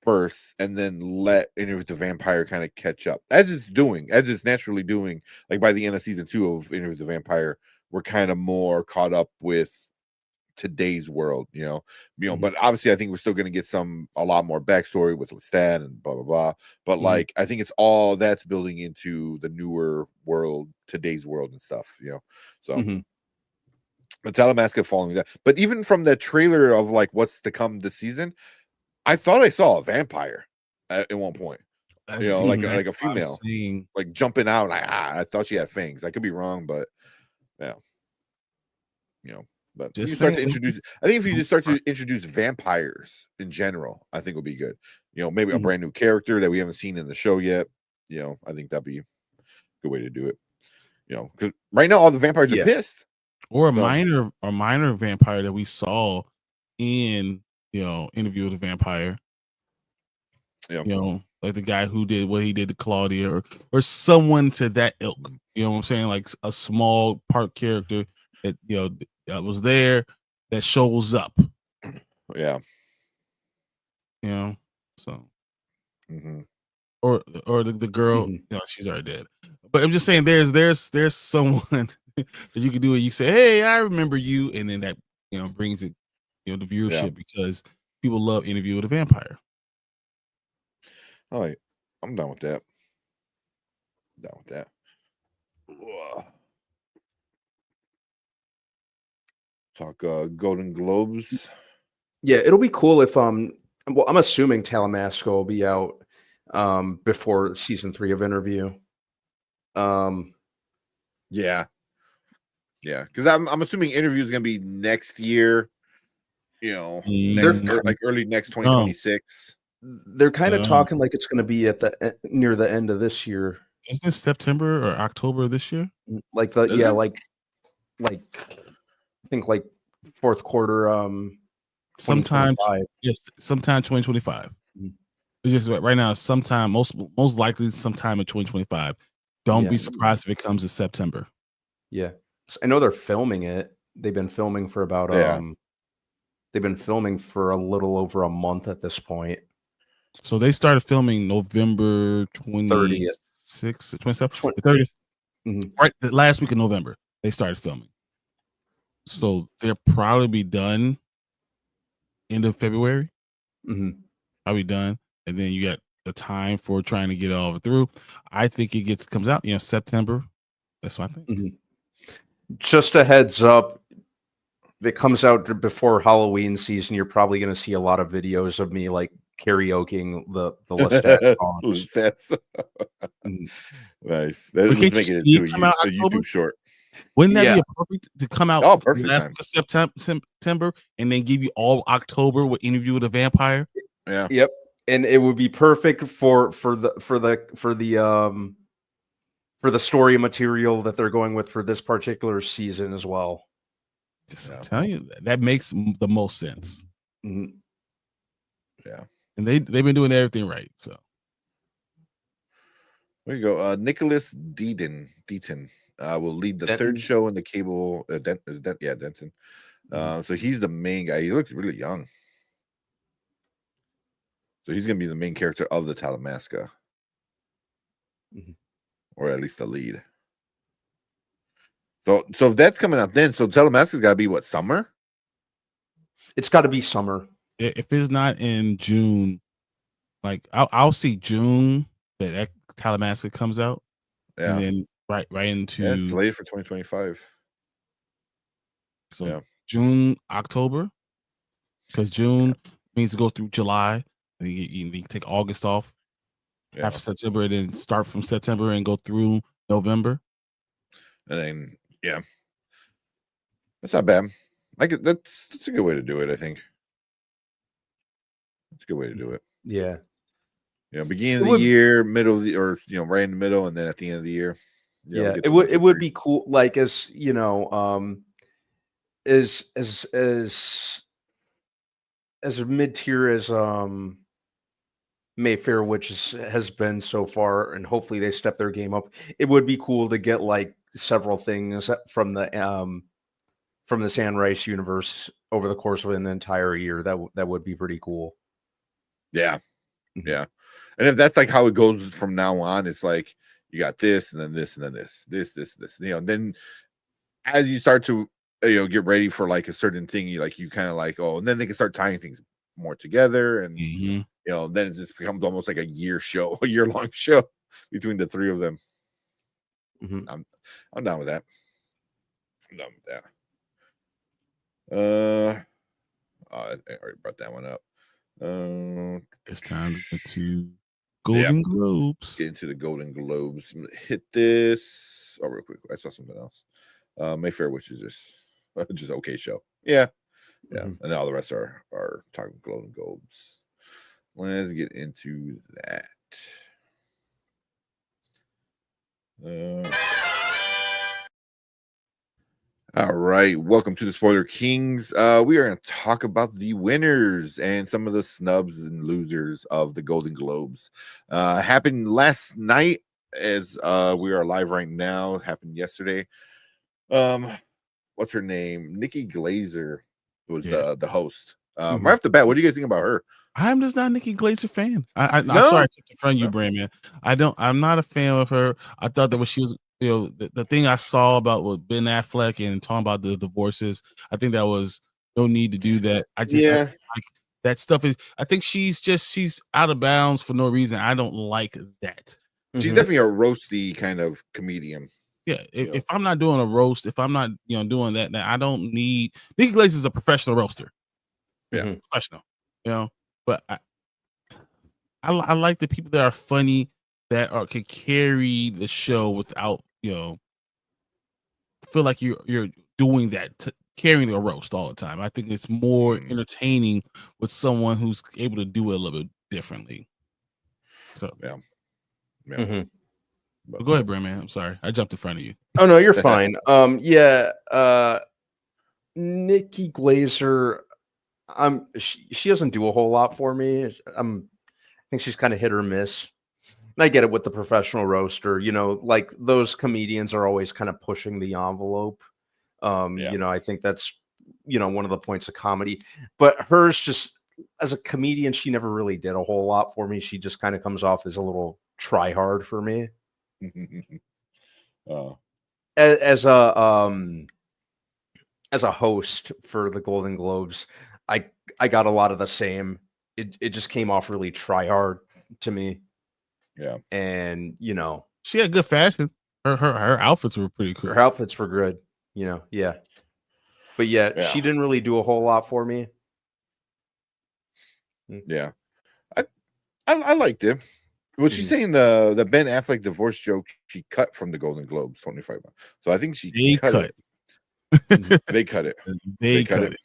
first, and then let Interview with the Vampire kind of catch up as it's naturally doing. Like by the end of season 2 of Interview with the Vampire, we're kind of more caught up with today's world, but obviously I think we're still going to get a lot more backstory with Lestat and blah blah blah, but like I think it's all that's building into the newer world, today's world and stuff, so but Talamasca following that. But even from the trailer of like what's to come this season, I thought I saw a vampire at one point, like a female like jumping out, like I thought she had fangs. I could be wrong, but but I think if you just start to introduce vampires in general, I think will be good. Maybe a brand new character that we haven't seen in the show yet. I think that'd be a good way to do it. Because right now all the vampires are pissed. Or a minor vampire that we saw in Interview with a Vampire. Like the guy who did what he did to Claudia, or someone to that ilk. You know what I'm saying? Like a small part character that that was there that shows up. Yeah. So or the girl, she's already dead. But I'm just saying there's someone that you can do it. You say, hey, I remember you, and then that brings it the viewership because people love Interview with a Vampire. All right, I'm done with that. Ugh. Talk Golden Globes. Yeah, it'll be cool if I'm assuming Talamasca will be out before season 3 of Interview. Yeah, because I'm assuming Interview is gonna be next year. Like early next 2026. They're kind of talking like it's going to be at near the end of this year. Isn't this September or October this year? Like like I think like fourth quarter. Sometime 2025. It's just right now. Sometime most likely sometime in 2025. Don't be surprised if it comes in September. Yeah, I know they're filming it. They've been filming for about They've been filming for a little over a month at this point. So they started filming November 26th, 27th, 30th. Right, the last week of November, they started filming. So they'll probably be done end of February. Probably done. And then you got the time for trying to get it all through. I think it comes out, September. That's what I think. Just a heads up. If it comes out before Halloween season, you're probably going to see a lot of videos of me like karaokeing the Lestat songs. Nice. That was making it to a YouTube short. Wouldn't that be perfect to come out last September and then give you all October with Interview with a Vampire? Yeah. Yep. And it would be perfect for the story material that they're going with for this particular season as well. I'm telling you, that makes the most sense. Yeah, and they've been doing everything right. So there you go. Nicholas Deaton will lead the third show in the cable. Denton. So he's the main guy. He looks really young. So he's gonna be the main character of the Talamasca, or at least the lead. So if that's coming out then, so Talamasca's got to be what, summer? It's got to be summer. If it's not in June, like I'll see June that Talamasca comes out, and then right into it's late for 2025. So June, October, because June means to go through July, and you take August off, half of September, and then start from September and go through November. And then that's not bad. That's a good way to do it. I think it's a good way to do it. Yeah. Beginning of the year, middle of the, or right in the middle, and then at the end of the year. It would be cool, like, as as mid-tier as Mayfair, which has been so far, and hopefully they step their game up. It would be cool to get like several things from the San Rice universe over the course of an entire year. That would be pretty cool. Yeah. Yeah. And if that's like how it goes from now on, it's like you got this and then this and then this. Then as you start to get ready for like a certain thing, you kind of like, and then they can start tying things more together, and then it just becomes almost like a year-long show between the three of them. I'm down with that. I already brought that one up. It's time to get to Golden Globes. Get into the Golden Globes. Hit this. Real quick. I saw something else. Mayfair, which is just okay show. Yeah. And all the rest are talking Golden Globes. Let's get into that. All right, welcome to the Spoiler Kings. We are going to talk about the winners and some of the snubs and losers of the Golden Globes. Happened last night, as we are live right now. Happened yesterday. What's her name? Nikki Glazer was the host. Right off the bat, what do you guys think about her? I'm just not a Nikki Glazer fan. I'm sorry I took the front of you, Brand Man. I'm not a fan of her. I thought that when she was, the thing I saw about with Ben Affleck and talking about the divorces, I think that was no need to do that. I that stuff is, I think she's out of bounds for no reason. I don't like that. She's definitely a roasty kind of comedian. Yeah, if I'm not doing a roast, if I'm not doing that, then I don't need. Nikki Glazer is a professional roaster. Yeah, professional. But I like the people that are funny, that can carry the show without feel like you're doing that, carrying a roast all the time. I think it's more entertaining with someone who's able to do it a little bit differently. So But go ahead, Brand Man. I'm sorry, I jumped in front of you. Oh no, you're fine. Nikki Glazer, she doesn't do a whole lot for me. I think she's kind of hit or miss. And I get it with the professional roaster, like those comedians are always kind of pushing the envelope. I think that's one of the points of comedy. But hers, just as a comedian, she never really did a whole lot for me. She just kind of comes off as a little try hard for me. As a host for the Golden Globes, I got a lot of the same. It just came off really try hard to me. Yeah, and she had good fashion. Her outfits were pretty cool. Her outfits were good. But she didn't really do a whole lot for me. Yeah, I liked it. Well, she's saying the Ben Affleck divorce joke she cut from the Golden Globes 25. So I think they cut it. They cut it. They cut it.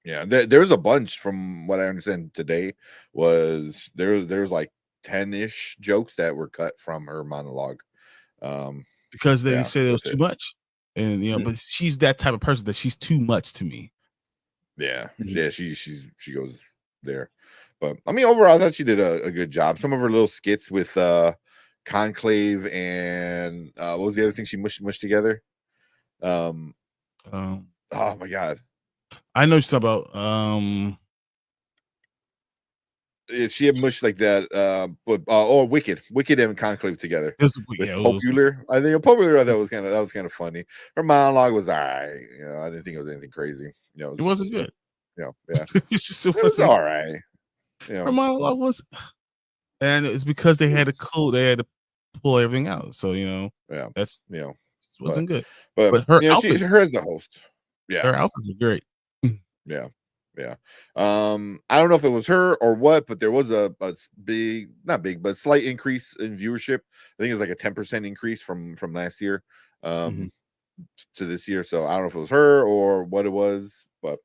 Yeah. There was a bunch, from what I understand today. Was there's like 10-ish jokes that were cut from her monologue. Because they said it was too much, and but she's that type of person that she's too much to me. Yeah, she goes there. But I mean, overall, I thought she did a good job. Some of her little skits with Conclave and what was the other thing she mushed together? Oh my god, I know what you're talking about. she had mushed like that. But Wicked and Conclave together. With Popular. I think Popular that was kind of funny. Her monologue was all right. You know, I didn't think it was anything crazy. You know, it wasn't good. You know, yeah, it was all right. You know, her monologue was, and it's because they had to pull everything out. So you know, yeah, that's it wasn't good. But her outfits, her as the host, her outfits are great. Yeah. I don't know if it was her or what, but there was a big, not big, but slight increase in viewership. I think it was like a 10% increase from last year to this year. So I don't know if it was her or what it was, but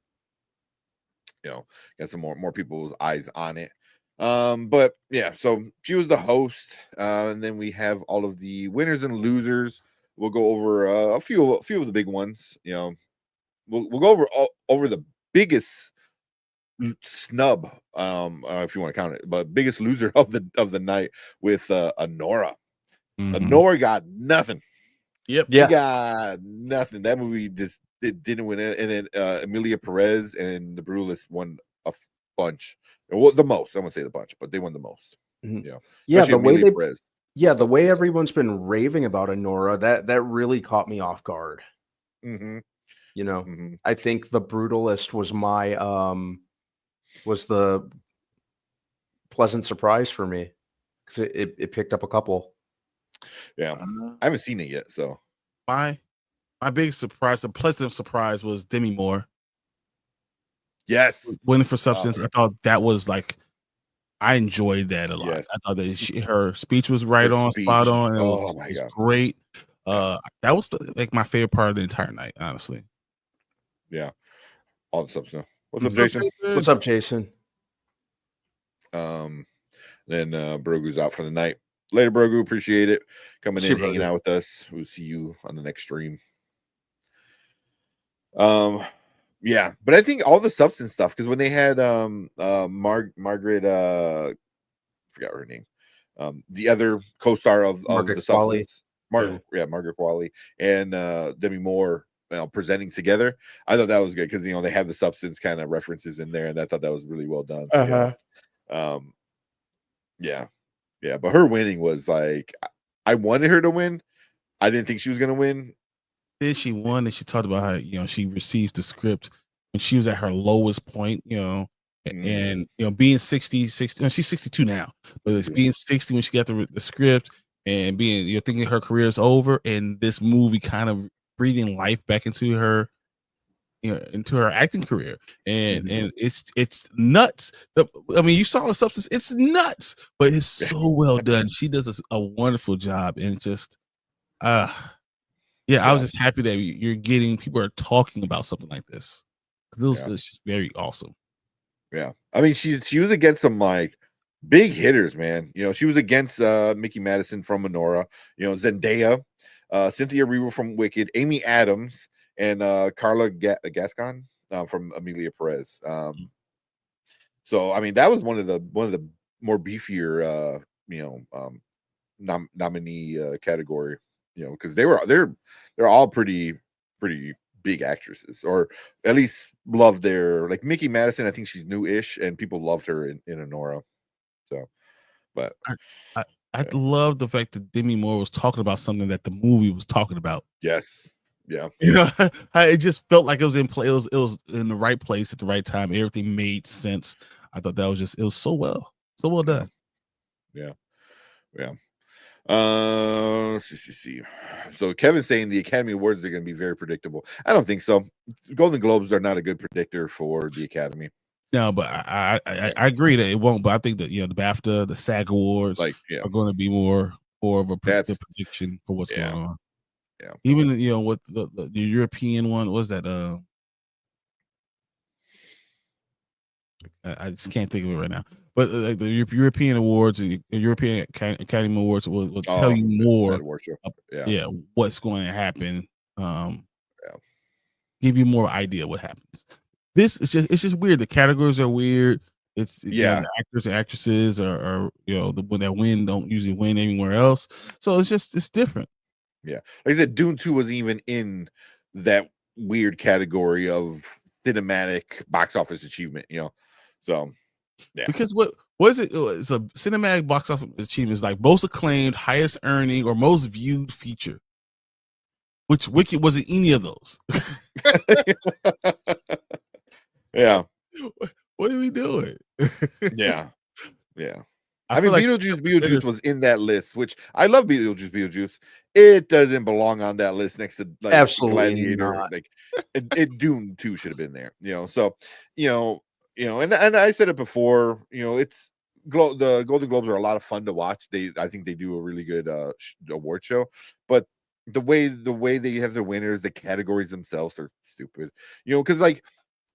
you know, got some more people's eyes on it. But yeah, so she was the host, and then we have all of the winners and losers. We'll go over a few of the big ones. You know, we'll go over the biggest snub, if you want to count it, but biggest loser of the night with Anora. Anora got nothing. Yep, she got nothing. That movie just didn't win it. And then Emilia Perez and the Brutalist won a bunch. Well, the most. I'm gonna say the bunch, but they won the most. Yeah, the way Perez. Yeah, the way everyone's been raving about Anora, that really caught me off guard. You know, I think the Brutalist was my was the pleasant surprise for me because it picked up a couple. Yeah, I haven't seen it yet. So my big surprise, a pleasant surprise, was Demi Moore. Yes, winning for Substance. I thought that was like, I enjoyed that a lot. Yes. I thought that her speech was spot on. It was great. That was like my favorite part of the entire night, honestly. Yeah, all the Substance. What's up, Jason? What's up, Jason? Then Brogu's out for the night. Later, Brogu. Appreciate it. Coming in, hanging out with us. We'll see you on the next stream. Yeah, but I think all the Substance stuff, because when they had Margaret, forgot her name, the other co-star of the Substance, Margaret Qualley, and Demi Moore, presenting together. I thought that was good because they have the Substance kind of references in there, and I thought that was really well done. Yeah, but her winning was like, I wanted her to win. I didn't think she was gonna win. Then she won, and she talked about how she received the script when she was at her lowest point, and being 60, she's 62 now, but it's being 60 when she got the script and being thinking her career is over, and this movie kind of breathing life back into her, into her acting career, and it's nuts. You saw the Substance; it's nuts, but it's so well done. She does a wonderful job, and just I was just happy that you're getting people are talking about something like this. It was just very awesome. Yeah, she was against some like big hitters, man. She was against Mickey Madison from Anora, Zendaya, Cynthia Erivo from Wicked, Amy Adams, and Carla Gascon from Emilia Perez. So that was one of the more beefier nominee category, because they're all pretty big actresses, or at least love their, like Mickey Madison. I think she's new-ish, and people loved her in Anora. So, but I love the fact that Demi Moore was talking about something that the movie was talking about. Yes. Yeah. It just felt like it was in play. It was in the right place at the right time. Everything made sense. I thought that was it was so well done. Yeah. See. So Kevin's saying the Academy Awards are going to be very predictable. I don't think so. Golden Globes are not a good predictor for the Academy. No, but I agree that it won't. But I think that the BAFTA, the SAG Awards, are going to be more of a prediction for what's going on. Yeah. Even what the European one was that. I just can't think of it right now. But like the European Awards, the European Academy Awards will tell you more. What's going to happen. Give you more idea what happens. It's just weird. The categories are weird. It's the actors and actresses are the one that win don't usually win anywhere else. So it's different. Yeah, like I said, Dune 2 wasn't even in that weird category of cinematic box office achievement. So yeah, because what What is it? It's a cinematic box office achievement. It's like most acclaimed, highest earning, or most viewed feature. Which Wicked wasn't any of those. Yeah. What are we doing? Yeah. I mean, like Beetlejuice was in that list, which I love. Beetlejuice. It doesn't belong on that list next to like Absolutely Gladiator. not. Like Doom 2 should have been there. So and I said it before. It's the Golden Globes are a lot of fun to watch. I think they do a really good award show, but the way they have their winners, the categories themselves are stupid. Because like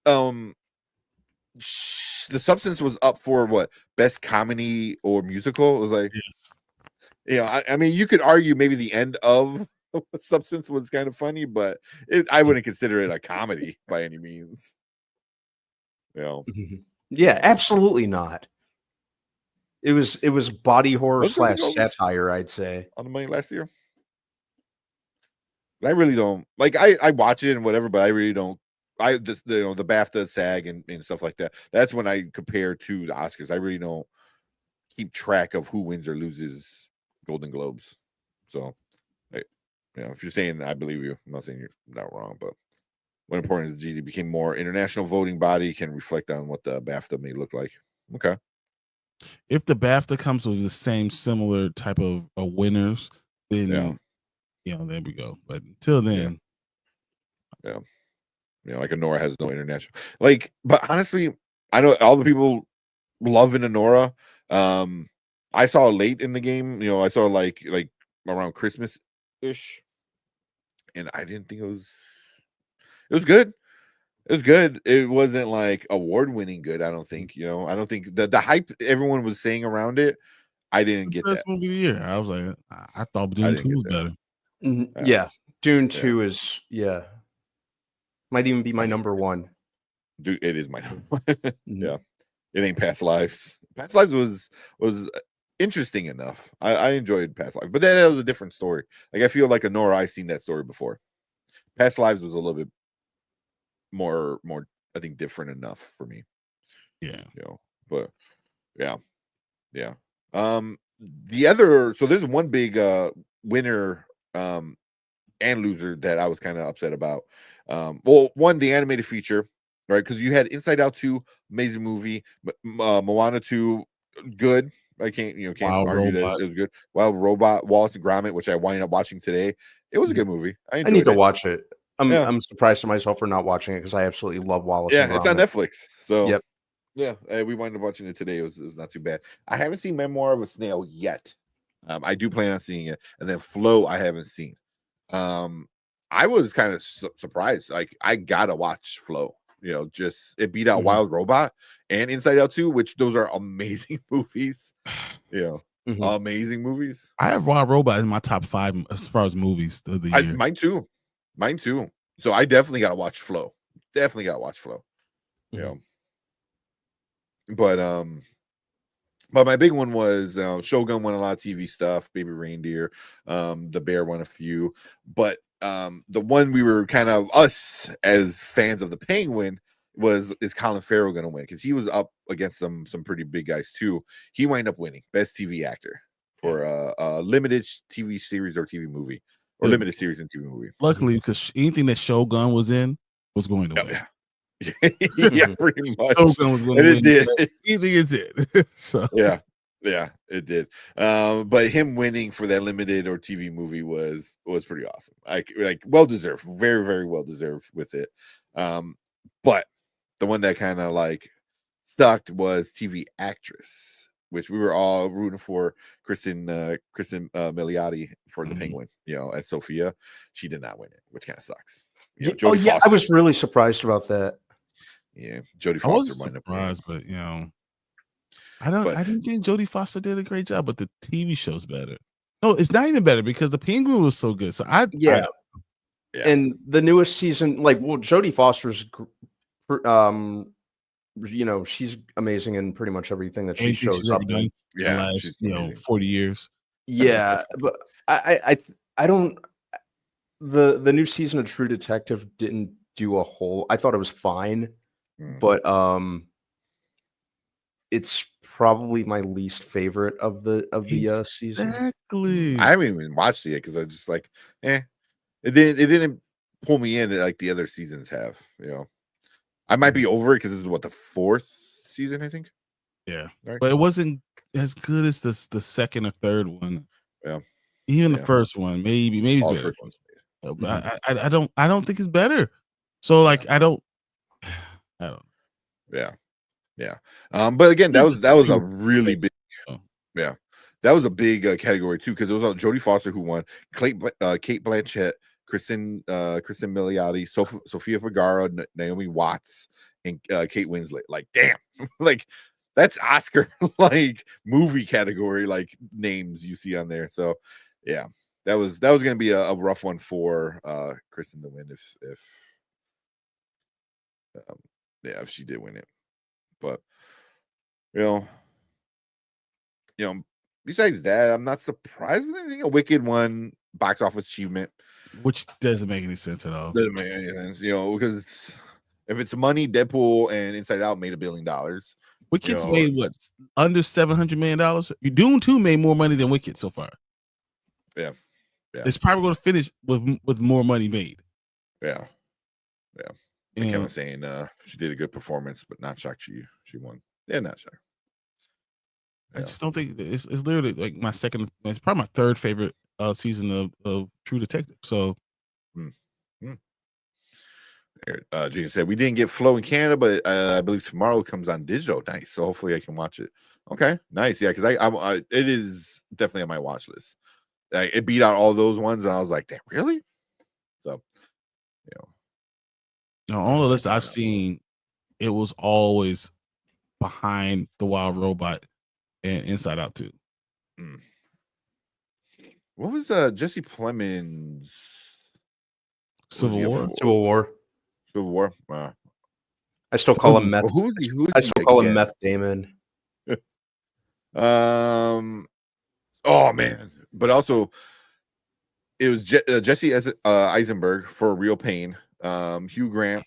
The Substance was up for what, best comedy or musical. It was like, yes. I mean, you could argue maybe the end of Substance was kind of funny, but I wouldn't consider it a comedy by any means. Yeah, absolutely not. It was body horror / satire, I'd say. On the money last year. I really don't like. I watch it and whatever, but I really don't. The BAFTA, SAG, and stuff like that. That's when I compare to the Oscars. I really don't keep track of who wins or loses Golden Globes. So, if you're saying I believe you, I'm not saying you're not wrong, but what important is the GD became more international voting body can reflect on what the BAFTA may look like. Okay. If the BAFTA comes with the same similar type of winners, then there we go. But until then, yeah. Like Anora has no international. But honestly, I know all the people loving Anora. I saw late in the game. I saw like around Christmas ish, and I didn't think it was. It was good. It was good. It wasn't like award winning good. I don't think. I don't think the hype everyone was saying around it. I didn't get that. Best movie of the year. I was like, I thought Dune 2 was better. Yeah, Dune 2 is might even be my number one. Dude, it is my number one. Yeah, it ain't Past Lives. Past Lives was interesting enough. I enjoyed Past Lives, but that was a different story. Like I feel like Anora, I've seen that story before. Past Lives was a little bit more I think different enough for me. Yeah. But yeah. The other, so there's one big winner and loser that I was kind of upset about. Well, one, the animated feature, right? Because you had Inside Out 2, amazing movie, Moana 2, good. I can't argue that it was good. Wild Robot, Wallace and Gromit, which I wound up watching today. It was a good movie. I need to watch it. I'm surprised to myself for not watching it because I absolutely love Wallace. Yeah, and Gromit. It's on Netflix. So yep. Yeah, we wound up watching it today. It was not too bad. I haven't seen Memoir of a Snail yet. I do plan on seeing it, and then Flow I haven't seen. I was kind of surprised. Like I gotta watch Flow. Just it beat out Wild Robot and Inside Out 2, which those are amazing movies. Amazing movies. I have Wild Robot in my top 5 as far as movies of the year. Mine too. So I definitely gotta watch Flow. But my big one was Shogun won a lot of TV stuff, Baby Reindeer, The Bear won a few, but the one we were kind of us as fans of the Penguin is Colin Farrell going to win because he was up against some pretty big guys too. He wound up winning best TV actor for a limited TV series or TV movie or limited series and TV movie. Luckily, because anything that Shogun was in was going to win. Yeah, pretty much. Shogun was going to win. It did. Anything is it. So yeah, it did. But him winning for that limited or TV movie was pretty awesome. Like well deserved, very very well deserved with it. But the one that kind of like stuck was TV actress, which we were all rooting for. Kristen Milioti for the Penguin. As Sophia, she did not win it, which kind of sucks. Foster. I was really surprised about that. Yeah, Jodie Foster. I was surprised, but I didn't think Jodie Foster did a great job, but the TV show's better. No, it's not even better because the Penguin was so good. So and the newest season, Jodie Foster's, she's amazing in pretty much everything that she shows up in. Yeah, last 40 years. Yeah, but I don't. The new season of True Detective didn't do a whole. I thought it was fine, but it's probably my least favorite of the season. Exactly. I haven't even watched it yet because I just like, it didn't pull me in like the other seasons have. I might be over it because this is the 4th season, I think. Yeah, right? But it wasn't as good as the second or third one. Yeah, even the first one, maybe it's better. First one's But I don't think it's better. So like I don't. Yeah. But again, that was a really big. Yeah, that was a big category too because it was Jodie Foster who won, Kate Blanchett, Kristen Milioti, Sofia Vergara, Naomi Watts, and Kate Winslet. Like, damn, like that's Oscar like movie category like names you see on there. So yeah, that was going to be a rough one for Kristen to win if she did win it. But besides that, I'm not surprised with anything. A Wicked won box office achievement, which doesn't make any sense at all. Doesn't make any sense, because if it's money, Deadpool and Inside Out made $1 billion. Wicked's made what, under $700 million? Dune 2 made more money than Wicked so far. Yeah. It's probably going to finish with more money made. Yeah. And Kevin was saying she did a good performance, but not shocked she won. Yeah, not shocked. I just don't think it's literally like it's probably my third favorite season of True Detective. So Jason said we didn't get Flow in Canada, but I believe tomorrow it comes on digital. Nice. So hopefully I can watch it. Okay, nice. Yeah, because I it is definitely on my watch list. It beat out all those ones, and I was like, damn, really? So on the list I've seen, it was always behind The Wild Robot and Inside Out 2. What was Jesse Plemons' Civil War? I still call him Meth. Who's I still call him Meth Damon. Oh man, but also it was Jesse Eisenberg for Real Pain, Hugh Grant,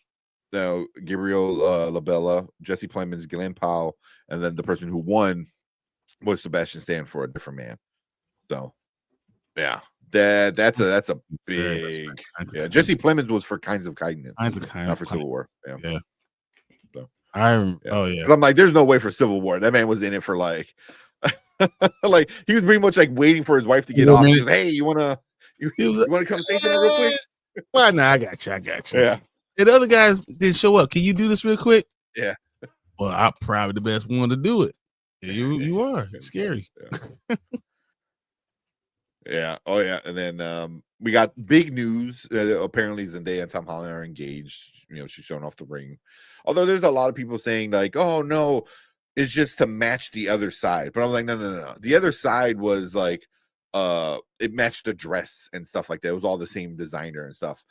Gabriel Labella, Jesse Plemons, Glenn Powell, and then the person who won was Sebastian Stan for A Different Man. So yeah, that's a big Jesse Plemons was for Kinds of Kindness, not for Civil War. Yeah. So I'm like, there's no way for Civil War. That man was in it for like like he was pretty much like waiting for his wife to get off. He goes, hey, you wanna come say something real quick? Well, no, I got you. Yeah. And the other guys didn't show up. Can you do this real quick? Yeah. Well, I'm probably the best one to do it. You are. It's scary. Yeah. Oh yeah. And then we got big news. Apparently Zendaya and Tom Holland are engaged. She's showing off the ring. Although there's a lot of people saying like, oh no, it's just to match the other side. But I'm like, no. The other side was like it matched the dress and stuff like that. It was all the same designer and stuff.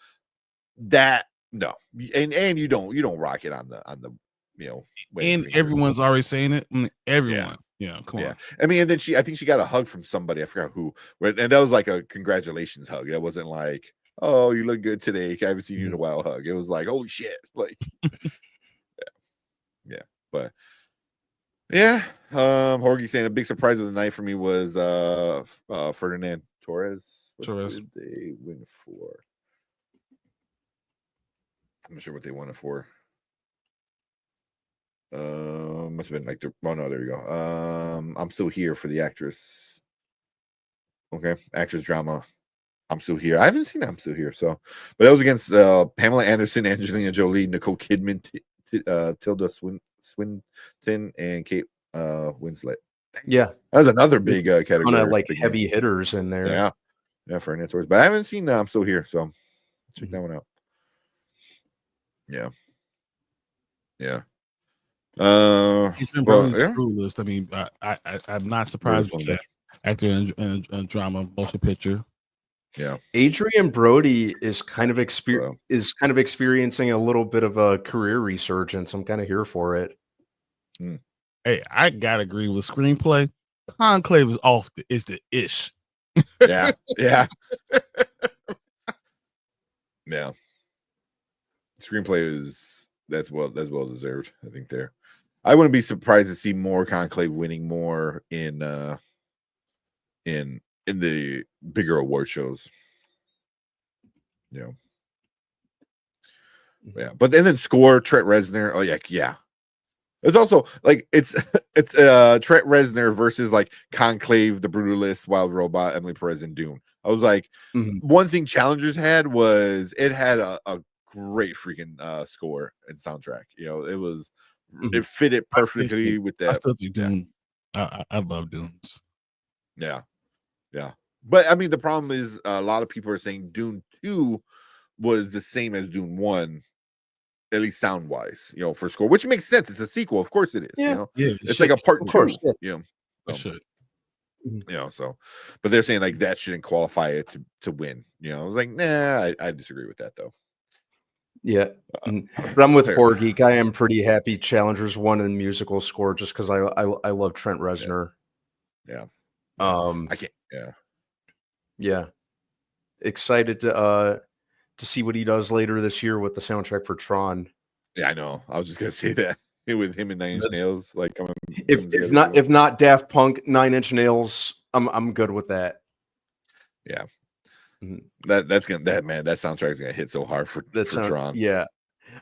That no. And you don't rock it on the and everyone's already saying it. Everyone. Yeah, come on. I mean, and then I think she got a hug from somebody. I forgot who. And that was like a congratulations hug. It wasn't like, oh, you look good today. I haven't seen you in a while hug. It was like, holy shit. Like, yeah. But yeah. Jorge saying a big surprise of the night for me was Ferdinand Torres. What did they win for? I'm not sure what they won it for. Must have been like there you go. I'm Still Here for the actress. Okay, actress drama. I'm Still Here. I haven't seen I'm Still Here, so but that was against Pamela Anderson, Angelina Jolie, Nicole Kidman, Tilda Swinton, and Kate Winslet. Yeah, that was another big category. Kind of like heavy hitters in there. Yeah, for Torres. But I haven't seen I'm Still Here, so check that one out. Yeah. List. I mean, I'm not surprised with that. Actor in drama, motion picture. Yeah, Adrian Brody is kind of experiencing a little bit of a career resurgence. I'm kind of here for it. Hey, I gotta agree with screenplay. Conclave is is the ish. Yeah. Screenplay is that's well deserved. I think there. I wouldn't be surprised to see more Conclave winning more in the bigger award shows. Yeah, but then score Trent Reznor. Oh yeah. It's also like it's Trent Reznor versus like Conclave, The Brutalist, Wild Robot, Emily Perez, and Dune. I was like, one thing Challengers had was it had a great freaking score and soundtrack. It was it fitted perfectly with that. I still think Dune. I love Dunes. Yeah. But I mean, the problem is a lot of people are saying Dune 2 was the same as Dune 1. At least sound wise, for score, which makes sense. It's a sequel, of course it is. It's like a part 2. Should. So, but they're saying like that shouldn't qualify it to win. I was like, nah, I disagree with that though. Yeah, but I'm with Horror Geek. I am pretty happy Challengers won in musical score just because I love Trent Reznor. Yeah. I can't. Yeah. Excited to see what he does later this year with the soundtrack for Tron. Yeah, I know. I was just gonna say that with him and 9 Inch Nails, like coming. If not Daft Punk, 9 Inch Nails, I'm good with that. Yeah, that's gonna that soundtrack is gonna hit so hard for Tron. Yeah,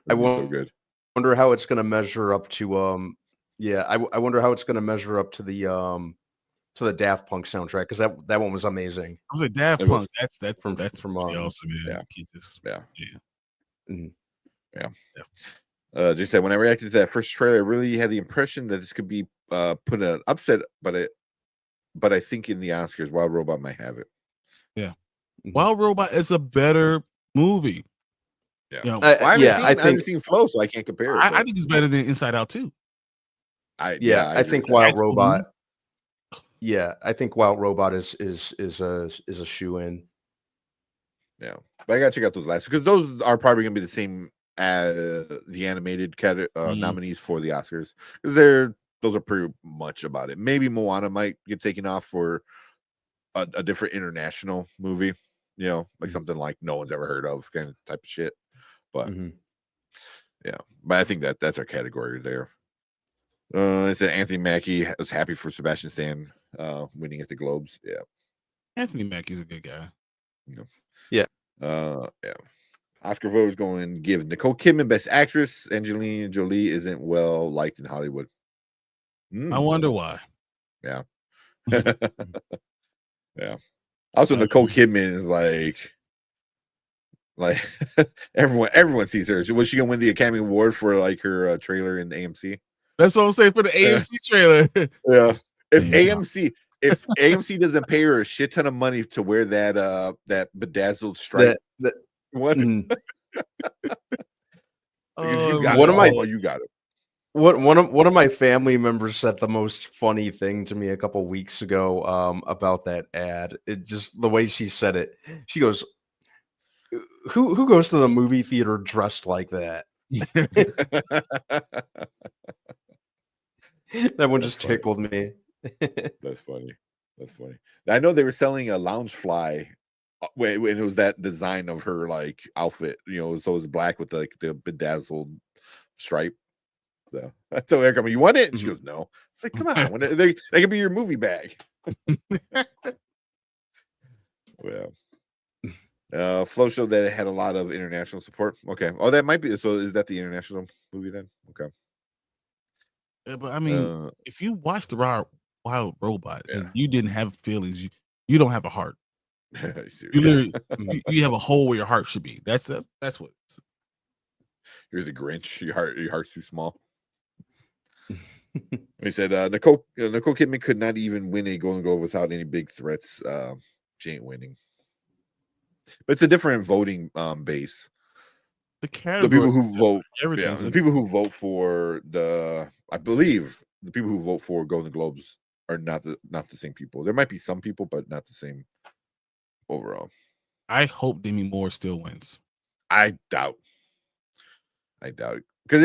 so good. Wonder how it's gonna measure up to I wonder how it's gonna measure up to the Daft Punk soundtrack because that one was amazing. I was like Daft Punk. That's from awesome. Just said when I reacted to that first trailer, I really had the impression that this could be put an upset, but I think in the Oscars, Wild Robot might have it. Yeah, Wild Robot is a better movie. Yeah, I haven't seen Flow, so I can't compare it. I think it's better than Inside Out too. I think Wild Robot. Yeah, I think Wild Robot is a shoe-in. Yeah, but I gotta check out those last because those are probably gonna be the same as the animated nominees for the Oscars because those are pretty much about it. Maybe Moana might get taken off for a different international movie, like something like no one's ever heard of kind of type of shit. But yeah, but I think that's our category there. I said Anthony Mackie was happy for Sebastian Stan winning at the Globes. Yeah, Anthony Mackie's a good guy. Yeah. Oscar voters going give Nicole Kidman Best Actress. Angelina Jolie isn't well liked in Hollywood. I wonder why. Yeah. Yeah. Also, Nicole Kidman is like everyone sees her. Was she gonna win the Academy Award for like her trailer in AMC? That's what I'm saying for the AMC trailer. Yeah. If AMC doesn't pay her a shit ton of money to wear that bedazzled stripe, what? You got it. One of my family members said the most funny thing to me a couple weeks ago about that ad. It just the way she said it. She goes, "Who goes to the movie theater dressed like that?" That one just tickled me. That's funny. I know they were selling a Loungefly when it was that design of her like outfit, so it was black with like the bedazzled stripe. So I told Erica, "You want it?" And she goes, "No." It's like, come on, they can be your movie bag. Well, Flow showed that it had a lot of international support. Okay. Oh, that might be. So is that the international movie then? Okay. Yeah, but I mean, if you watch the Wild Robot and you didn't have feelings, you don't have a heart. You literally you have a hole where your heart should be. That's what it's. You're the Grinch. Your heart's too small. He said Nicole Kidman could not even win a Golden Globe without any big threats. She ain't winning. But it's a different voting base. The people who vote, the people who vote for I believe the people who vote for Golden Globes are not the same people. There might be some people, but not the same overall. I hope Demi Moore still wins. I doubt it because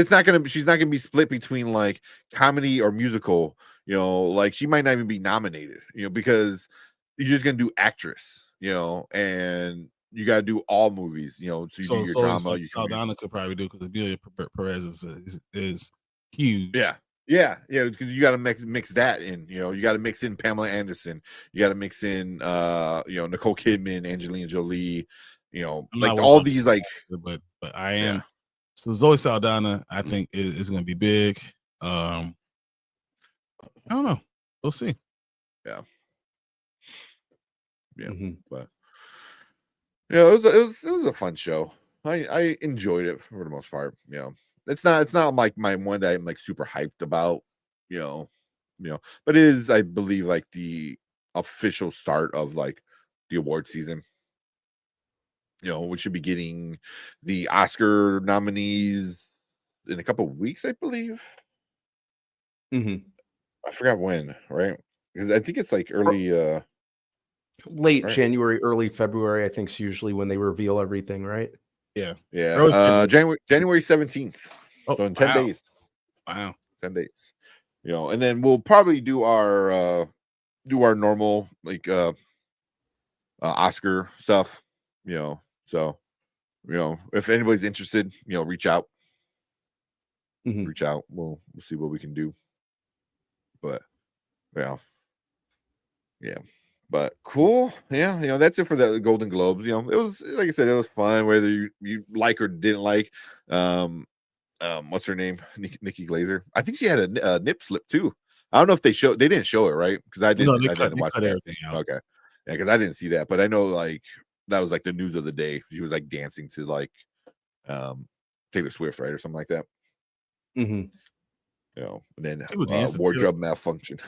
she's not gonna be split between like comedy or musical. Like she might not even be nominated. Because you're just gonna do actress. And you got to do all movies, so you do your drama. Saldana could probably do because Amelia Perez is huge. Yeah. Yeah, because you got to mix that in. You got to mix in Pamela Anderson. You got to mix in, Nicole Kidman, Angelina Jolie. Like all these, like, but I am. Yeah. So Zoe Saldana, I think is going to be big. I don't know. We'll see. Yeah. Mm-hmm. But it was a fun show. I enjoyed it for the most part. It's not like my one that I'm like super hyped about. But it is, I believe, like the official start of like the award season. We should be getting the Oscar nominees in a couple of weeks, I believe. Mm-hmm. I forgot when, right? Because I think it's like early, late January, early February. I think is usually when they reveal everything, right? Yeah. January 17th. So in 10 days. Wow. 10 days. And then we'll probably do our normal like Oscar stuff. So if anybody's interested, reach out. Mm-hmm. Reach out. We'll see what we can do. But yeah. But cool. Yeah, that's it for the Golden Globes. It was, like I said, it was fun, whether you like or didn't like. What's her name? Nikki Glaser. I think she had a nip slip too. I don't know if they didn't show it, right? Because I didn't. No, I didn't watch everything out. Okay, yeah, because I didn't see that, but I know like that was like the news of the day. She was like dancing to like Taylor Swift, right, or something like that. Mm-hmm. And then wardrobe malfunction.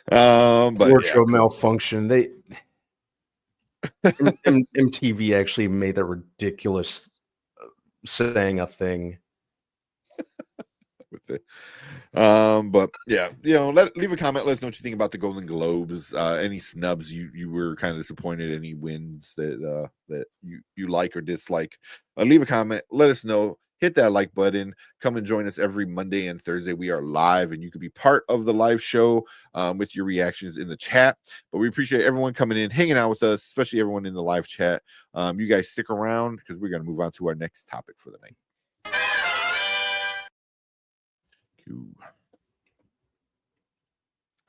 But wardrobe malfunction. They MTV actually made that ridiculous saying a thing with it. But yeah, leave a comment. Let us know what you think about the Golden Globes. Any snubs you were kind of disappointed, any wins that you like or dislike. Leave a comment. Let us know. Hit that like button. Come and join us every Monday and Thursday. We are live, and you could be part of the live show with your reactions in the chat. But we appreciate everyone coming in, hanging out with us, especially everyone in the live chat. You guys stick around because we're going to move on to our next topic for the night.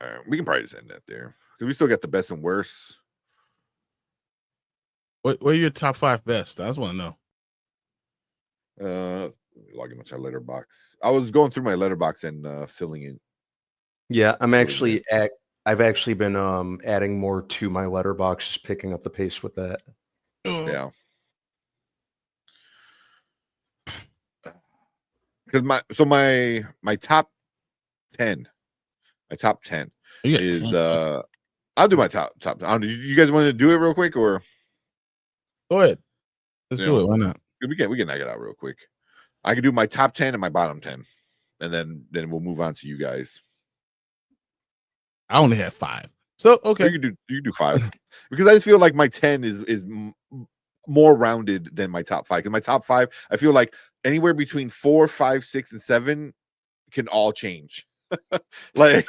All right, we can probably just end that there because we still got the best and worst. What are your top 5 best? I just want to know. Logging into our letterbox. I was going through my letterbox and filling in. Yeah, I've actually been adding more to my letterbox, just picking up the pace with that. Yeah. Because my top 10. My top 10 is 10. I'll do my top. You guys want to do it real quick or go ahead? Let's do it. Why not? We can knock it out real quick. I can do my top 10 and my bottom 10, and then we'll move on to you guys. I only have 5, so okay. You can do 5 because I just feel like my 10 is more rounded than my top 5. Because my top 5, I feel like anywhere between 4, 5, 6, and 7 can all change. Like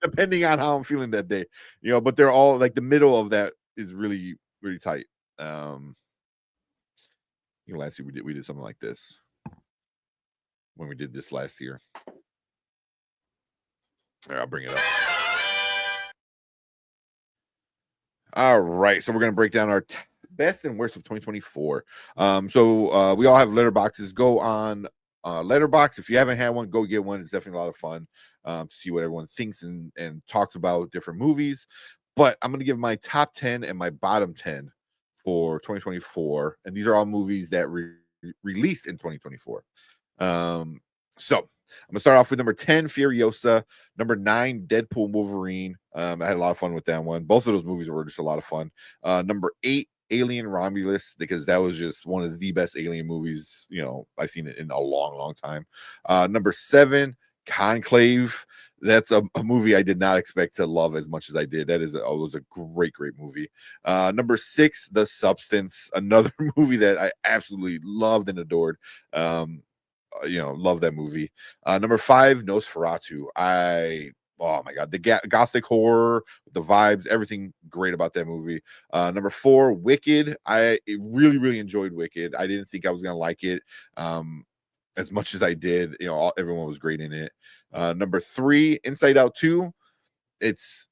depending on how I'm feeling that day, but they're all like the middle of that is really, really tight. Last year we did something like this when we did this last year. All right, I'll bring it up. All right, so we're gonna break down our best and worst of 2024. So we all have letterboxes. Go on Letterbox. If you haven't had one, go get one. It's definitely a lot of fun to see what everyone thinks and talks about different movies. But I'm gonna give my top 10 and my bottom 10 for 2024, and these are all movies that released in 2024. So I'm gonna start off with number 10, Furiosa. Number 9, Deadpool Wolverine. I had a lot of fun with that one. Both of those movies were just a lot of fun. Number 8, Alien Romulus, because that was just one of the best Alien movies I've seen it in a long, long time. Number 7, Conclave. That's a movie I did not expect to love as much as I did. Was a great movie. Number 6, The Substance, another movie that I absolutely loved and adored. Love that movie. Number 5, Nosferatu. Oh my god, the gothic horror, the vibes, everything great about that movie. Number 4, Wicked. I really, really enjoyed Wicked. I didn't think I was gonna like it. as much as I did. Everyone was great in it. Number 3, Inside Out 2. It's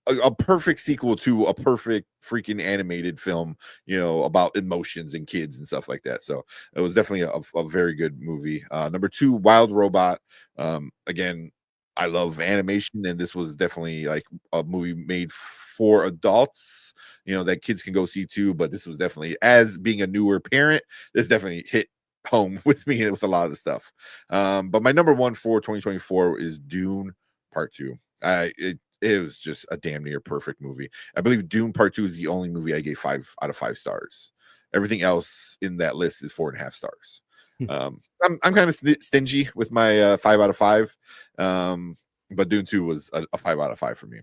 a perfect sequel to a perfect freaking animated film, about emotions and kids and stuff like that. So it was definitely a very good movie. Number 2, Wild Robot. Again, I love animation, and this was definitely like a movie made for adults, that kids can go see too. But this was definitely, as being a newer parent, this definitely hit home with me with a lot of the stuff. But my number 1 for 2024 is Dune Part 2. It was just a damn near perfect movie. I believe Dune Part 2 is the only movie I gave 5 out of 5 stars. Everything else in that list is 4.5 stars. I'm kind of stingy with my 5 out of 5. But Dune 2 was a 5 out of 5 for me.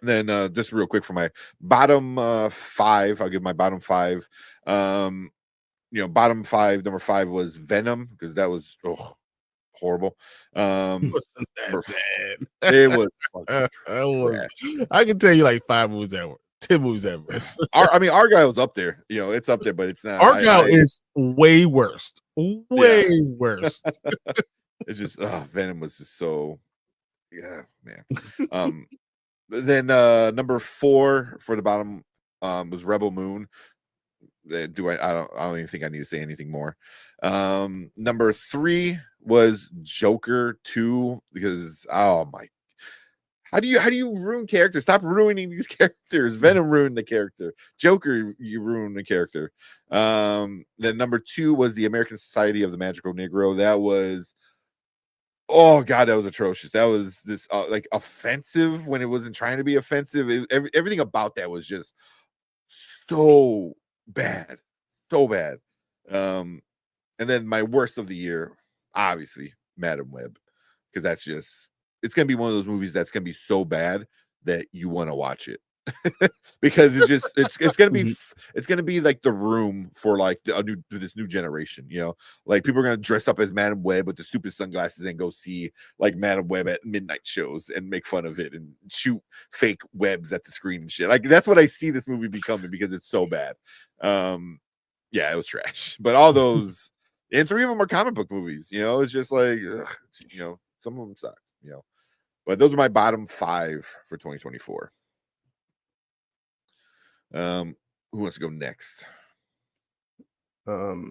Then just real quick for my bottom 5, I'll give my bottom 5. Bottom 5, number 5 was Venom, because that was horrible. Wasn't that bad? It was I can tell you like 5 movies that were 10 movies that were. Argyle's up there. It's up there, but it's not. Argyle is way worse. Way worse. It's just Venom was just so man. Then number 4 for the bottom was Rebel Moon. I don't even think I need to say anything more. Number 3 was Joker 2, because how do you ruin characters? Stop ruining these characters. Venom ruined the character. Joker, you ruined the character. Then number 2 was the American Society of the Magical Negro. That was, oh god, that was atrocious. That was this like offensive when it wasn't trying to be offensive. Everything about that was just so bad. And then my worst of the year, obviously, Madam Web, because that's just, it's gonna be one of those movies that's gonna be so bad that you want to watch it. Because it's gonna be like The Room for like this new generation. Like people are gonna dress up as Madam Web with the stupid sunglasses and go see like Madam Web at midnight shows and make fun of it and shoot fake webs at the screen and shit. Like that's what I see this movie becoming, because it's so bad. It was trash. But all those, and 3 of them are comic book movies. It's just like some of them suck. But those are my bottom 5 for 2024. Who wants to go next? All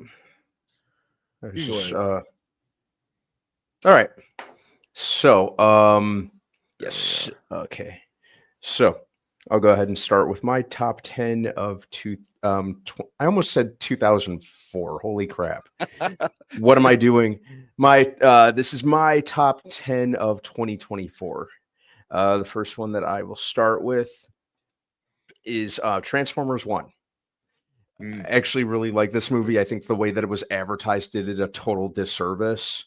right. So, yes. Okay. So I'll go ahead and start with my top 10 of I almost said 2004. Holy crap. What am I doing? This is my top 10 of 2024. The first one that I will start with is Transformers 1. I actually really like this movie. I think the way that it was advertised did it a total disservice.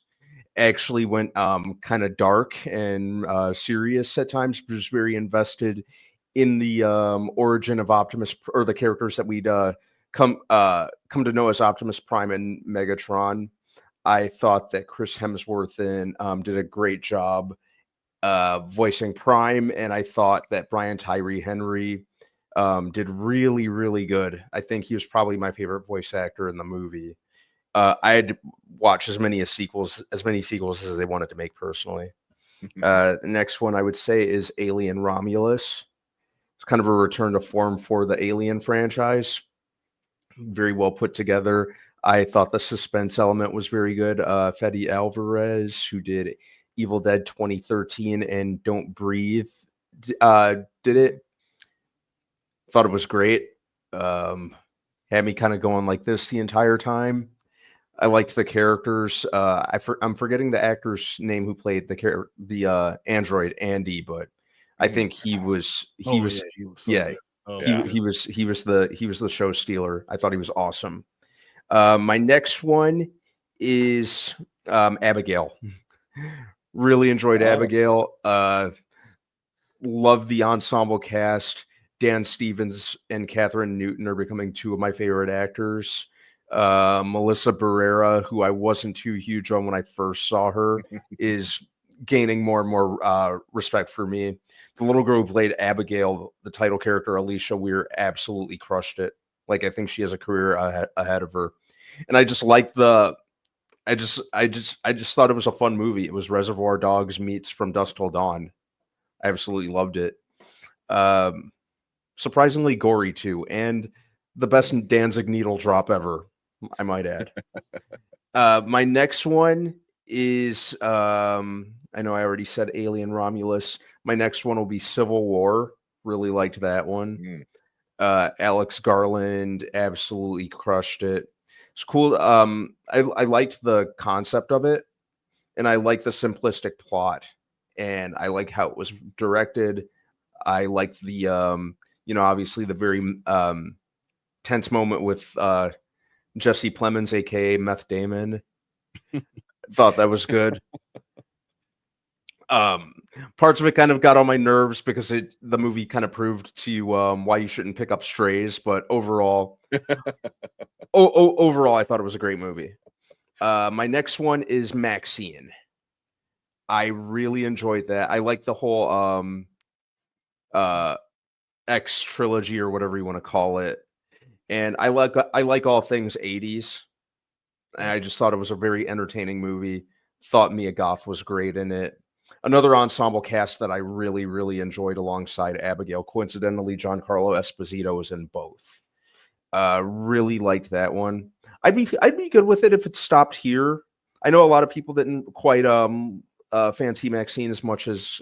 Actually went kind of dark and serious at times, but was very invested in the origin of Optimus, or the characters that we'd come to know as Optimus Prime and Megatron. I thought that Chris Hemsworth did a great job voicing Prime, and I thought that Brian Tyree Henry did really, really good. I think he was probably my favorite voice actor in the movie. I had to watch as many sequels as they wanted to make personally. The next one I would say is Alien Romulus. It's kind of a return to form for the Alien franchise. Very well put together. I thought the suspense element was very good. Fede Alvarez, who did Evil Dead 2013 and Don't Breathe, did it. Thought it was great. Had me kind of going like this the entire time. I liked the characters. I'm forgetting the actor's name who played the android Andy, but I think he was the show stealer. I thought he was awesome. My next one is Abigail. Really enjoyed Abigail. Love the ensemble cast. Dan Stevens and Catherine Newton are becoming 2 of my favorite actors. Melissa Barrera, who I wasn't too huge on when I first saw her, is gaining more and more respect for me. The little girl who played Abigail, the title character, Alicia Weir, absolutely crushed it. Like, I think she has a career ahead of her. And I just like the I just thought it was a fun movie. It was Reservoir Dogs meets From Dusk Till Dawn. I absolutely loved it. Surprisingly gory too, and the best Danzig needle drop ever, I might add. My next one is I know I already said Alien Romulus. My next one will be Civil War. Really liked that one. Alex Garland absolutely crushed it. It's cool. I liked the concept of it, and I like the simplistic plot, and I like how it was directed. I liked the obviously the very tense moment with Jesse Plemons, aka Meth Damon. Thought that was good. Parts of it kind of got on my nerves because the movie kind of proved to you why you shouldn't pick up strays, but overall overall I thought it was a great movie. My next one is Maxine. I really enjoyed that. I like the whole X trilogy or whatever you want to call it. And I like all things 80s. And I just thought it was a very entertaining movie. Thought Mia Goth was great in it. Another ensemble cast that I really, really enjoyed alongside Abigail. Coincidentally, Giancarlo Esposito was in both. Really liked that one. I'd be good with it if it stopped here. I know a lot of people didn't quite fancy Maxine as much as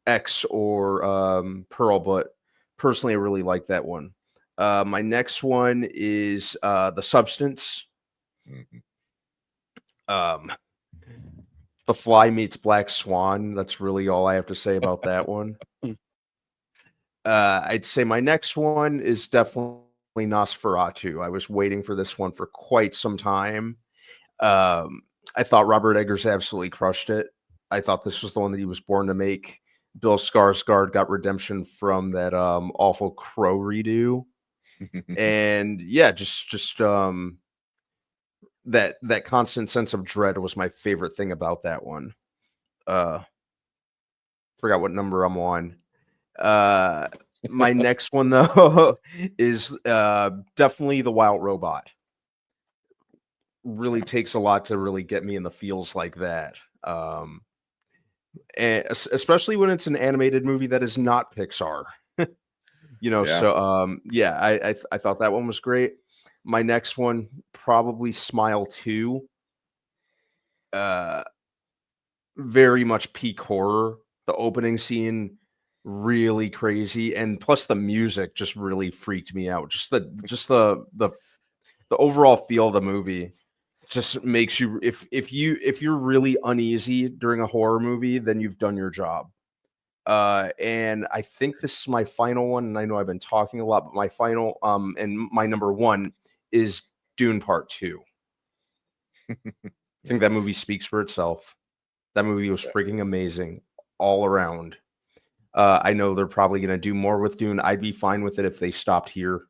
X or Pearl, but personally, I really like that one. My next one is The Substance. The Fly meets Black Swan. That's really all I have to say about that one. I'd say my next one is definitely Nosferatu. I was waiting for this one for quite some time. I thought Robert Eggers absolutely crushed it. I thought this was the one that he was born to make. Bill Skarsgård got redemption from that awful Crow redo. And yeah, just that constant sense of dread was my favorite thing about that one. Forgot what number I'm on. My next one though is definitely The Wild Robot. Really takes a lot to really get me in the feels like that. And especially when it's an animated movie that is not Pixar. So I thought that one was great. My next one, probably Smile 2. Very much peak horror. The opening scene, really crazy, and plus the music just really freaked me out. Just the overall feel of the movie just makes you, if you're really uneasy during a horror movie, then you've done your job. And I think this is my final one, and I know I've been talking a lot, but my final and my number one is Dune Part 2. I think that movie speaks for itself. That movie was freaking amazing all around. I know they're probably going to do more with Dune. I'd be fine with it if they stopped here.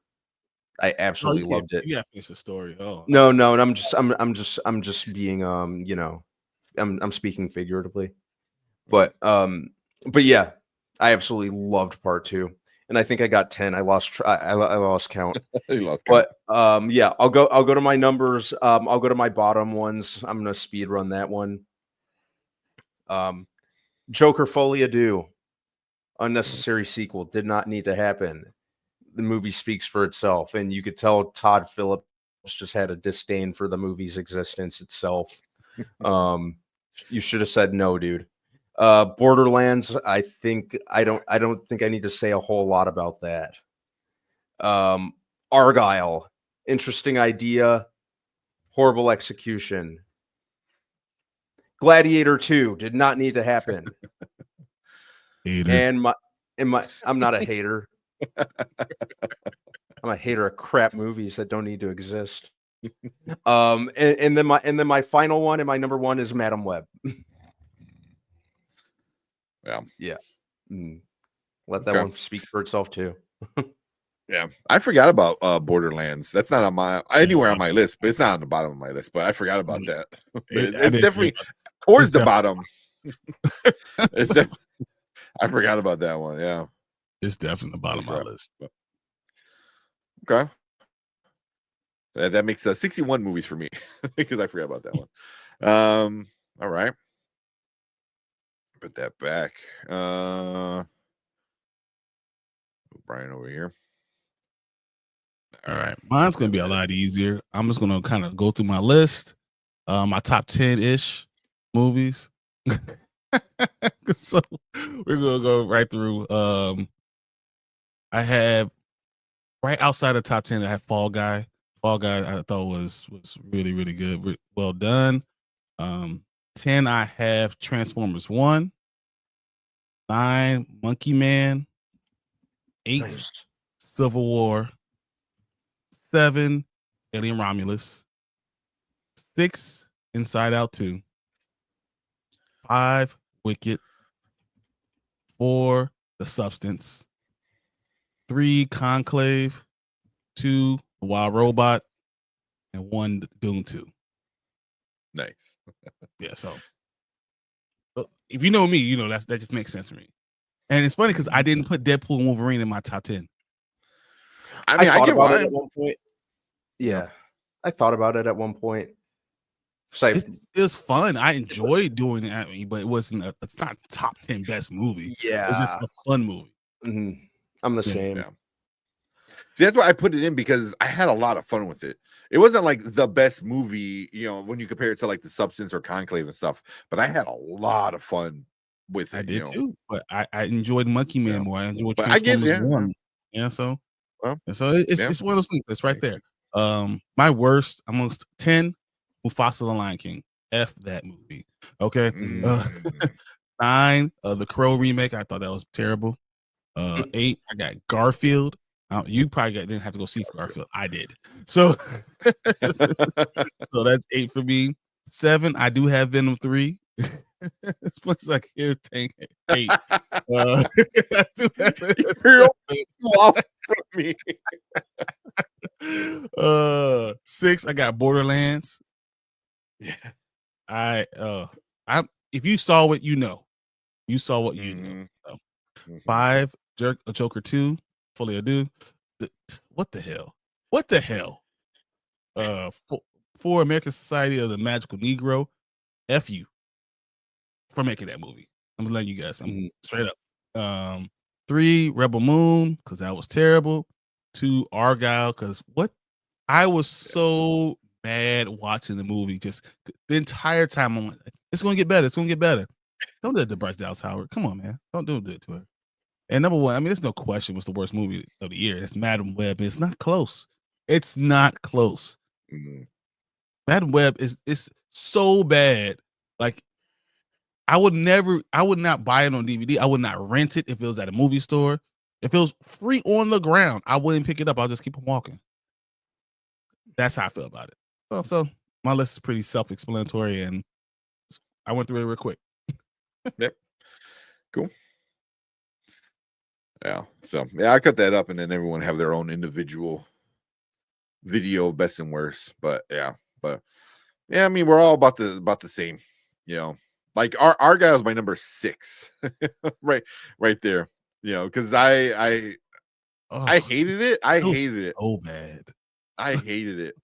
I absolutely loved it. You got to finish the story. Oh no, and I'm just being I'm speaking figuratively, but yeah, I absolutely loved Part 2, and I think I got 10. I lost count. But yeah, I'll go to my numbers. I'll go to my bottom ones. I'm gonna speed run that one. Joker Folie à Deux, unnecessary sequel, did not need to happen. The movie speaks for itself, and you could tell Todd Phillips just had a disdain for the movie's existence itself. You should have said no, dude. Borderlands, I don't think I need to say a whole lot about that. Argyle, interesting idea, horrible execution. Gladiator 2 did not need to happen. And I'm not a hater. I'm a hater of crap movies that don't need to exist. And then my final one and my number one is Madam Web. Yeah. Let that one speak for itself too. Yeah, I forgot about Borderlands. That's not on anywhere on my list, but it's not on the bottom of my list. But I forgot about that. It's definitely towards the bottom. I forgot about that one. Yeah, it's definitely the bottom of my list. Okay. That makes 61 movies for me because I forgot about that one. All right. Put that back. Brian over here. All right. Mine's going to be a lot easier. I'm just going to kind of go through my list, my top 10-ish movies. So we're going to go right through. I have right outside the top 10, I have Fall Guy. Fall Guy I thought was really, really good. Well done. 10, I have Transformers 1. 9, Monkey Man. 8, Nice. Civil War. 7, Alien Romulus. 6, Inside Out 2. 5, Wicked. 4, The Substance. 3, Conclave. 2, The Wild Robot. And 1, Dune 2. Nice. Yeah, so if you know me, you know that just makes sense to me. And it's funny because I didn't put Deadpool and Wolverine in my top 10. I mean, I thought about it at one point. Yeah, I thought about it at one point. So it was fun. I enjoyed doing it, but it wasn't. It's not top 10 best movie. Yeah, it's just a fun movie. Mm-hmm. I'm the same. Yeah. See, that's why I put it in because I had a lot of fun with it. It wasn't like the best movie, you know, when you compare it to like The Substance or Conclave and stuff. But I had a lot of fun with it. I did too, but I enjoyed Monkey Man more. I enjoyed but Transformers 1. Yeah, so it's one of those things that's right there. My worst amongst 10, Mufasa the Lion King. F that movie. Okay. 9, the Crow remake. I thought that was terrible. 8, I got Garfield. You probably didn't have to go see for Garfield. I did. So, so that's 8 for me. 7, I do have Venom 3. As much as I can take 8. I do have it. From me. 6, I got Borderlands. Yeah. If you saw what you know, you saw what you know. So. 5, Joker 2. Fully ado. What the hell? 4, American Society of the Magical Negro. F you for making that movie. I'm letting you guys. I'm straight up. 3, Rebel Moon, because that was terrible. 2, Argyle, because I was so mad watching the movie. Just the entire time I'm like, it's gonna get better. It's gonna get better. Don't do it to Bryce Dallas Howard. Come on, man. Don't do it to her. And number 1, I mean, there's no question what's the worst movie of the year. That's Madam Web. It's not close. It's not close. Madam Web is so bad. Like, I would not buy it on DVD. I would not rent it if it was at a movie store. If it was free on the ground, I wouldn't pick it up. I'll just keep on walking. That's how I feel about it. So my list is pretty self-explanatory, and I went through it real quick. Yep. Cool. Yeah. So I cut that up, and then everyone have their own individual video of best and worst. But yeah, I mean, we're all about the same, you know. Like our guy was my number 6, right there, you know, because I hated it. I hated it so bad. I hated it,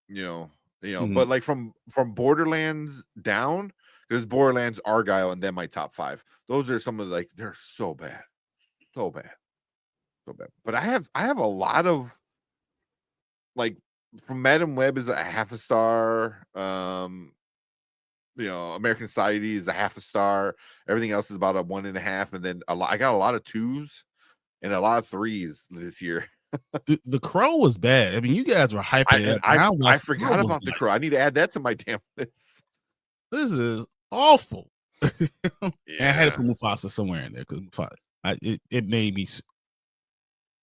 you know. But like from Borderlands down, because Borderlands, Argyle, and then my top 5. Those are some of they're so bad. So bad. But I have a lot of like from Madam Web is a half a star. American Society is a half a star. Everything else is about a 1.5, and then I got a lot of 2s and a lot of 3s this year. The Crow was bad. I mean, you guys were hyping it up. I forgot about The Crow. I need to add that to my damn list. This is awful. And I had to put Mufasa somewhere in there because it made me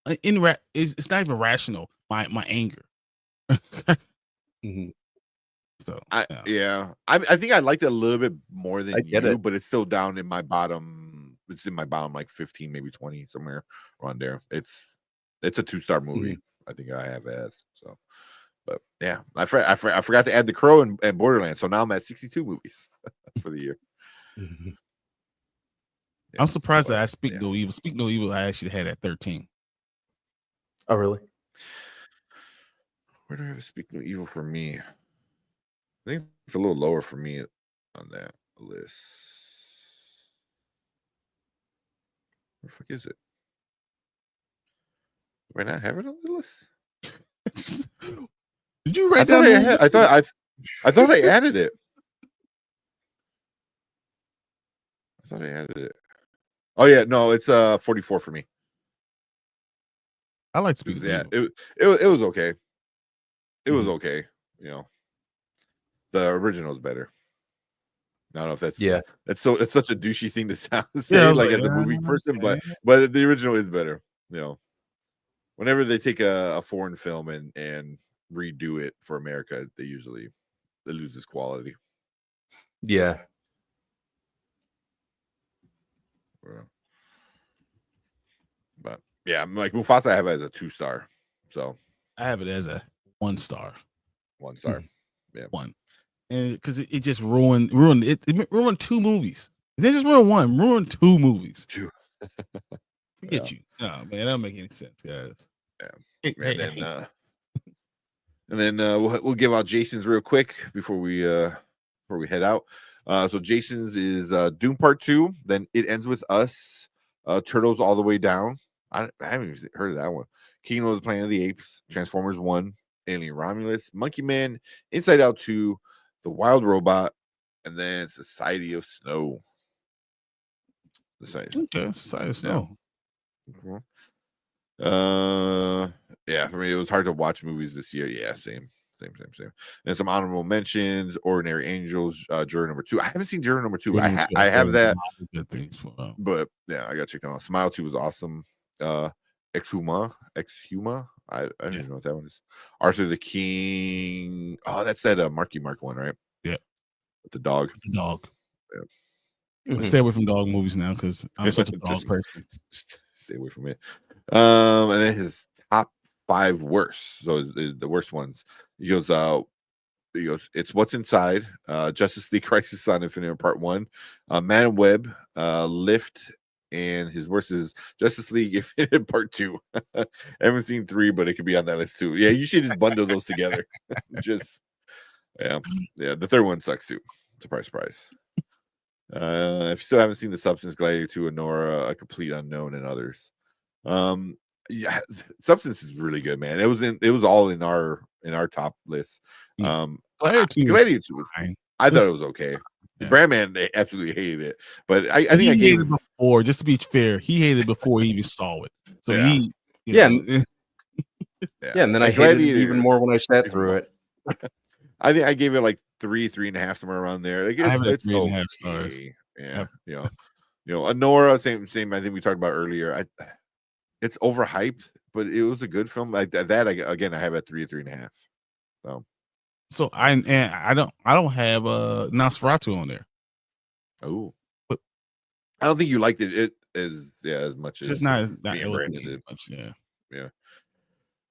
it's not even rational. My anger. So I think I liked it a little bit more than you, but it's still down in my bottom. It's in my bottom like 15, maybe 20, somewhere around there. It's a 2-star movie. I think I have as so. But yeah, I forgot to add The Crow and Borderlands. So now I'm at 62 movies for the year. I'm surprised that I Speak No Evil. Speak No Evil, I actually had at 13. Oh, really? Where do I have Speaking of Evil for me? I think it's a little lower for me on that list. Where the fuck is it? Do I not have it on the list? Did you write down? I thought I added it. I thought I added it. Oh yeah, no, it's 44 for me. I like Speaking of Evil. It was okay. It was okay. You know, the original is better. I don't know if that's it's such a douchey thing to say like as a movie person, but the original is better. You know, whenever they take a foreign film and redo it for America, it loses quality. Yeah. But yeah, I'm like Mufasa. I have it as a 2-star, so I have it as a 1-star. 1-star, yeah, 1, and because it just ruined it. It ruined 2 movies. It didn't just ruined 2 movies. 2. Forget you. No, man, that don't make any sense, guys. Yeah, and then we'll give out Jason's real quick before we head out. So Jason's is Doom Part 2. Then It Ends With Us. Turtles All the Way Down. I haven't even heard of that one. Kingdom of the Planet of the Apes. Transformers 1. Alien Romulus. Monkey Man. Inside Out 2. The Wild Robot. And then Society of Snow. Society of Snow. Yeah. Yeah, for me, it was hard to watch movies this year. Yeah, same. And some honorable mentions: Ordinary Angels, Juror Number 2. I haven't seen Juror Number 2. I have that, but yeah, I got to check that out. Smile 2 was awesome. Exhuma. I don't even know what that one is. Arthur the King. Oh, that's that Marky Mark one, right? Yeah, with the dog. Yeah. Stay away from dog movies now because I'm such a dog person. Stay away from it. And then his top 5 worst. So the worst ones. He goes, it's What's Inside, Justice League Crisis on Infinite Part 1, Man and Web, Lift, and his worst is Justice League Infinite Part 2. I haven't seen 3, but it could be on that list too. Yeah, you should just bundle those together. Yeah. The third one sucks too. Surprise. If you still haven't seen The Substance, Gladiator 2, and Nora, A Complete Unknown, and others. Yeah, Substance is really good, man. It was all in our top list. Gladiator 2 was fine. I thought it was okay. Yeah. Brandman, they absolutely hated it, but I think I gave it before. Just to be fair, he hated it before he even saw it. So and then I hated it even more when I sat through it. I think I gave it like 3.5, somewhere around there. Like, I have it at 3.5 stars. Yeah, you know, Anora, same. I think we talked about earlier. It's overhyped, but it was a good film. Like that, I have at 3.5. So I don't have Nosferatu on there. Oh, but I don't think you liked it. As much as it's not it wasn't much. Yeah.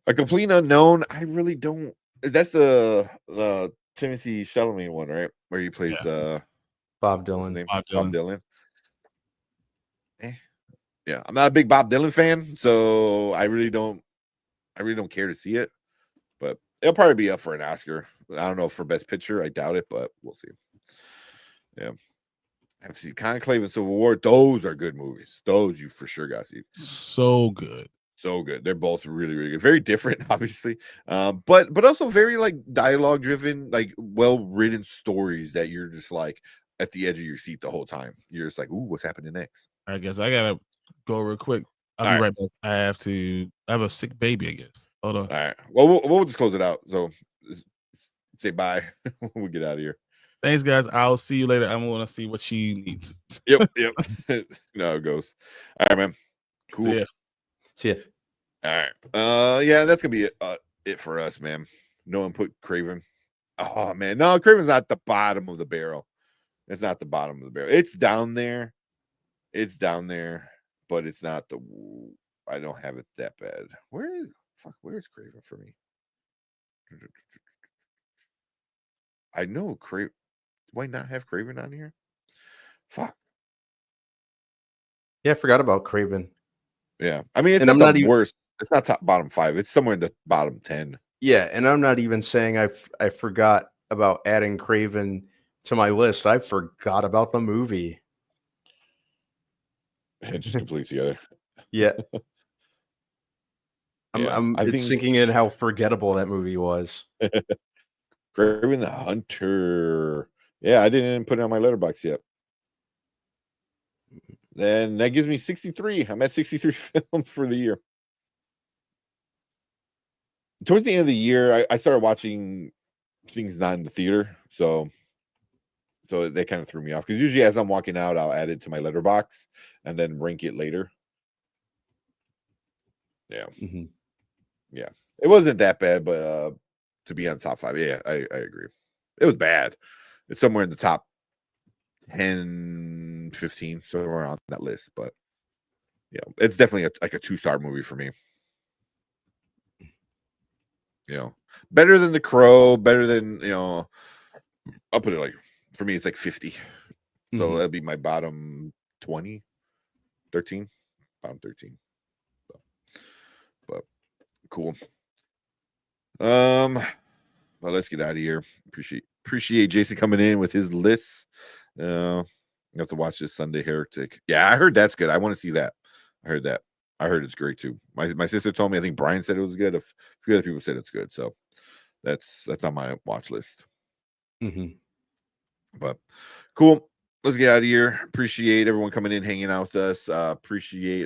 A Complete Unknown. I really don't. That's the Timothy Chalamet one, right? Where he plays Bob Dylan. Bob Dylan. Yeah, I'm not a big Bob Dylan fan, so I really don't care to see it. But it'll probably be up for an Oscar. I don't know if for Best Picture. I doubt it, but we'll see. Yeah. I've seen Conclave and Civil War. Those are good movies. Those you for sure got to see. So good. They're both really, really good. Very different, obviously. But also very like dialogue driven, like well-written stories that you're just like at the edge of your seat the whole time. You're just like, ooh, what's happening next? I guess I gotta go real quick. I'll be right back. I have a sick baby, I guess. Hold on. All right. Well, we'll just close it out. So say bye when we get out of here. Thanks, guys. I'll see you later. I want to see what she needs. Yep. No, it goes. All right, man. Cool. See ya. All right. Yeah, that's gonna be it for us, man. No one put Craven. Oh man, no, Craven's not the bottom of the barrel. It's not the bottom of the barrel. It's down there. But it's not the. I don't have it that bad. Where's Craven for me? I know Craven. Do I not have Craven on here? Fuck. Yeah, I forgot about Craven. Yeah, I mean, it's not the worst. It's not bottom 5. It's somewhere in the bottom 10. Yeah, and I'm not even saying I forgot about adding Craven to my list. I forgot about the movie. It just completely together. Yeah. Yeah, It's sinking in how forgettable that movie was. Craven the Hunter. Yeah, I didn't even put it on my letterbox yet. Then that gives me 63. I'm at 63 films for the year. Towards the end of the year, I started watching things not in the theater, so they kind of threw me off, because usually as I'm walking out, I'll add it to my letterbox and then rank it later. Yeah. Mm-hmm. Yeah, it wasn't that bad, but to be on top 5, yeah, I agree. It was bad. It's somewhere in the top 10, 15, somewhere on that list, but yeah, it's definitely like a 2-star movie for me. You know, better than The Crow, better than, I'll put it like, for me, it's like 50. So that'd be my bottom 20, 13, bottom 13. So, but cool. Well, let's get out of here. Appreciate Jason coming in with his lists. You have to watch this Sunday Heretic. Yeah, I heard that's good. I want to see that. I heard that. I heard it's great too. My sister told me. I think Brian said it was good. A few other people said it's good. So that's on my watch list. But cool. Let's get out of here. Appreciate everyone coming in, hanging out with us. Appreciate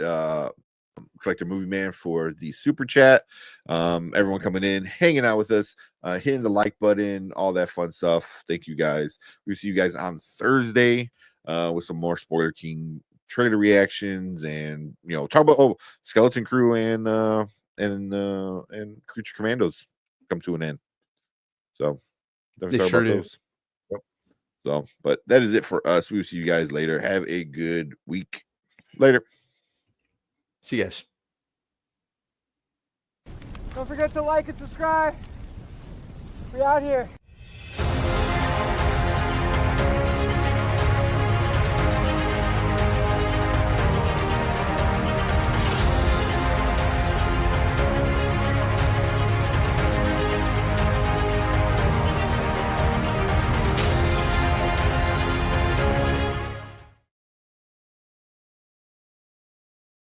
Collector Movie Man for the super chat. Everyone coming in, hanging out with us, hitting the like button, all that fun stuff. Thank you guys. We'll see you guys on Thursday with some more Spoiler King trailer reactions, and talk about Skeleton Crew and Creature Commandos come to an end. So they sure do. Those. Yep. So, but that is it for us. We will see you guys later. Have a good week. Later. See you guys. Don't forget to like and subscribe. We out here.